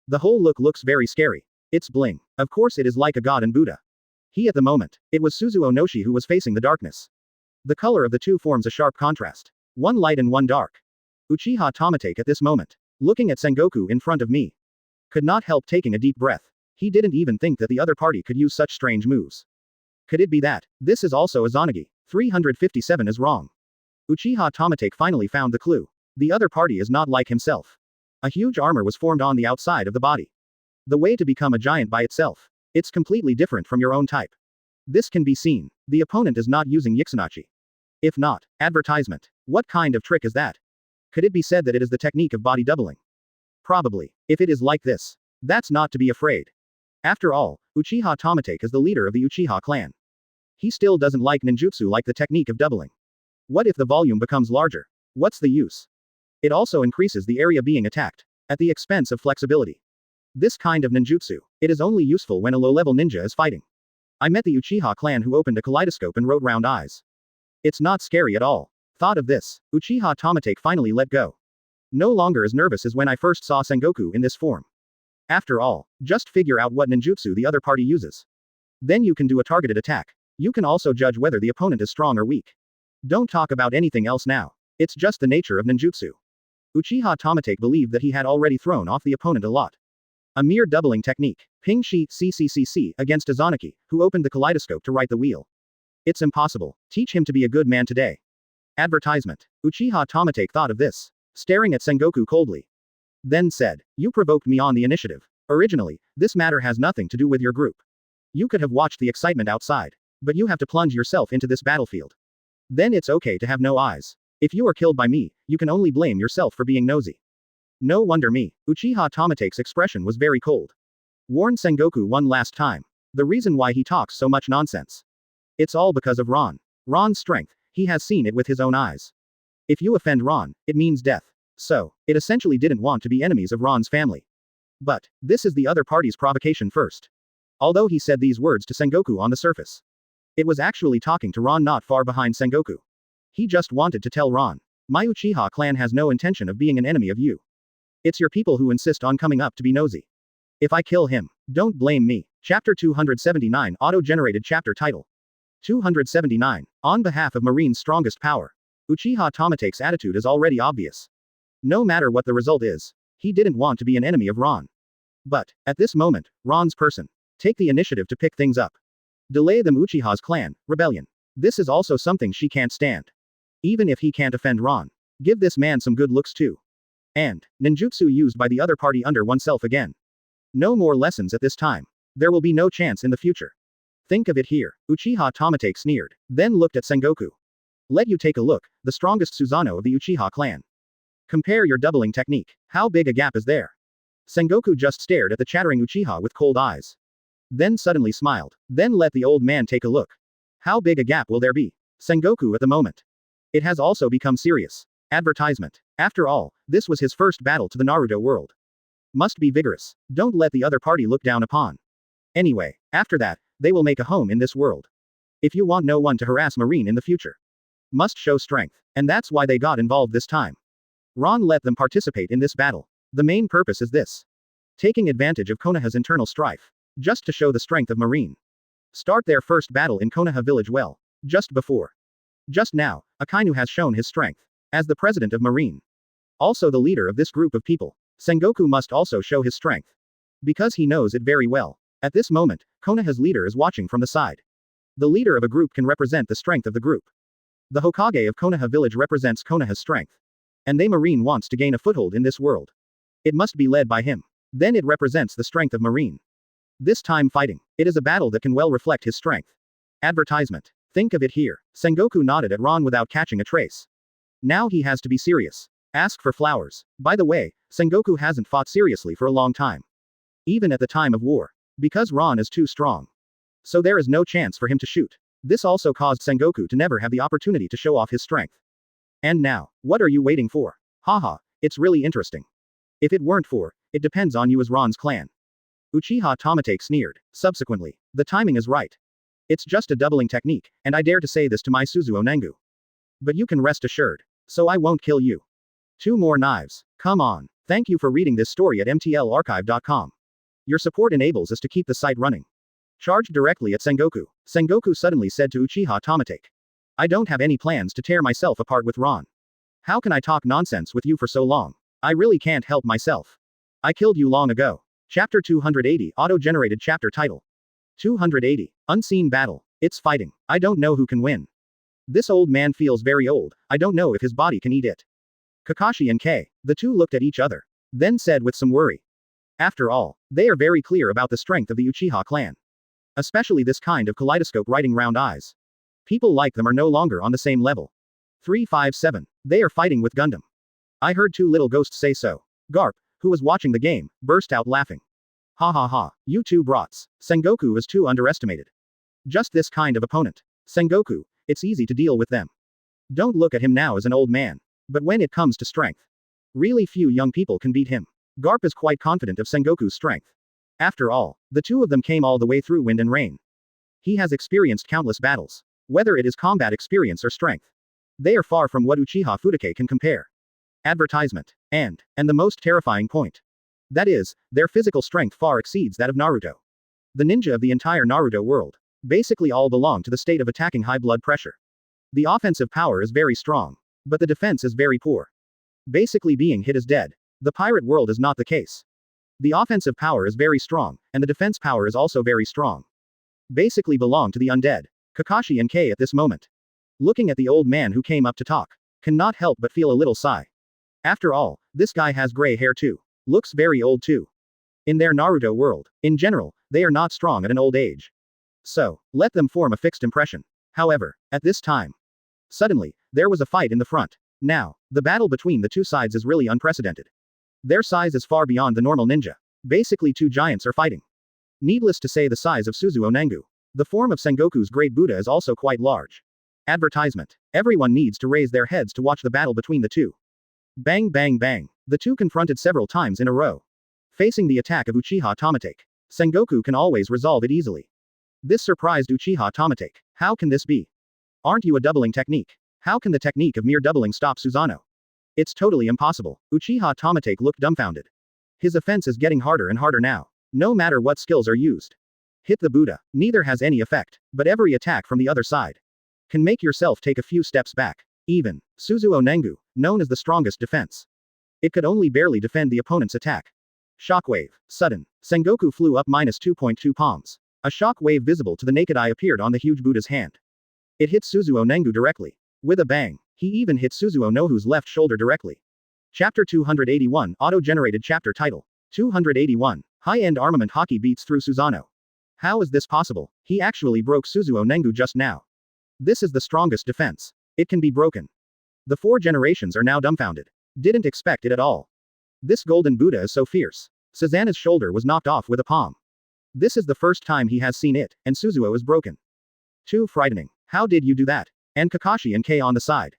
The whole look looks very scary. It's bling. Of course it is like a god and Buddha. He at the moment, it was Suzuo Noshi who was facing the darkness. The color of the two forms a sharp contrast. One light and one dark. Uchiha Tomatake at this moment, looking at Sengoku in front of me, could not help taking a deep breath. He didn't even think that the other party could use such strange moves. Could it be that this is also Izanagi? 357 is wrong. Uchiha Tomatake finally found the clue. The other party is not like himself. A huge armor was formed on the outside of the body. The way to become a giant by itself. It's completely different from your own type. This can be seen. The opponent is not using Yikunachi. If not, advertisement. What kind of trick is that? Could it be said that it is the technique of body doubling? Probably. If it is like this, that's not to be afraid. After all, Uchiha Tomatake is the leader of the Uchiha clan. He still doesn't like ninjutsu like the technique of doubling. What if the volume becomes larger? What's the use? It also increases the area being attacked, at the expense of flexibility. This kind of ninjutsu, it is only useful when a low-level ninja is fighting. I met the Uchiha clan who opened a kaleidoscope and wrote round eyes. It's not scary at all. Thought of this, Uchiha Tomatake finally let go. No longer as nervous as when I first saw Sengoku in this form. After all, just figure out what ninjutsu the other party uses. Then you can do a targeted attack. You can also judge whether the opponent is strong or weak. Don't talk about anything else now. It's just the nature of ninjutsu. Uchiha Tomatake believed that he had already thrown off the opponent a lot. A mere doubling technique. Ping Shi CCCC against Izanagi, who opened the kaleidoscope to right the wheel. It's impossible. Teach him to be a good man today. Advertisement. Uchiha Tomatake thought of this, staring at Sengoku coldly. Then said, "You provoked me on the initiative. Originally, this matter has nothing to do with your group. You could have watched the excitement outside. But you have to plunge yourself into this battlefield. Then it's okay to have no eyes. If you are killed by me, you can only blame yourself for being nosy." No wonder me. Uchiha Tomatake's expression was very cold. Warn Sengoku one last time. The reason why he talks so much nonsense. It's all because of Ron. Ron's strength, he has seen it with his own eyes. If you offend Ron, it means death. So, it essentially didn't want to be enemies of Ron's family. But, this is the other party's provocation first. Although he said these words to Sengoku on the surface, it was actually talking to Ron not far behind Sengoku. He just wanted to tell Ron, my Uchiha clan has no intention of being an enemy of you. It's your people who insist on coming up to be nosy. If I kill him, don't blame me. Chapter 279 Auto-generated chapter title. 279. On behalf of Marine's strongest power. Uchiha Tomatake's attitude is already obvious. No matter what the result is, he didn't want to be an enemy of Ron. But, at this moment, Ron's person. Take the initiative to pick things up. Delay them Uchiha's clan, rebellion. This is also something she can't stand. Even if he can't offend Ron. Give this man some good looks too. And, ninjutsu used by the other party under oneself again. No more lessons at this time. There will be no chance in the future. Think of it here, Uchiha Tomatake sneered, then looked at Sengoku. Let you take a look, the strongest Susanoo of the Uchiha clan. Compare your doubling technique. How big a gap is there? Sengoku just stared at the chattering Uchiha with cold eyes. Then suddenly smiled. Then let the old man take a look. How big a gap will there be? Sengoku at the moment. It has also become serious. Advertisement. After all, this was his first battle to the Naruto world. Must be vigorous. Don't let the other party look down upon. Anyway, after that, they will make a home in this world. If you want no one to harass Marine in the future, must show strength. And that's why they got involved this time. Ron let them participate in this battle. The main purpose is this. Taking advantage of Konoha's internal strife. Just to show the strength of Marine. Start their first battle in Konoha village well. Just before. Just now, Akainu has shown his strength. As the president of Marine. Also the leader of this group of people. Sengoku must also show his strength. Because he knows it very well. At this moment, Konoha's leader is watching from the side. The leader of a group can represent the strength of the group. The Hokage of Konoha village represents Konoha's strength. And they Marine wants to gain a foothold in this world. It must be led by him. Then it represents the strength of Marine. This time fighting. It is a battle that can well reflect his strength. Advertisement. Think of it here. Sengoku nodded at Ron without catching a trace. Now he has to be serious. Ask for flowers. By the way, Sengoku hasn't fought seriously for a long time. Even at the time of war. Because Ron is too strong. So there is no chance for him to shoot. This also caused Sengoku to never have the opportunity to show off his strength. And now, what are you waiting for? Haha, it's really interesting. If it weren't for, it depends on you as Ron's clan. Uchiha Tomatake sneered. Subsequently, the timing is right. It's just a doubling technique, and I dare to say this to my Suzuo Nengu. But you can rest assured. So I won't kill you. 2 more knives. Come on. Thank you for reading this story at mtlarchive.com. Your support enables us to keep the site running. Charged directly at Sengoku. Sengoku suddenly said to Uchiha Tomatake. I don't have any plans to tear myself apart with Ron. How can I talk nonsense with you for so long? I really can't help myself. I killed you long ago. Chapter 280 Auto-generated chapter title. 280. Unseen battle. It's fighting. I don't know who can win. This old man feels very old, I don't know if his body can eat it. Kakashi and the two looked at each other. Then said with some worry. After all, they are very clear about the strength of the Uchiha clan. Especially this kind of kaleidoscope writing round eyes. People like them are no longer on the same level. 357. They are fighting with Gundam. I heard two little ghosts say so. Garp, who was watching the game, burst out laughing. Ha ha ha, you two brats. Sengoku is too underestimated. Just this kind of opponent. Sengoku, it's easy to deal with them. Don't look at him now as an old man. But when it comes to strength, really few young people can beat him. Garp is quite confident of Sengoku's strength. After all, the two of them came all the way through wind and rain. He has experienced countless battles. Whether it is combat experience or strength. They are far from what Uchiha Fudake can compare. Advertisement. And the most terrifying point. That is, their physical strength far exceeds that of Naruto. The ninja of the entire Naruto world. Basically all belong to the state of attacking high blood pressure. The offensive power is very strong. But the defense is very poor. Basically being hit is dead. The pirate world is not the case. The offensive power is very strong, and the defense power is also very strong. Basically belong to the undead. Kakashi and at this moment. Looking at the old man who came up to talk. Cannot help but feel a little sigh. After all, this guy has gray hair too. Looks very old too. In their Naruto world, in general, they are not strong at an old age. So, let them form a fixed impression. However, at this time. Suddenly, there was a fight in the front. Now, the battle between the two sides is really unprecedented. Their size is far beyond the normal ninja. Basically two giants are fighting. Needless to say the size of Suzuo Nengu. The form of Sengoku's great Buddha is also quite large. Advertisement. Everyone needs to raise their heads to watch the battle between the two. Bang bang bang. The two confronted several times in a row. Facing the attack of Uchiha Tomatake. Sengoku can always resolve it easily. This surprised Uchiha Tomatake. How can this be? Aren't you a doubling technique? How can the technique of mere doubling stop Susanoo? It's totally impossible. Uchiha Tomatake looked dumbfounded. His offense is getting harder and harder now. No matter what skills are used. Hit the Buddha. Neither has any effect, but every attack from the other side can make yourself take a few steps back. Even Suzuo Nengu, known as the strongest defense. It could only barely defend the opponent's attack. Shockwave. Sudden. Sengoku flew up -2.2 palms. A shock wave visible to the naked eye appeared on the huge Buddha's hand. It hit Suzuo Nengu directly. With a bang. He even hit Suzuo Nohu's left shoulder directly. Chapter 281 Auto-generated chapter title. 281. High-end armament hockey beats through Susanoo. How is this possible? He actually broke Suzuo Nengu just now. This is the strongest defense. It can be broken. The four generations are now dumbfounded. Didn't expect it at all. This golden Buddha is so fierce. Susanoo's shoulder was knocked off with a palm. This is the first time he has seen it, and Suzuo is broken. Too frightening. How did you do that? And Kakashi and on the side.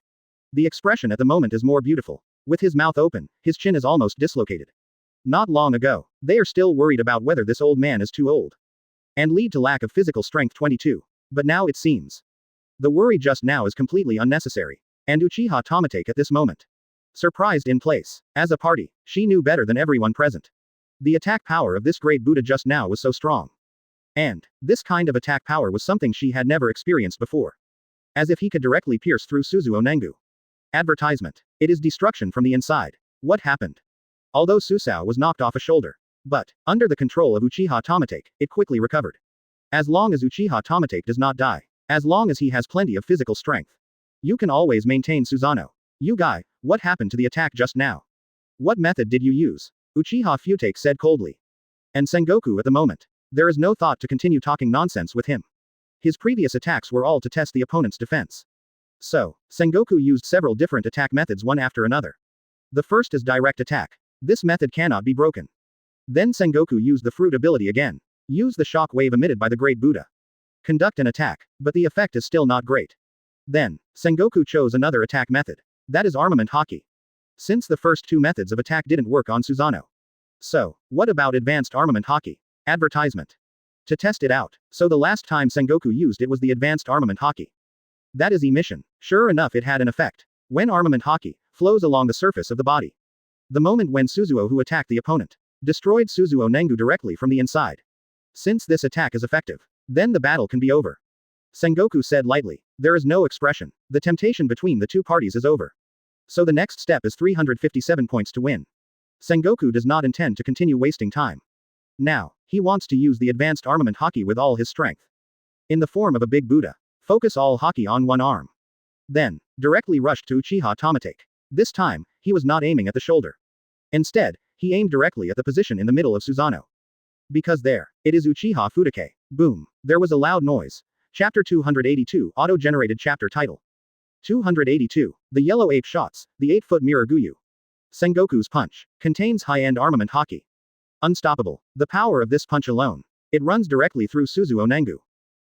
The expression at the moment is more beautiful. With his mouth open, his chin is almost dislocated. Not long ago, they are still worried about whether this old man is too old. And lead to lack of physical strength 22. But now it seems. The worry just now is completely unnecessary. And Uchiha Tomatake at this moment. Surprised in place. As a party, she knew better than everyone present. The attack power of this great Buddha just now was so strong. And this kind of attack power was something she had never experienced before. As if he could directly pierce through Suzuo Nengu. Advertisement. It is destruction from the inside. What happened? Although Suzuo was knocked off a shoulder. But, under the control of Uchiha Tomatake, it quickly recovered. As long as Uchiha Tomatake does not die. As long as he has plenty of physical strength. You can always maintain Susanoo. You guy, what happened to the attack just now? What method did you use? Uchiha Fudake said coldly. And Sengoku at the moment. There is no thought to continue talking nonsense with him. His previous attacks were all to test the opponent's defense. So, Sengoku used several different attack methods one after another. The first is direct attack. This method cannot be broken. Then Sengoku used the fruit ability again. Use the shock wave emitted by the great Buddha. Conduct an attack, but the effect is still not great. Then, Sengoku chose another attack method. That is armament hockey. Since the first two methods of attack didn't work on Susanoo. So, what about advanced armament hockey? Advertisement. To test it out. So the last time Sengoku used it was the advanced armament hockey. That is emission. Sure enough it had an effect. When armament hockey flows along the surface of the body. The moment when Suzuo who attacked the opponent destroyed Suzuo Nengu directly from the inside. Since this attack is effective, then the battle can be over. Sengoku said lightly. There is no expression. The temptation between the two parties is over. So the next step is 357 points to win. Sengoku does not intend to continue wasting time. Now, he wants to use the advanced armament haki with all his strength. In the form of a big Buddha. Focus all haki on one arm. Then, directly rushed to Uchiha Tomatake. This time, he was not aiming at the shoulder. Instead, he aimed directly at the position in the middle of Susanoo. Because there, it is Uchiha Fudake. Boom. There was a loud noise. Chapter 282, auto-generated chapter title. 282. The Yellow Ape Shots, the 8-foot mirror Guyu. Sengoku's punch. Contains high-end armament haki. Unstoppable. The power of this punch alone. It runs directly through Suzuo Nangu.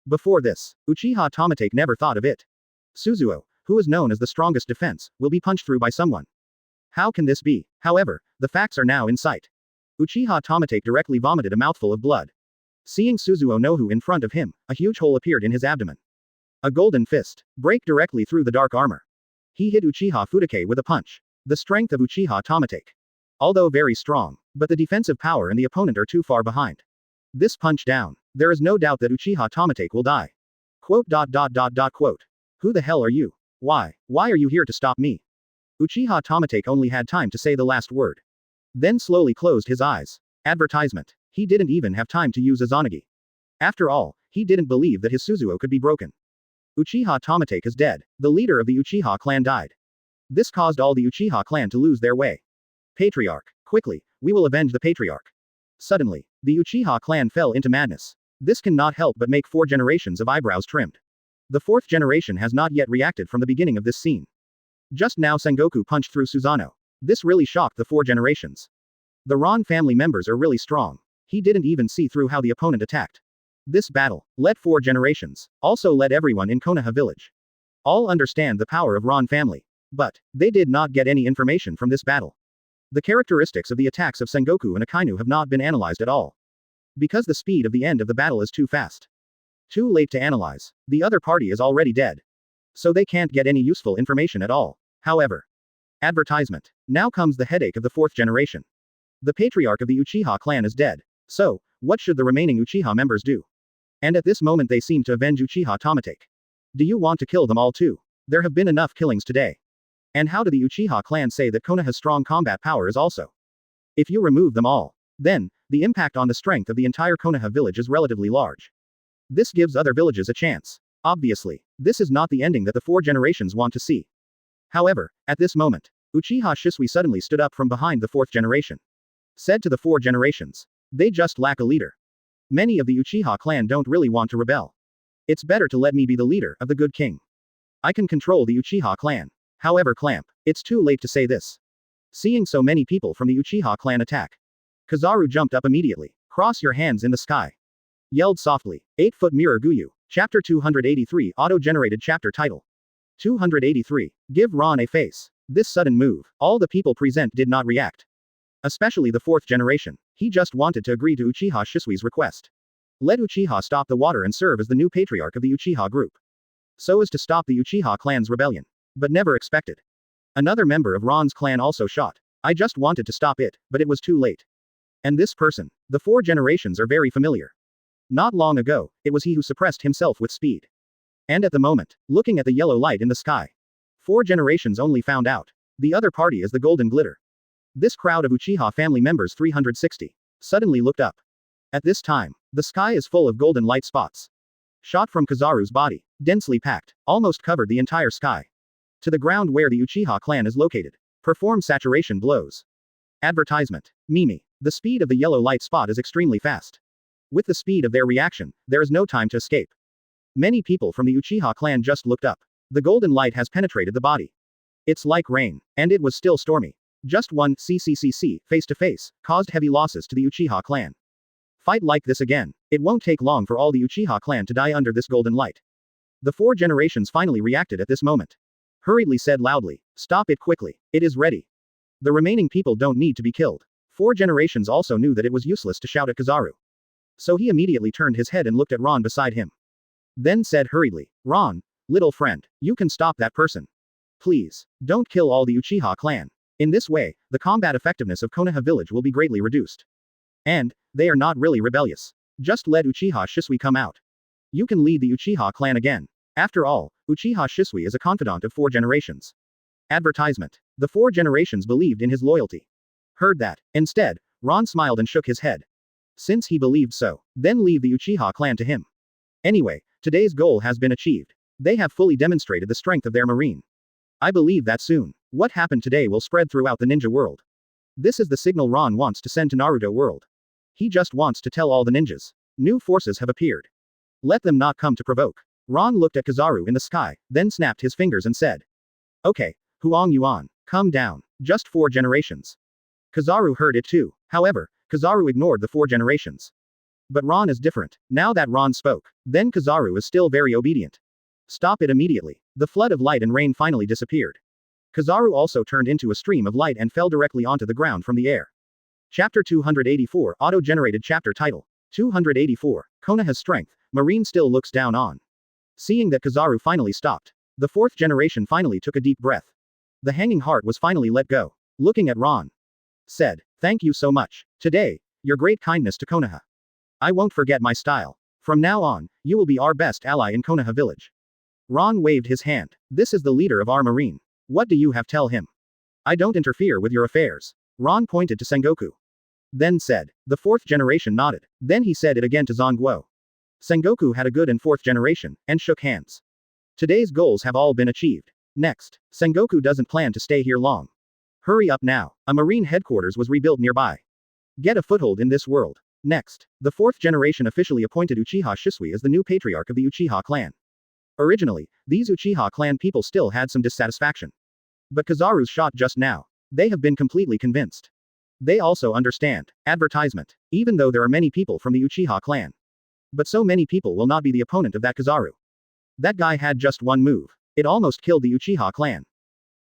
Before this, Uchiha Tomatake never thought of it. Suzuo, who is known as the strongest defense, will be punched through by someone. How can this be? However, the facts are now in sight. Uchiha Tomatake directly vomited a mouthful of blood. Seeing Suzuo Nohu in front of him, a huge hole appeared in his abdomen. A golden fist. Break directly through the dark armor. He hit Uchiha Fudake with a punch. The strength of Uchiha Tomatake. Although very strong, but the defensive power and the opponent are too far behind. This punch down. There is no doubt that Uchiha Tomatake will die. Quote. Who the hell are you? Why are you here to stop me? Uchiha Tomatake only had time to say the last word. Then slowly closed his eyes. Advertisement. He didn't even have time to use Izanagi. After all, he didn't believe that his Suzuo could be broken. Uchiha Tomatake is dead. The leader of the Uchiha clan died. This caused all the Uchiha clan to lose their way. Patriarch. Quickly, we will avenge the patriarch. Suddenly, the Uchiha clan fell into madness. This cannot help but make 4 generations of eyebrows trimmed. The 4th generation has not yet reacted from the beginning of this scene. Just now Sengoku punched through Susanoo. This really shocked the 4 generations. The Ron family members are really strong. He didn't even see through how the opponent attacked. This battle led 4 generations, also led everyone in Konoha village. All understand the power of Ron family. But, they did not get any information from this battle. The characteristics of the attacks of Sengoku and Akainu have not been analyzed at all. Because the speed of the end of the battle is too fast. Too late to analyze. The other party is already dead. So they can't get any useful information at all. However. Advertisement. Now comes the headache of the 4th generation. The patriarch of the Uchiha clan is dead. So, what should the remaining Uchiha members do? And at this moment they seem to avenge Uchiha Tomatake. Do you want to kill them all too? There have been enough killings today. And how do the Uchiha clan say that Konoha's strong combat power is also? If you remove them all, then, the impact on the strength of the entire Konoha village is relatively large. This gives other villages a chance. Obviously, this is not the ending that the 4 generations want to see. However, at this moment, Uchiha Shisui suddenly stood up from behind the 4th generation. Said to the 4 generations. They just lack a leader. Many of the Uchiha clan don't really want to rebel. It's better to let me be the leader of the good king. I can control the Uchiha clan. However, Clamp, it's too late to say this. Seeing so many people from the Uchiha clan attack. Kizaru jumped up immediately. Cross your hands in the sky. Yelled softly. 8-foot mirror Guyu. Chapter 283, auto-generated chapter title. 283. Give Ron a face. This sudden move, all the people present did not react. Especially the 4th generation. He just wanted to agree to Uchiha Shisui's request. Let Uchiha stop the water and serve as the new patriarch of the Uchiha group. So as to stop the Uchiha clan's rebellion. But never expected. Another member of Ron's clan also shot. I just wanted to stop it, but it was too late. And this person, the 4 generations are very familiar. Not long ago, it was he who suppressed himself with speed. And at the moment, looking at the yellow light in the sky. 4 generations only found out. The other party is the golden glitter. This crowd of Uchiha family members 360 suddenly looked up. At this time, the sky is full of golden light spots. Shot from Kizaru's body, densely packed, almost covered the entire sky. To the ground where the Uchiha clan is located. Perform saturation blows. Advertisement. Mimi. The speed of the yellow light spot is extremely fast. With the speed of their reaction, there is no time to escape. Many people from the Uchiha clan just looked up. The golden light has penetrated the body. It's like rain. And it was still stormy. Just one CCCC, face to face, caused heavy losses to the Uchiha clan. Fight like this again. It won't take long for all the Uchiha clan to die under this golden light. The 4 generations finally reacted at this moment. Hurriedly said loudly, stop it quickly. It is ready. The remaining people don't need to be killed. 4 generations also knew that it was useless to shout at Kizaru. So he immediately turned his head and looked at Ron beside him. Then said hurriedly, Ron, little friend, you can stop that person. Please, don't kill all the Uchiha clan. In this way, the combat effectiveness of Konoha village will be greatly reduced. And, they are not really rebellious. Just let Uchiha Shisui come out. You can lead the Uchiha clan again. After all, Uchiha Shisui is a confidant of 4 generations. Advertisement. The 4 generations believed in his loyalty. Heard that. Instead, Ron smiled and shook his head. Since he believed so, then leave the Uchiha clan to him. Anyway, today's goal has been achieved. They have fully demonstrated the strength of their marine. I believe that soon, what happened today will spread throughout the ninja world. This is the signal Ron wants to send to Naruto world. He just wants to tell all the ninjas. New forces have appeared. Let them not come to provoke. Ron looked at Kizaru in the sky, then snapped his fingers and said. Okay, Huang Yuan, come down. Just 4 generations. Kizaru heard it too. However, Kizaru ignored the 4 generations. But Ron is different. Now that Ron spoke, then Kizaru is still very obedient. Stop it immediately. The flood of light and rain finally disappeared. Kizaru also turned into a stream of light and fell directly onto the ground from the air. Chapter 284 Auto-generated chapter title. 284. Konoha's strength. Marine still looks down on. Seeing that Kizaru finally stopped, the 4th generation finally took a deep breath. The hanging heart was finally let go. Looking at Ron. Said, thank you so much. Today, your great kindness to Konoha. I won't forget my style. From now on, you will be our best ally in Konoha village. Ron waved his hand. This is the leader of our marine. What do you have tell him? I don't interfere with your affairs. Ron pointed to Sengoku. Then said. The 4th generation nodded. Then he said it again to Zanguo. Sengoku had a good and 4th generation, and shook hands. Today's goals have all been achieved. Next, Sengoku doesn't plan to stay here long. Hurry up now. A marine headquarters was rebuilt nearby. Get a foothold in this world. Next, the 4th generation officially appointed Uchiha Shisui as the new patriarch of the Uchiha clan. Originally, these Uchiha clan people still had some dissatisfaction. But Kizaru's shot just now. They have been completely convinced. They also understand. Advertisement. Even though there are many people from the Uchiha clan. But so many people will not be the opponent of that Kizaru. That guy had just one move. It almost killed the Uchiha clan.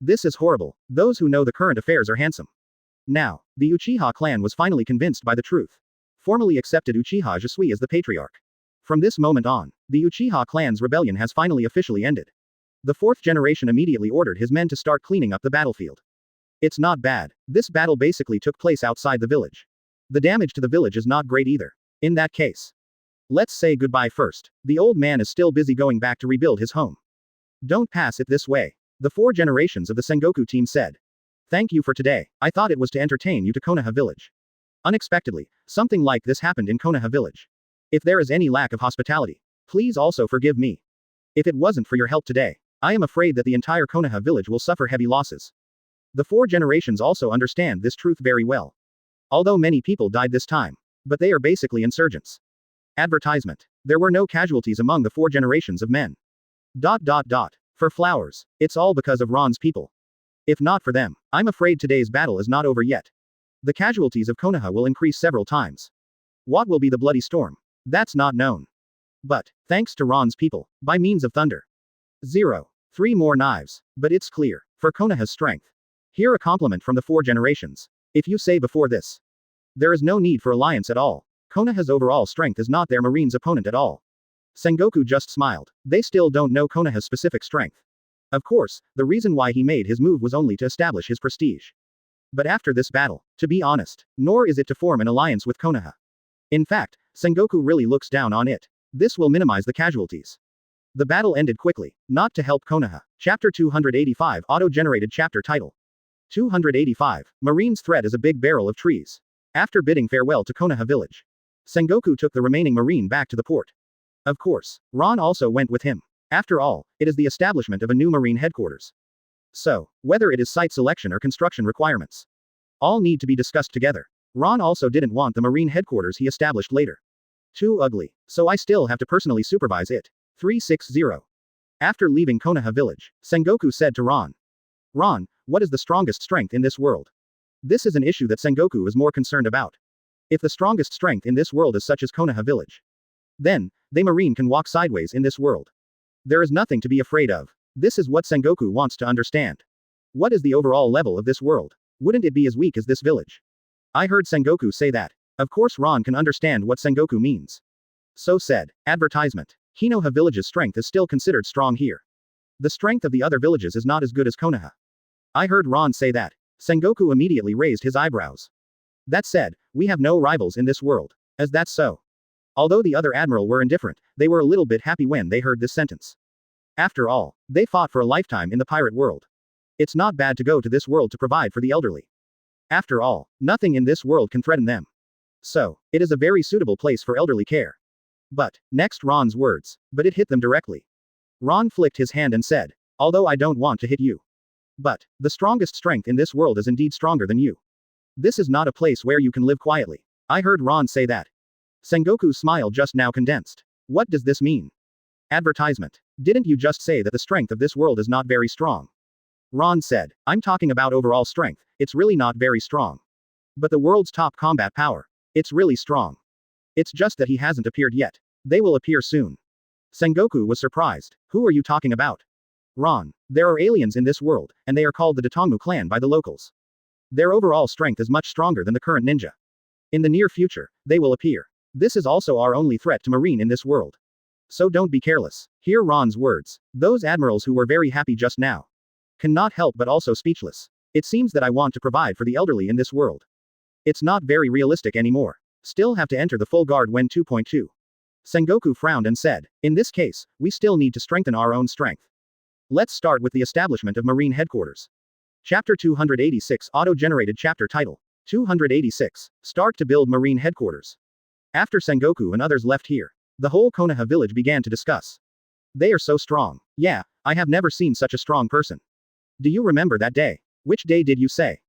This is horrible. Those who know the current affairs are handsome. Now, the Uchiha clan was finally convinced by the truth. Formally accepted Uchiha Shisui as the patriarch. From this moment on, the Uchiha clan's rebellion has finally officially ended. The 4th generation immediately ordered his men to start cleaning up the battlefield. It's not bad. This battle basically took place outside the village. The damage to the village is not great either. In that case, let's say goodbye first. The old man is still busy going back to rebuild his home. Don't pass it this way. The 4 generations of the Sengoku team said. Thank you for today. I thought it was to entertain you to Konoha village. Unexpectedly, something like this happened in Konoha village. If there is any lack of hospitality, please also forgive me. If it wasn't for your help today, I am afraid that the entire Konoha village will suffer heavy losses. The 4 generations also understand this truth very well. Although many people died this time, but they are basically insurgents. Advertisement. There were no casualties among the 4 generations of men. For flowers. It's all because of Ron's people. If not for them, I'm afraid today's battle is not over yet. The casualties of Konoha will increase several times. What will be the bloody storm? That's not known. But, thanks to Ron's people, by means of thunder. 3 more knives. But it's clear, for Konoha's strength. Here a compliment from the 4 generations. If you say before this, there is no need for alliance at all. Konoha's overall strength is not their marine's opponent at all. Sengoku just smiled. They still don't know Konoha's specific strength. Of course, the reason why he made his move was only to establish his prestige. But after this battle, to be honest, nor is it to form an alliance with Konoha. In fact, Sengoku really looks down on it. This will minimize the casualties. The battle ended quickly, not to help Konoha. Chapter 285 Auto-generated chapter title. 285. Marine's threat is a big barrel of trees. After bidding farewell to Konoha village, Sengoku took the remaining marine back to the port. Of course, Ron also went with him. After all, it is the establishment of a new marine headquarters. So, whether it is site selection or construction requirements, all need to be discussed together. Ron also didn't want the marine headquarters he established later. Too ugly, so I still have to personally supervise it. 360. After leaving Konoha village, Sengoku said to Ron. Ron, what is the strongest strength in this world? This is an issue that Sengoku is more concerned about. If the strongest strength in this world is such as Konoha village, then, they marine can walk sideways in this world. There is nothing to be afraid of. This is what Sengoku wants to understand. What is the overall level of this world? Wouldn't it be as weak as this village? I heard Sengoku say that. Of course Ron can understand what Sengoku means. So said. Advertisement. Hinoha village's strength is still considered strong here. The strength of the other villages is not as good as Konoha. I heard Ron say that. Sengoku immediately raised his eyebrows. That said, we have no rivals in this world. Is that so? Although the other admiral were indifferent, they were a little bit happy when they heard this sentence. After all, they fought for a lifetime in the pirate world. It's not bad to go to this world to provide for the elderly. After all, nothing in this world can threaten them. So, it is a very suitable place for elderly care. But, next Ron's words, but it hit them directly. Ron flicked his hand and said, although I don't want to hit you. But, the strongest strength in this world is indeed stronger than you. This is not a place where you can live quietly. I heard Ron say that. Sengoku's smile just now condensed. What does this mean? Advertisement. Didn't you just say that the strength of this world is not very strong? Ron said, I'm talking about overall strength, it's really not very strong. But the world's top combat power. It's really strong. It's just that he hasn't appeared yet. They will appear soon. Sengoku was surprised. Who are you talking about? Ron. There are aliens in this world, and they are called the Datongu clan by the locals. Their overall strength is much stronger than the current ninja. In the near future, they will appear. This is also our only threat to Marine in this world. So don't be careless. Hear Ron's words. Those admirals who were very happy just now cannot help but also speechless. It seems that I want to provide for the elderly in this world. It's not very realistic anymore. Still have to enter the full guard when 2.2. Sengoku frowned and said, in this case, we still need to strengthen our own strength. Let's start with the establishment of Marine headquarters. Chapter 286 Auto-generated chapter title. 286. Start to build Marine headquarters. After Sengoku and others left here, the whole Konoha village began to discuss. They are so strong. Yeah, I have never seen such a strong person. Do you remember that day? Which day did you say?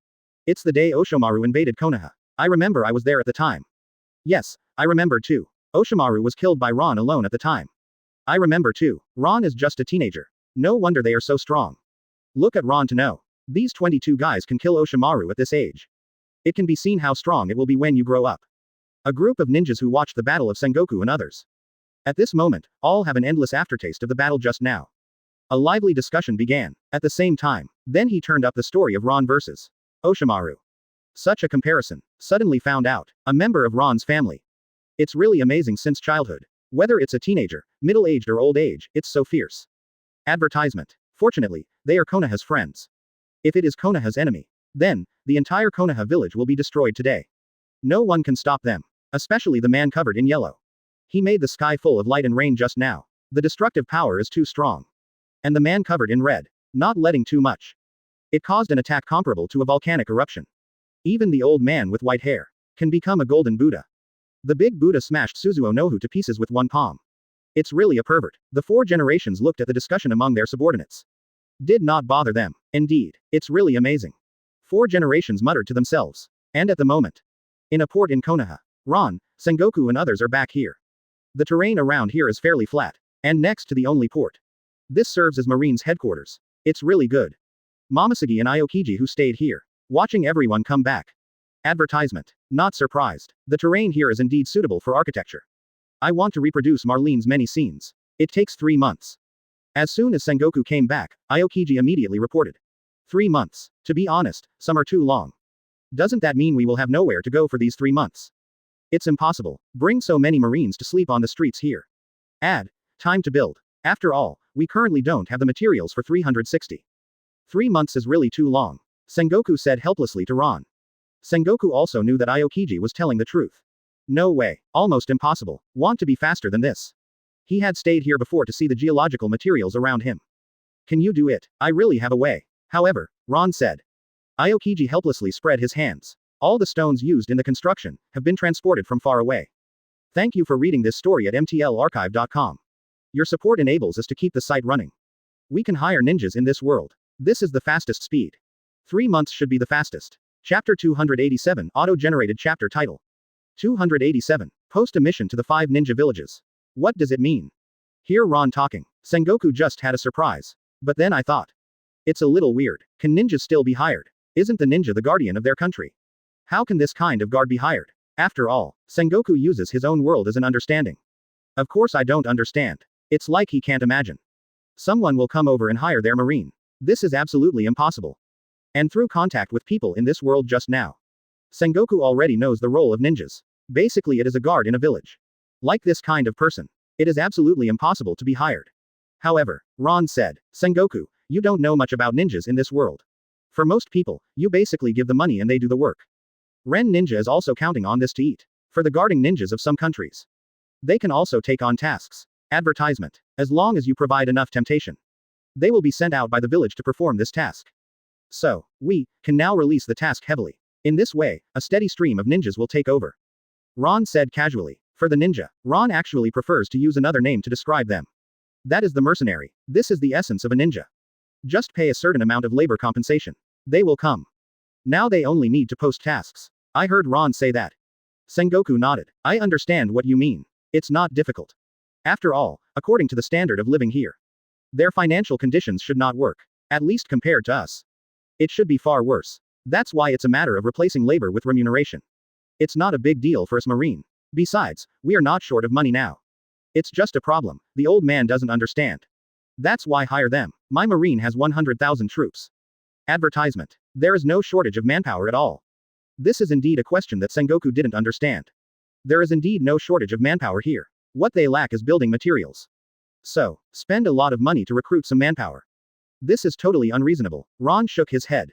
It's the day Oshimaru invaded Konoha. I remember I was there at the time. Yes, I remember too. Oshimaru was killed by Ron alone at the time. I remember too. Ron is just a teenager. No wonder they are so strong. Look at Ron to know. These 22 guys can kill Oshimaru at this age. It can be seen how strong it will be when you grow up. A group of ninjas who watched the battle of Sengoku and others. At this moment, all have an endless aftertaste of the battle just now. A lively discussion began. At the same time, then he turned up the story of Ron versus Oshimaru. Such a comparison. Suddenly found out. A member of Ron's family. It's really amazing since childhood. Whether it's a teenager, middle-aged or old age, it's so fierce. Advertisement. Fortunately, they are Konoha's friends. If it is Konoha's enemy, then, the entire Konoha village will be destroyed today. No one can stop them. Especially the man covered in yellow. He made the sky full of light and rain just now. The destructive power is too strong. And the man covered in red. Not letting too much. It caused an attack comparable to a volcanic eruption. Even the old man with white hair can become a golden Buddha. The big Buddha smashed Suzuo Nohu to pieces with one palm. It's really a pervert. The 4 generations looked at the discussion among their subordinates. Did not bother them. Indeed, it's really amazing. 4 generations muttered to themselves. And at the moment, in a port in Konoha, Ron, Sengoku and others are back here. The terrain around here is fairly flat, and next to the only port. This serves as Marine's headquarters. It's really good. Momosuke and Aokiji who stayed here, watching everyone come back. Advertisement. Not surprised. The terrain here is indeed suitable for architecture. I want to reproduce Marlene's many scenes. It takes 3 months. As soon as Sengoku came back, Aokiji immediately reported. 3 months. To be honest, some are too long. Doesn't that mean we will have nowhere to go for these 3 months? It's impossible. Bring so many Marines to sleep on the streets here. Time to build. After all, we currently don't have the materials for 360. 3 months is really too long. Sengoku said helplessly to Ron. Sengoku also knew that Aokiji was telling the truth. No way. Almost impossible. Want to be faster than this. He had stayed here before to see the geological materials around him. Can you do it? I really have a way. However, Ron said. Aokiji helplessly spread his hands. All the stones used in the construction have been transported from far away. Thank you for reading this story at mtlarchive.com. Your support enables us to keep the site running. We can hire ninjas in this world. This is the fastest speed. 3 months should be the fastest. Chapter 287 Auto-generated chapter title. 287. Post a mission to the 5 ninja villages. What does it mean? Hear Ron talking. Sengoku just had a surprise. But then I thought. It's a little weird. Can ninjas still be hired? Isn't the ninja the guardian of their country? How can this kind of guard be hired? After all, Sengoku uses his own world as an understanding. Of course I don't understand. It's like he can't imagine. Someone will come over and hire their marine. This is absolutely impossible. And through contact with people in this world just now, Sengoku already knows the role of ninjas. Basically it is a guard in a village. Like this kind of person. It is absolutely impossible to be hired. However, Ron said, Sengoku, you don't know much about ninjas in this world. For most people, you basically give the money and they do the work. Ren Ninja is also counting on this to eat. For the guarding ninjas of some countries. They can also take on tasks. Advertisement. As long as you provide enough temptation, they will be sent out by the village to perform this task. So, we can now release the task heavily. In this way, a steady stream of ninjas will take over. Ron said casually. For the ninja, Ron actually prefers to use another name to describe them. That is the mercenary. This is the essence of a ninja. Just pay a certain amount of labor compensation. They will come. Now they only need to post tasks. I heard Ron say that. Sengoku nodded. I understand what you mean. It's not difficult. After all, according to the standard of living here, their financial conditions should not work. At least compared to us. It should be far worse. That's why it's a matter of replacing labor with remuneration. It's not a big deal for us marine. Besides, we are not short of money now. It's just a problem the old man doesn't understand. That's why hire them. My marine has 100,000 troops. Advertisement. There is no shortage of manpower at all. This is indeed a question that Sengoku didn't understand. There is indeed no shortage of manpower here. What they lack is building materials. So, spend a lot of money to recruit some manpower. This is totally unreasonable. Ron shook his head.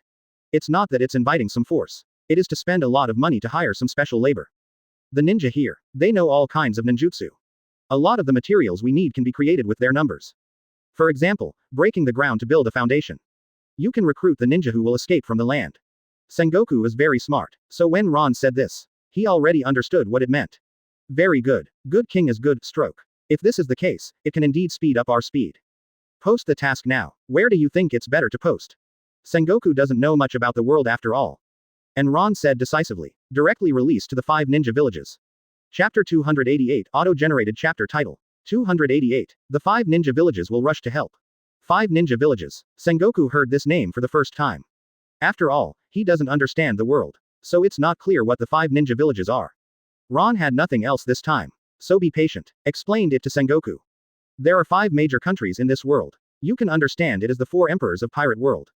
It's not that it's inviting some force. It is to spend a lot of money to hire some special labor. The ninja here, they know all kinds of ninjutsu. A lot of the materials we need can be created with their numbers. For example, breaking the ground to build a foundation. You can recruit the ninja who will escape from the land. Sengoku is very smart, so when Ron said this, he already understood what it meant. Very good. Good king is good stroke. If this is the case, it can indeed speed up our speed. Post the task now. Where do you think it's better to post? Sengoku doesn't know much about the world after all. And Ron said decisively. Directly release to the 5 ninja villages. Chapter 288 Auto-generated chapter title. 288. The 5 ninja villages will rush to help. 5 ninja villages. Sengoku heard this name for the first time. After all, he doesn't understand the world. So it's not clear what the 5 ninja villages are. Ron had nothing else this time. So be patient. Explained it to Sengoku. There are 5 major countries in this world. You can understand it as the 4 emperors of pirate world.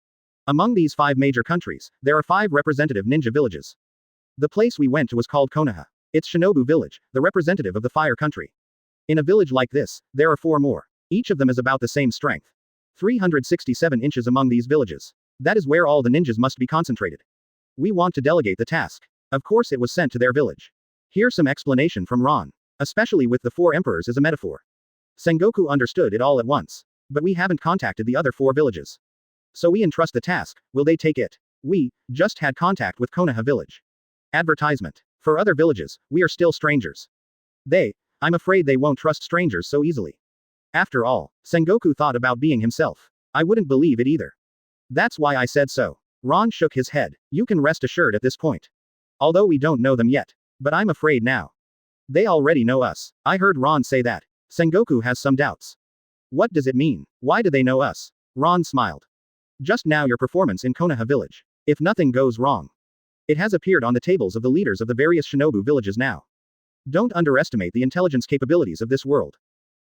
Among these 5 major countries, there are 5 representative ninja villages. The place we went to was called Konoha. It's Shinobu village, the representative of the fire country. In a village like this, there are 4 more. Each of them is about the same strength. 367 inches among these villages. That is where all the ninjas must be concentrated. We want to delegate the task. Of course it was sent to their village. Here's some explanation from Ron. Especially with the 4 emperors as a metaphor. Sengoku understood it all at once. But we haven't contacted the other 4 villages. So we entrust the task, will they take it? We just had contact with Konoha village. Advertisement. For other villages, we are still strangers. I'm afraid they won't trust strangers so easily. After all, Sengoku thought about being himself. I wouldn't believe it either. That's why I said so. Ron shook his head. You can rest assured at this point. Although we don't know them yet. But I'm afraid now. They already know us. I heard Ron say that. Sengoku has some doubts. What does it mean? Why do they know us? Ron smiled. Just now your performance in Konoha village. If nothing goes wrong. It has appeared on the tables of the leaders of the various Shinobu villages now. Don't underestimate the intelligence capabilities of this world.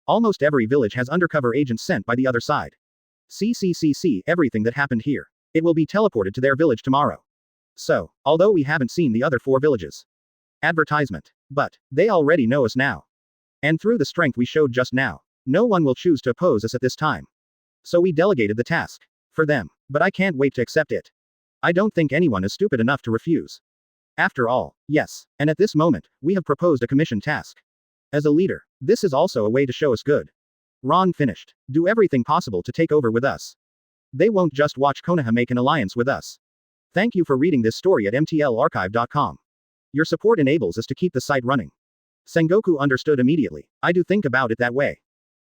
Almost every village has undercover agents sent by the other side. See everything that happened here. It will be teleported to their village tomorrow. So, although we haven't seen the other 4 villages. Advertisement. But, they already know us now. And through the strength we showed just now, no one will choose to oppose us at this time. So we delegated the task. For them. But I can't wait to accept it. I don't think anyone is stupid enough to refuse. After all, yes, and at this moment, we have proposed a commission task. As a leader, this is also a way to show us good. Ron finished. Do everything possible to take over with us. They won't just watch Konoha make an alliance with us. Thank you for reading this story at mtlarchive.com. Your support enables us to keep the site running. Sengoku understood immediately. I do think about it that way.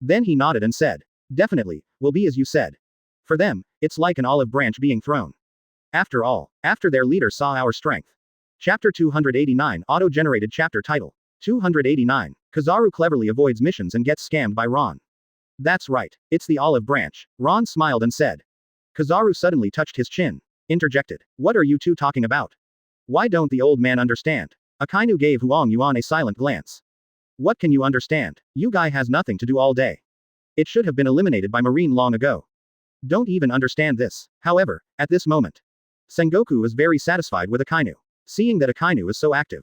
Then he nodded and said. Definitely, will be as you said. For them, it's like an olive branch being thrown. After all, after their leader saw our strength. Chapter 289 Auto-generated chapter title. 289. Kizaru cleverly avoids missions and gets scammed by Ron. That's right, it's the olive branch. Ron smiled and said. Kizaru suddenly touched his chin. Interjected. What are you two talking about? Why don't the old man understand? Akainu gave Huang Yuan a silent glance. What can you understand? You guy has nothing to do all day. It should have been eliminated by Marine long ago. Don't even understand this. However, at this moment, Sengoku is very satisfied with Akainu. Seeing that Akainu is so active.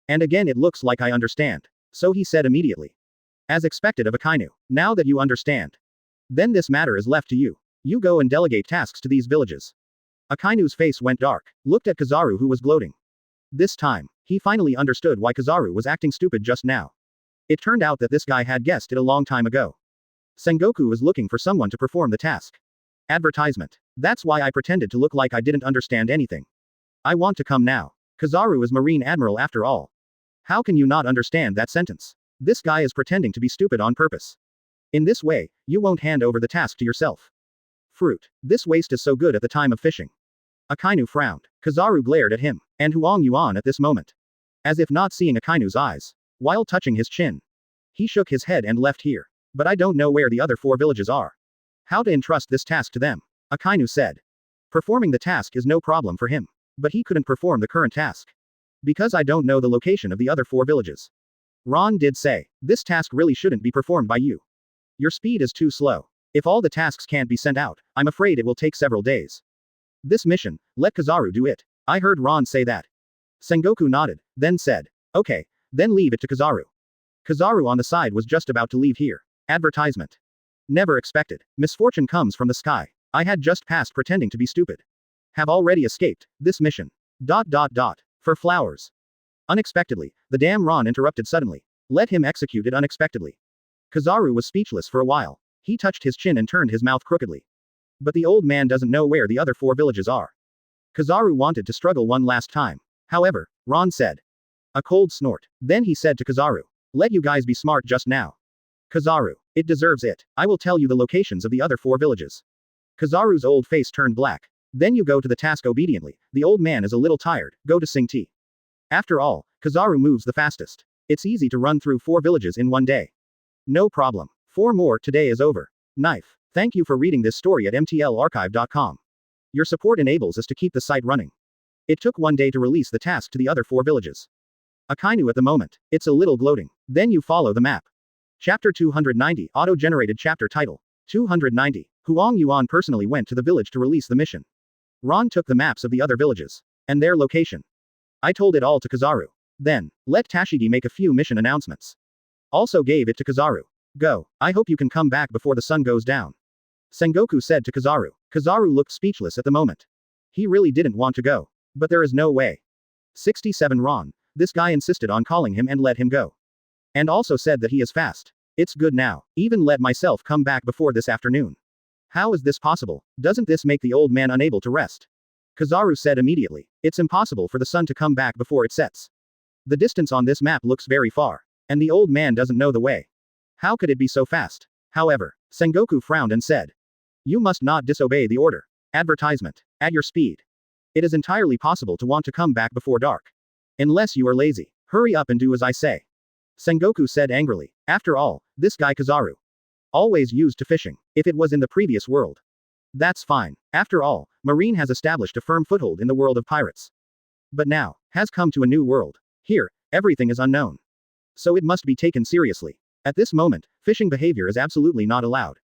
And again it looks like I understand. So he said immediately. As expected of Akainu. Now that you understand. Then this matter is left to you. You go and delegate tasks to these villages. Akainu's face went dark. Looked at Kizaru who was gloating. This time, he finally understood why Kizaru was acting stupid just now. It turned out that this guy had guessed it a long time ago. Sengoku was looking for someone to perform the task. Advertisement. That's why I pretended to look like I didn't understand anything. I want to come now. Kizaru is Marine Admiral after all. How can you not understand that sentence? This guy is pretending to be stupid on purpose. In this way, you won't hand over the task to yourself. Fruit. This waste is so good at the time of fishing. Akainu frowned. Kizaru glared at him, and Huang Yuan at this moment. As if not seeing Akainu's eyes. While touching his chin. He shook his head and left here. But I don't know where the other 4 villages are. How to entrust this task to them? Akainu said. Performing the task is no problem for him. But he couldn't perform the current task. Because I don't know the location of the other 4 villages. Ron did say, this task really shouldn't be performed by you. Your speed is too slow. If all the tasks can't be sent out, I'm afraid it will take several days. This mission, let Kizaru do it. I heard Ron say that. Sengoku nodded, then said, okay, then leave it to Kizaru. Kizaru on the side was just about to leave here. Advertisement. Never expected. Misfortune comes from the sky. I had just passed pretending to be stupid. Have already escaped this mission. ... For flowers. Unexpectedly, the damn Ron interrupted suddenly. Let him execute it unexpectedly. Kizaru was speechless for a while. He touched his chin and turned his mouth crookedly. But the old man doesn't know where the other 4 villages are. Kizaru wanted to struggle one last time. However, Ron said. A cold snort. Then he said to Kizaru. Let you guys be smart just now. Kizaru. It deserves it. I will tell you the locations of the other 4 villages. Kizaru's old face turned black. Then you go to the task obediently. The old man is a little tired. Go to Sing Tea. After all, Kizaru moves the fastest. It's easy to run through 4 villages in one day. No problem. 4 more today is over. Knife. Thank you for reading this story at mtlarchive.com. Your support enables us to keep the site running. It took 1 day to release the task to the other 4 villages. Akainu at the moment. It's a little gloating. Then you follow the map. Chapter 290, auto-generated chapter title. 290. Huang Yuan personally went to the village to release the mission. Ron took the maps of the other villages. And their location. I told it all to Kizaru. Then, let Tashigi make a few mission announcements. Also gave it to Kizaru. Go. I hope you can come back before the sun goes down. Sengoku said to Kizaru. Kizaru looked speechless at the moment. He really didn't want to go. But there is no way. 67 Ron. This guy insisted on calling him and let him go. And also said that he is fast. It's good now. Even let myself come back before this afternoon. How is this possible? Doesn't this make the old man unable to rest? Kizaru said immediately. It's impossible for the sun to come back before it sets. The distance on this map looks very far. And the old man doesn't know the way. How could it be so fast? However, Sengoku frowned and said. You must not disobey the order. Advertisement. At your speed. It is entirely possible to want to come back before dark. Unless you are lazy. Hurry up and do as I say. Sengoku said angrily. After all, this guy Kizaru. Always used to fishing. If it was in the previous world. That's fine. After all, Marine has established a firm foothold in the world of pirates. But now, has come to a new world. Here, everything is unknown. So it must be taken seriously. At this moment, fishing behavior is absolutely not allowed.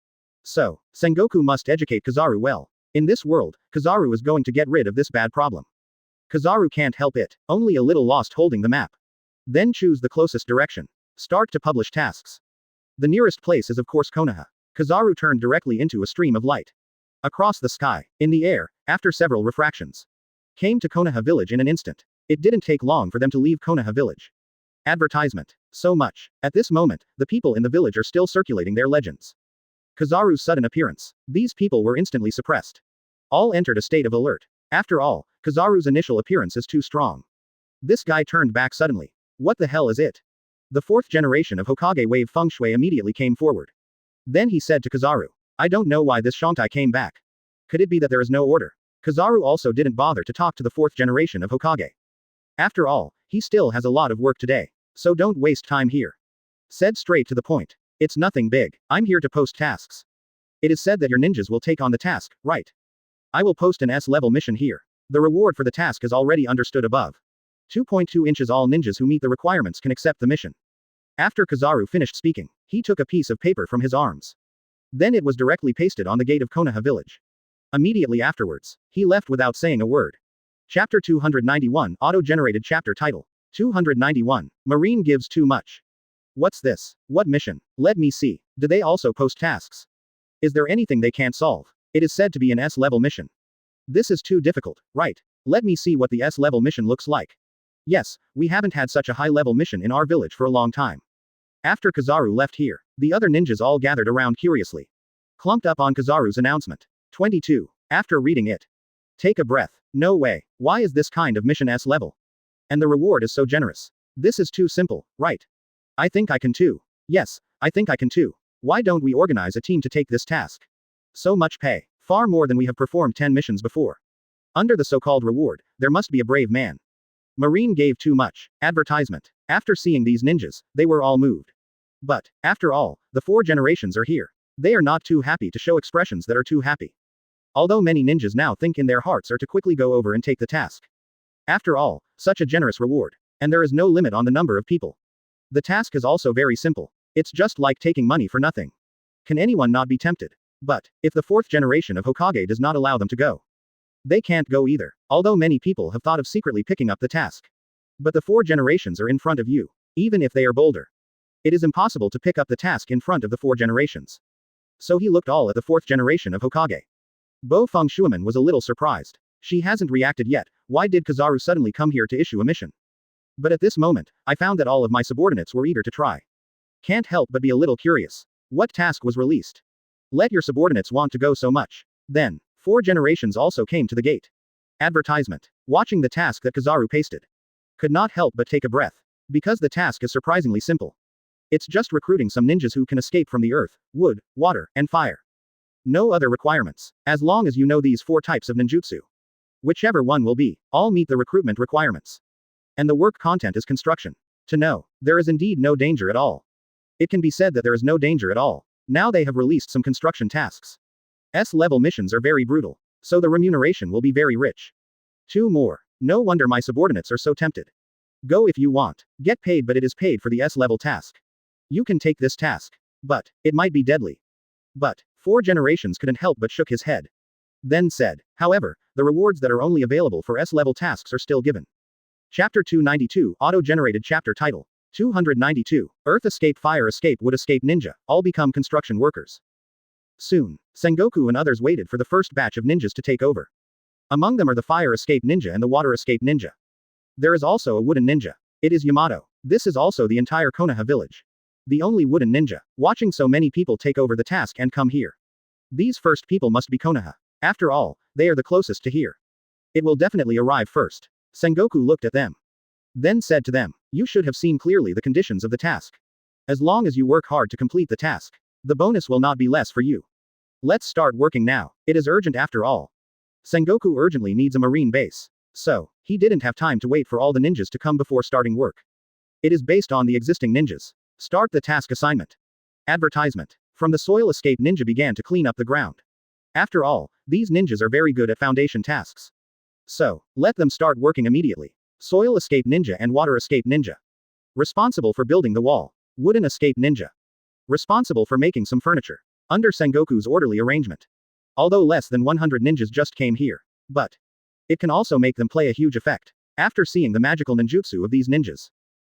So, Sengoku must educate Kizaru well. In this world, Kizaru is going to get rid of this bad problem. Kizaru can't help it, only a little lost holding the map. Then choose the closest direction. Start to publish tasks. The nearest place is of course Konoha. Kizaru turned directly into a stream of light. Across the sky, in the air, after several refractions. Came to Konoha village in an instant. It didn't take long for them to leave Konoha village. Advertisement. So much. At this moment, the people in the village are still circulating their legends. Kizaru's sudden appearance. These people were instantly suppressed. All entered a state of alert. After all, Kizaru's initial appearance is too strong. This guy turned back suddenly. What the hell is it? The 4th generation of Hokage wave Feng Shui immediately came forward. Then he said to Kizaru. I don't know why this Shantai came back. Could it be that there is no order? Kizaru also didn't bother to talk to the 4th generation of Hokage. After all, he still has a lot of work today. So don't waste time here. Said straight to the point. It's nothing big. I'm here to post tasks. It is said that your ninjas will take on the task, right? I will post an S-level mission here. The reward for the task is already understood above. 2.2 inches. All ninjas who meet the requirements can accept the mission. After Kizaru finished speaking, he took a piece of paper from his arms. Then it was directly pasted on the gate of Konoha village. Immediately afterwards, he left without saying a word. Chapter 291, auto-generated chapter title. 291. Marine gives too much. What's this? What mission? Let me see. Do they also post tasks? Is there anything they can't solve? It is said to be an S-level mission. This is too difficult, right? Let me see what the S-level mission looks like. Yes, we haven't had such a high-level mission in our village for a long time. After Kizaru left here, the other ninjas all gathered around curiously. Clumped up on Kizaru's announcement. 22. After reading it. Take a breath. No way. Why is this kind of mission S level? And the reward is so generous. This is too simple, right? I think I can too. Yes, I think I can too. Why don't we organize a team to take this task? So much pay. Far more than we have performed 10 missions before. Under the so-called reward, there must be a brave man. Marine gave too much. Advertisement. After seeing these ninjas, they were all moved. But, after all, the 4 generations are here. They are not too happy to show expressions that are too happy. Although many ninjas now think in their hearts are to quickly go over and take the task. After all, such a generous reward. And there is no limit on the number of people. The task is also very simple. It's just like taking money for nothing. Can anyone not be tempted? But, if the 4th generation of Hokage does not allow them to go, they can't go either, although many people have thought of secretly picking up the task. But the 4 generations are in front of you, even if they are bolder. It is impossible to pick up the task in front of the 4 generations. So he looked all at the 4th generation of Hokage. Bo Feng Shuiman was a little surprised. She hasn't reacted yet. Why did Kizaru suddenly come here to issue a mission? But at this moment, I found that all of my subordinates were eager to try. Can't help but be a little curious. What task was released? Let your subordinates want to go so much. Then, 4 generations also came to the gate. Advertisement. Watching the task that Kizaru pasted. Could not help but take a breath. Because the task is surprisingly simple. It's just recruiting some ninjas who can escape from the earth, wood, water, and fire. No other requirements. As long as you know these 4 types of ninjutsu. Whichever one will be, all meet the recruitment requirements. And the work content is construction. To know, there is indeed no danger at all. It can be said that there is no danger at all. Now they have released some construction tasks. S-level missions are very brutal, so the remuneration will be very rich. 2 more. No wonder my subordinates are so tempted. Go if you want. Get paid, but it is paid for the S-level task. You can take this task. But, it might be deadly. But, 4 generations couldn't help but shook his head. Then said, however, the rewards that are only available for S-level tasks are still given. Chapter 292, Auto-generated chapter title. 292. Earth Escape, Fire Escape, Wood Escape, Ninja, all become construction workers. Soon, Sengoku and others waited for the first batch of ninjas to take over. Among them are the Fire Escape Ninja and the Water Escape Ninja. There is also a Wooden Ninja. It is Yamato. This is also the entire Konoha village. The only Wooden Ninja. Watching so many people take over the task and come here. These first people must be Konoha. After all, they are the closest to here. It will definitely arrive first. Sengoku looked at them. Then said to them, you should have seen clearly the conditions of the task. As long as you work hard to complete the task, the bonus will not be less for you. Let's start working now. It is urgent after all. Sengoku urgently needs a marine base. So, he didn't have time to wait for all the ninjas to come before starting work. It is based on the existing ninjas. Start the task assignment. Advertisement. From the Soil Escape Ninja began to clean up the ground. After all, these ninjas are very good at foundation tasks. So, let them start working immediately. Soil Escape Ninja and Water Escape Ninja. Responsible for building the wall. Wooden Escape Ninja. Responsible for making some furniture. Under Sengoku's orderly arrangement. Although less than 100 ninjas just came here. But, it can also make them play a huge effect. After seeing the magical ninjutsu of these ninjas,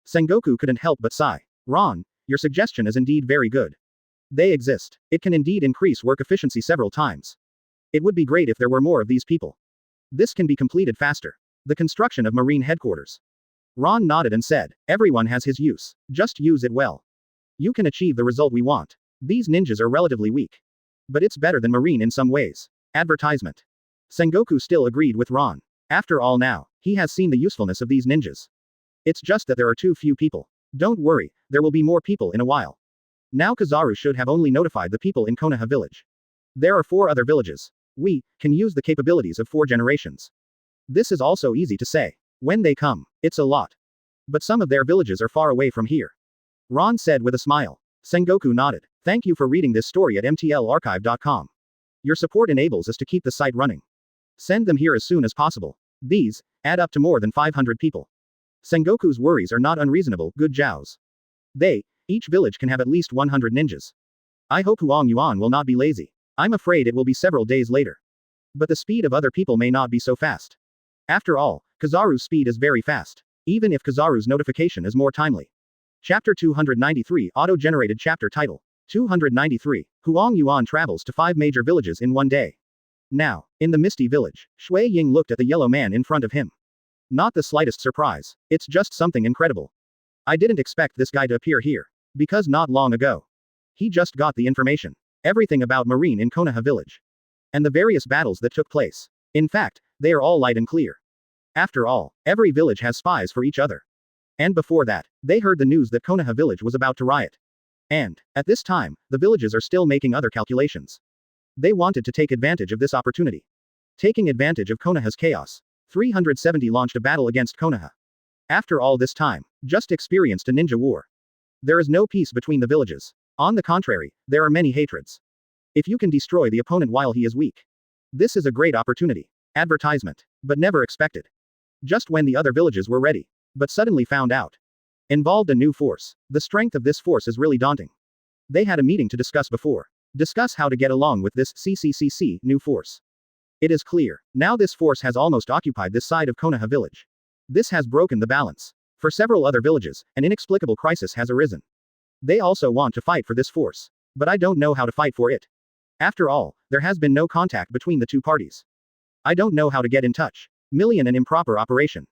Sengoku couldn't help but sigh. Ron, your suggestion is indeed very good. They exist. It can indeed increase work efficiency several times. It would be great if there were more of these people. This can be completed faster. The construction of Marine headquarters. Ron nodded and said, everyone has his use. Just use it well. You can achieve the result we want. These ninjas are relatively weak. But it's better than Marine in some ways. Advertisement. Sengoku still agreed with Ron. After all now, he has seen the usefulness of these ninjas. It's just that there are too few people. Don't worry, there will be more people in a while. Now Kizaru should have only notified the people in Konoha village. There are 4 other villages. We can use the capabilities of 4 generations. This is also easy to say. When they come, it's a lot. But some of their villages are far away from here. Ron said with a smile. Sengoku nodded. Thank you for reading this story at mtlarchive.com. Your support enables us to keep the site running. Send them here as soon as possible. These add up to more than 500 people. Sengoku's worries are not unreasonable, good Zhao's. Each village can have at least 100 ninjas. I hope Huang Yuan will not be lazy. I'm afraid it will be several days later. But the speed of other people may not be so fast. After all, Kizaru's speed is very fast. Even if Kizaru's notification is more timely. Chapter 293, Auto-generated chapter title. 293. Huang Yuan travels to 5 major villages in one day. Now, in the Misty Village, Shui Ying looked at the yellow man in front of him. Not the slightest surprise. It's just something incredible. I didn't expect this guy to appear here. Because not long ago, he just got the information. Everything about Marine in Konoha village. And the various battles that took place. In fact, they are all light and clear. After all, every village has spies for each other. And before that, they heard the news that Konoha village was about to riot. And, at this time, the villages are still making other calculations. They wanted to take advantage of this opportunity. Taking advantage of Konoha's chaos, 370 launched a battle against Konoha. After all this time, just experienced a ninja war. There is no peace between the villages. On the contrary, there are many hatreds. If you can destroy the opponent while he is weak. This is a great opportunity. Advertisement. But never expected. Just when the other villages were ready. But suddenly found out. Involved a new force. The strength of this force is really daunting. They had a meeting to discuss before. Discuss how to get along with this CCCC new force. It is clear. Now this force has almost occupied this side of Konoha village. This has broken the balance. For several other villages, an inexplicable crisis has arisen. They also want to fight for this force. But I don't know how to fight for it. After all, there has been no contact between the two parties. I don't know how to get in touch. Million and improper operation.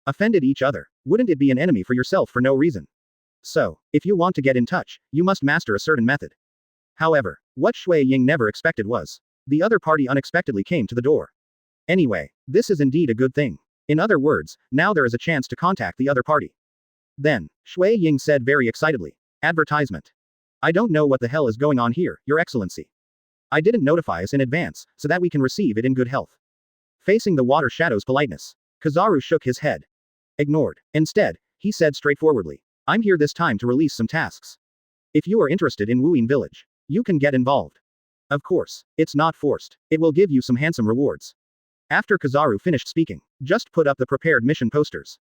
Offended each other. Wouldn't it be an enemy for yourself for no reason? So, if you want to get in touch, you must master a certain method. However, what Shui Ying never expected was, the other party unexpectedly came to the door. Anyway, this is indeed a good thing. In other words, now there is a chance to contact the other party. Then, Shui Ying said very excitedly. Advertisement. I don't know what the hell is going on here, Your Excellency. I didn't notify us in advance, so that we can receive it in good health. Facing the water shadow's politeness, Kizaru shook his head. Ignored. Instead, he said straightforwardly. I'm here this time to release some tasks. If you are interested in Wuyin village, you can get involved. Of course, it's not forced. It will give you some handsome rewards. After Kizaru finished speaking, just put up the prepared mission posters.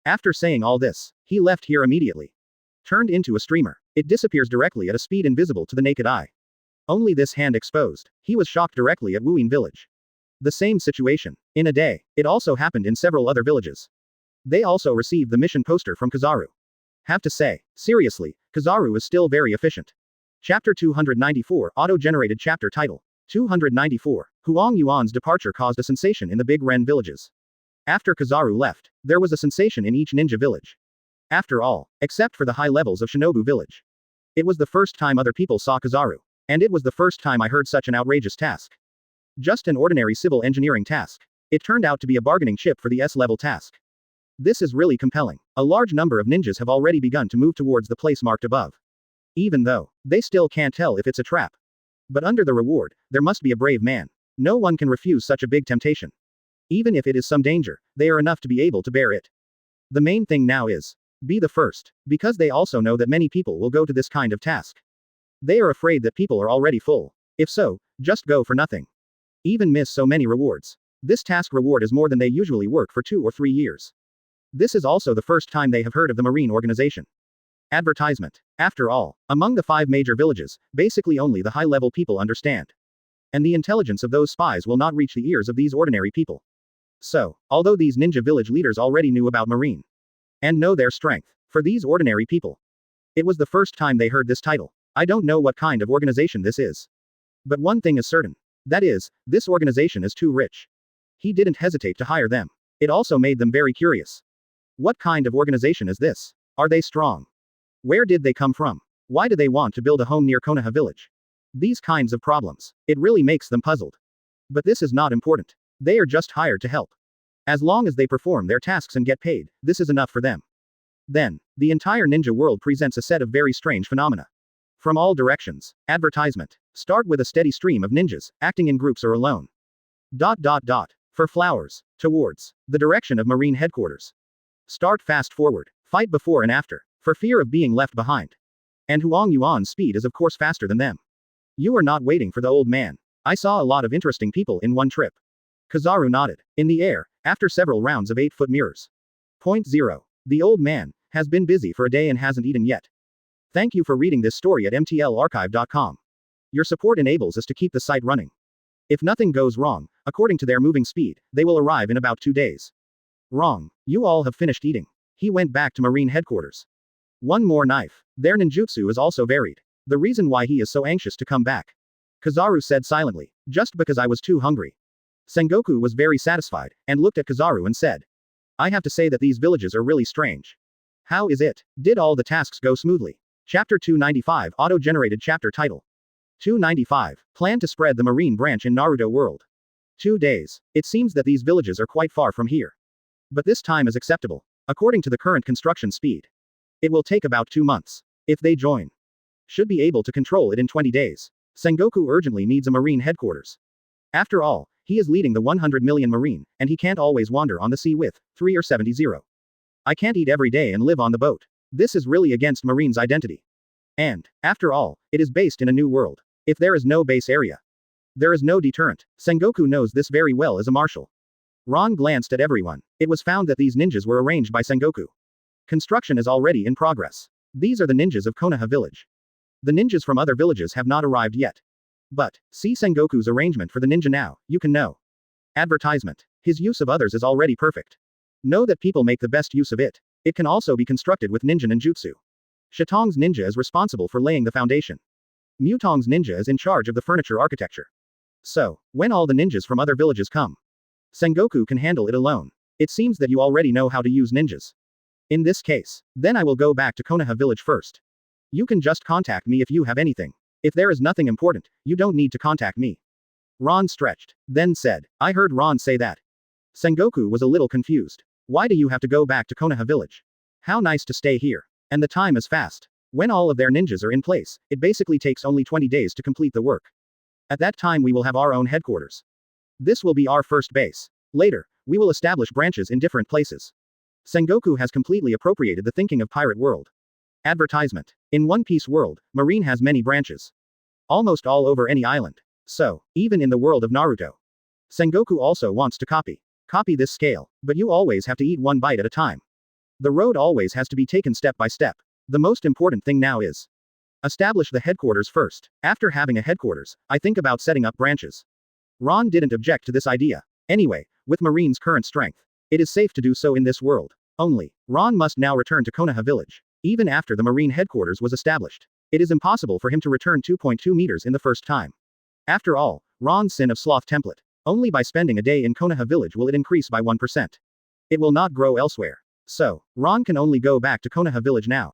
After saying all this, he left here immediately. Turned into a streamer. It disappears directly at a speed invisible to the naked eye. Only this hand exposed. He was shocked directly at Wuyin village. The same situation. In a day, it also happened in several other villages. They also received the mission poster from Kizaru. Have to say, seriously, Kizaru is still very efficient. Chapter 294, Auto-generated chapter title. 294. Huang Yuan's departure caused a sensation in the Big Ren villages. After Kizaru left, there was a sensation in each ninja village. After all, except for the high levels of Shinobu village. It was the first time other people saw Kizaru. And it was the first time I heard such an outrageous task. Just an ordinary civil engineering task. It turned out to be a bargaining chip for the S-level task. This is really compelling. A large number of ninjas have already begun to move towards the place marked above. Even though, they still can't tell if it's a trap. But under the reward, there must be a brave man. No one can refuse such a big temptation. Even if it is some danger, they are enough to be able to bear it. The main thing now is, be the first, because they also know that many people will go to this kind of task. They are afraid that people are already full. If so, just go for nothing. Even miss so many rewards. This task reward is more than they usually work for 2 or 3 years. This is also the first time they have heard of the Marine organization. Advertisement. After all, among the 5 major villages, basically only the high-level people understand. And the intelligence of those spies will not reach the ears of these ordinary people. So, although these ninja village leaders already knew about Marine and know their strength, for these ordinary people, it was the first time they heard this title. I don't know what kind of organization this is. But one thing is certain. That is, this organization is too rich. He didn't hesitate to hire them. It also made them very curious. What kind of organization is this? Are they strong? Where did they come from? Why do they want to build a home near Konoha village? These kinds of problems. It really makes them puzzled. But this is not important. They are just hired to help. As long as they perform their tasks and get paid, this is enough for them. Then, the entire ninja world presents a set of very strange phenomena. From all directions. Advertisement. Start with a steady stream of ninjas, acting in groups or alone. ... For flowers. Towards the direction of Marine headquarters. Start fast forward. Fight before and after. For fear of being left behind. And Huang Yuan's speed is of course faster than them. You are not waiting for the old man. I saw a lot of interesting people in one trip. Kizaru nodded. In the air, after several rounds of 8-foot mirrors. Point 0. The old man has been busy for a day and hasn't eaten yet. Thank you for reading this story at mtlarchive.com. Your support enables us to keep the site running. If nothing goes wrong, according to their moving speed, they will arrive in about 2 days. Wrong. You all have finished eating. He went back to Marine headquarters. One more knife. Their ninjutsu is also varied. The reason why he is so anxious to come back. Kizaru said silently, just because I was too hungry. Sengoku was very satisfied, and looked at Kizaru and said, I have to say that these villages are really strange. How is it? Did all the tasks go smoothly? Chapter 295 Auto-generated chapter title. 295. Plan to spread the marine branch in Naruto world. 2 days. It seems that these villages are quite far from here. But this time is acceptable, according to the current construction speed. It will take about 2 months. If they join, should be able to control it in 20 days. Sengoku urgently needs a marine headquarters. After all, he is leading the 100 million marine, and he can't always wander on the sea with 3 or 70. I can't eat every day and live on the boat. This is really against Marine's identity. And, after all, it is based in a new world. If there is no base area, there is no deterrent. Sengoku knows this very well as a marshal. Ron glanced at everyone. It was found that these ninjas were arranged by Sengoku. Construction is already in progress. These are the ninjas of Konoha village. The ninjas from other villages have not arrived yet. But, see Sengoku's arrangement for the ninja now, you can know. Advertisement. His use of others is already perfect. Know that people make the best use of it. It can also be constructed with ninja ninjutsu. Shitong's ninja is responsible for laying the foundation. Mutong's ninja is in charge of the furniture architecture. So, when all the ninjas from other villages come, Sengoku can handle it alone. It seems that you already know how to use ninjas. In this case, then I will go back to Konoha village first. You can just contact me if you have anything. If there is nothing important, you don't need to contact me. Ron stretched, then said, I heard Ron say that. Sengoku was a little confused. Why do you have to go back to Konoha village? How nice to stay here. And the time is fast. When all of their ninjas are in place, it basically takes only 20 days to complete the work. At that time we will have our own headquarters. This will be our first base. Later, we will establish branches in different places. Sengoku has completely appropriated the thinking of Pirate World. Advertisement. In One Piece world, Marine has many branches. Almost all over any island. So, even in the world of Naruto. Sengoku also wants to copy this scale, but you always have to eat one bite at a time. The road always has to be taken step by step. The most important thing now is establish the headquarters first. After having a headquarters, I think about setting up branches. Ron didn't object to this idea. Anyway, with Marine's current strength, it is safe to do so in this world. Only, Ron must now return to Konoha village. Even after the Marine headquarters was established, it is impossible for him to return 2.2 meters in the first time. After all, Ron's Sin of Sloth template. Only by spending a day in Konoha village will it increase by 1%. It will not grow elsewhere. So, Ron can only go back to Konoha village now.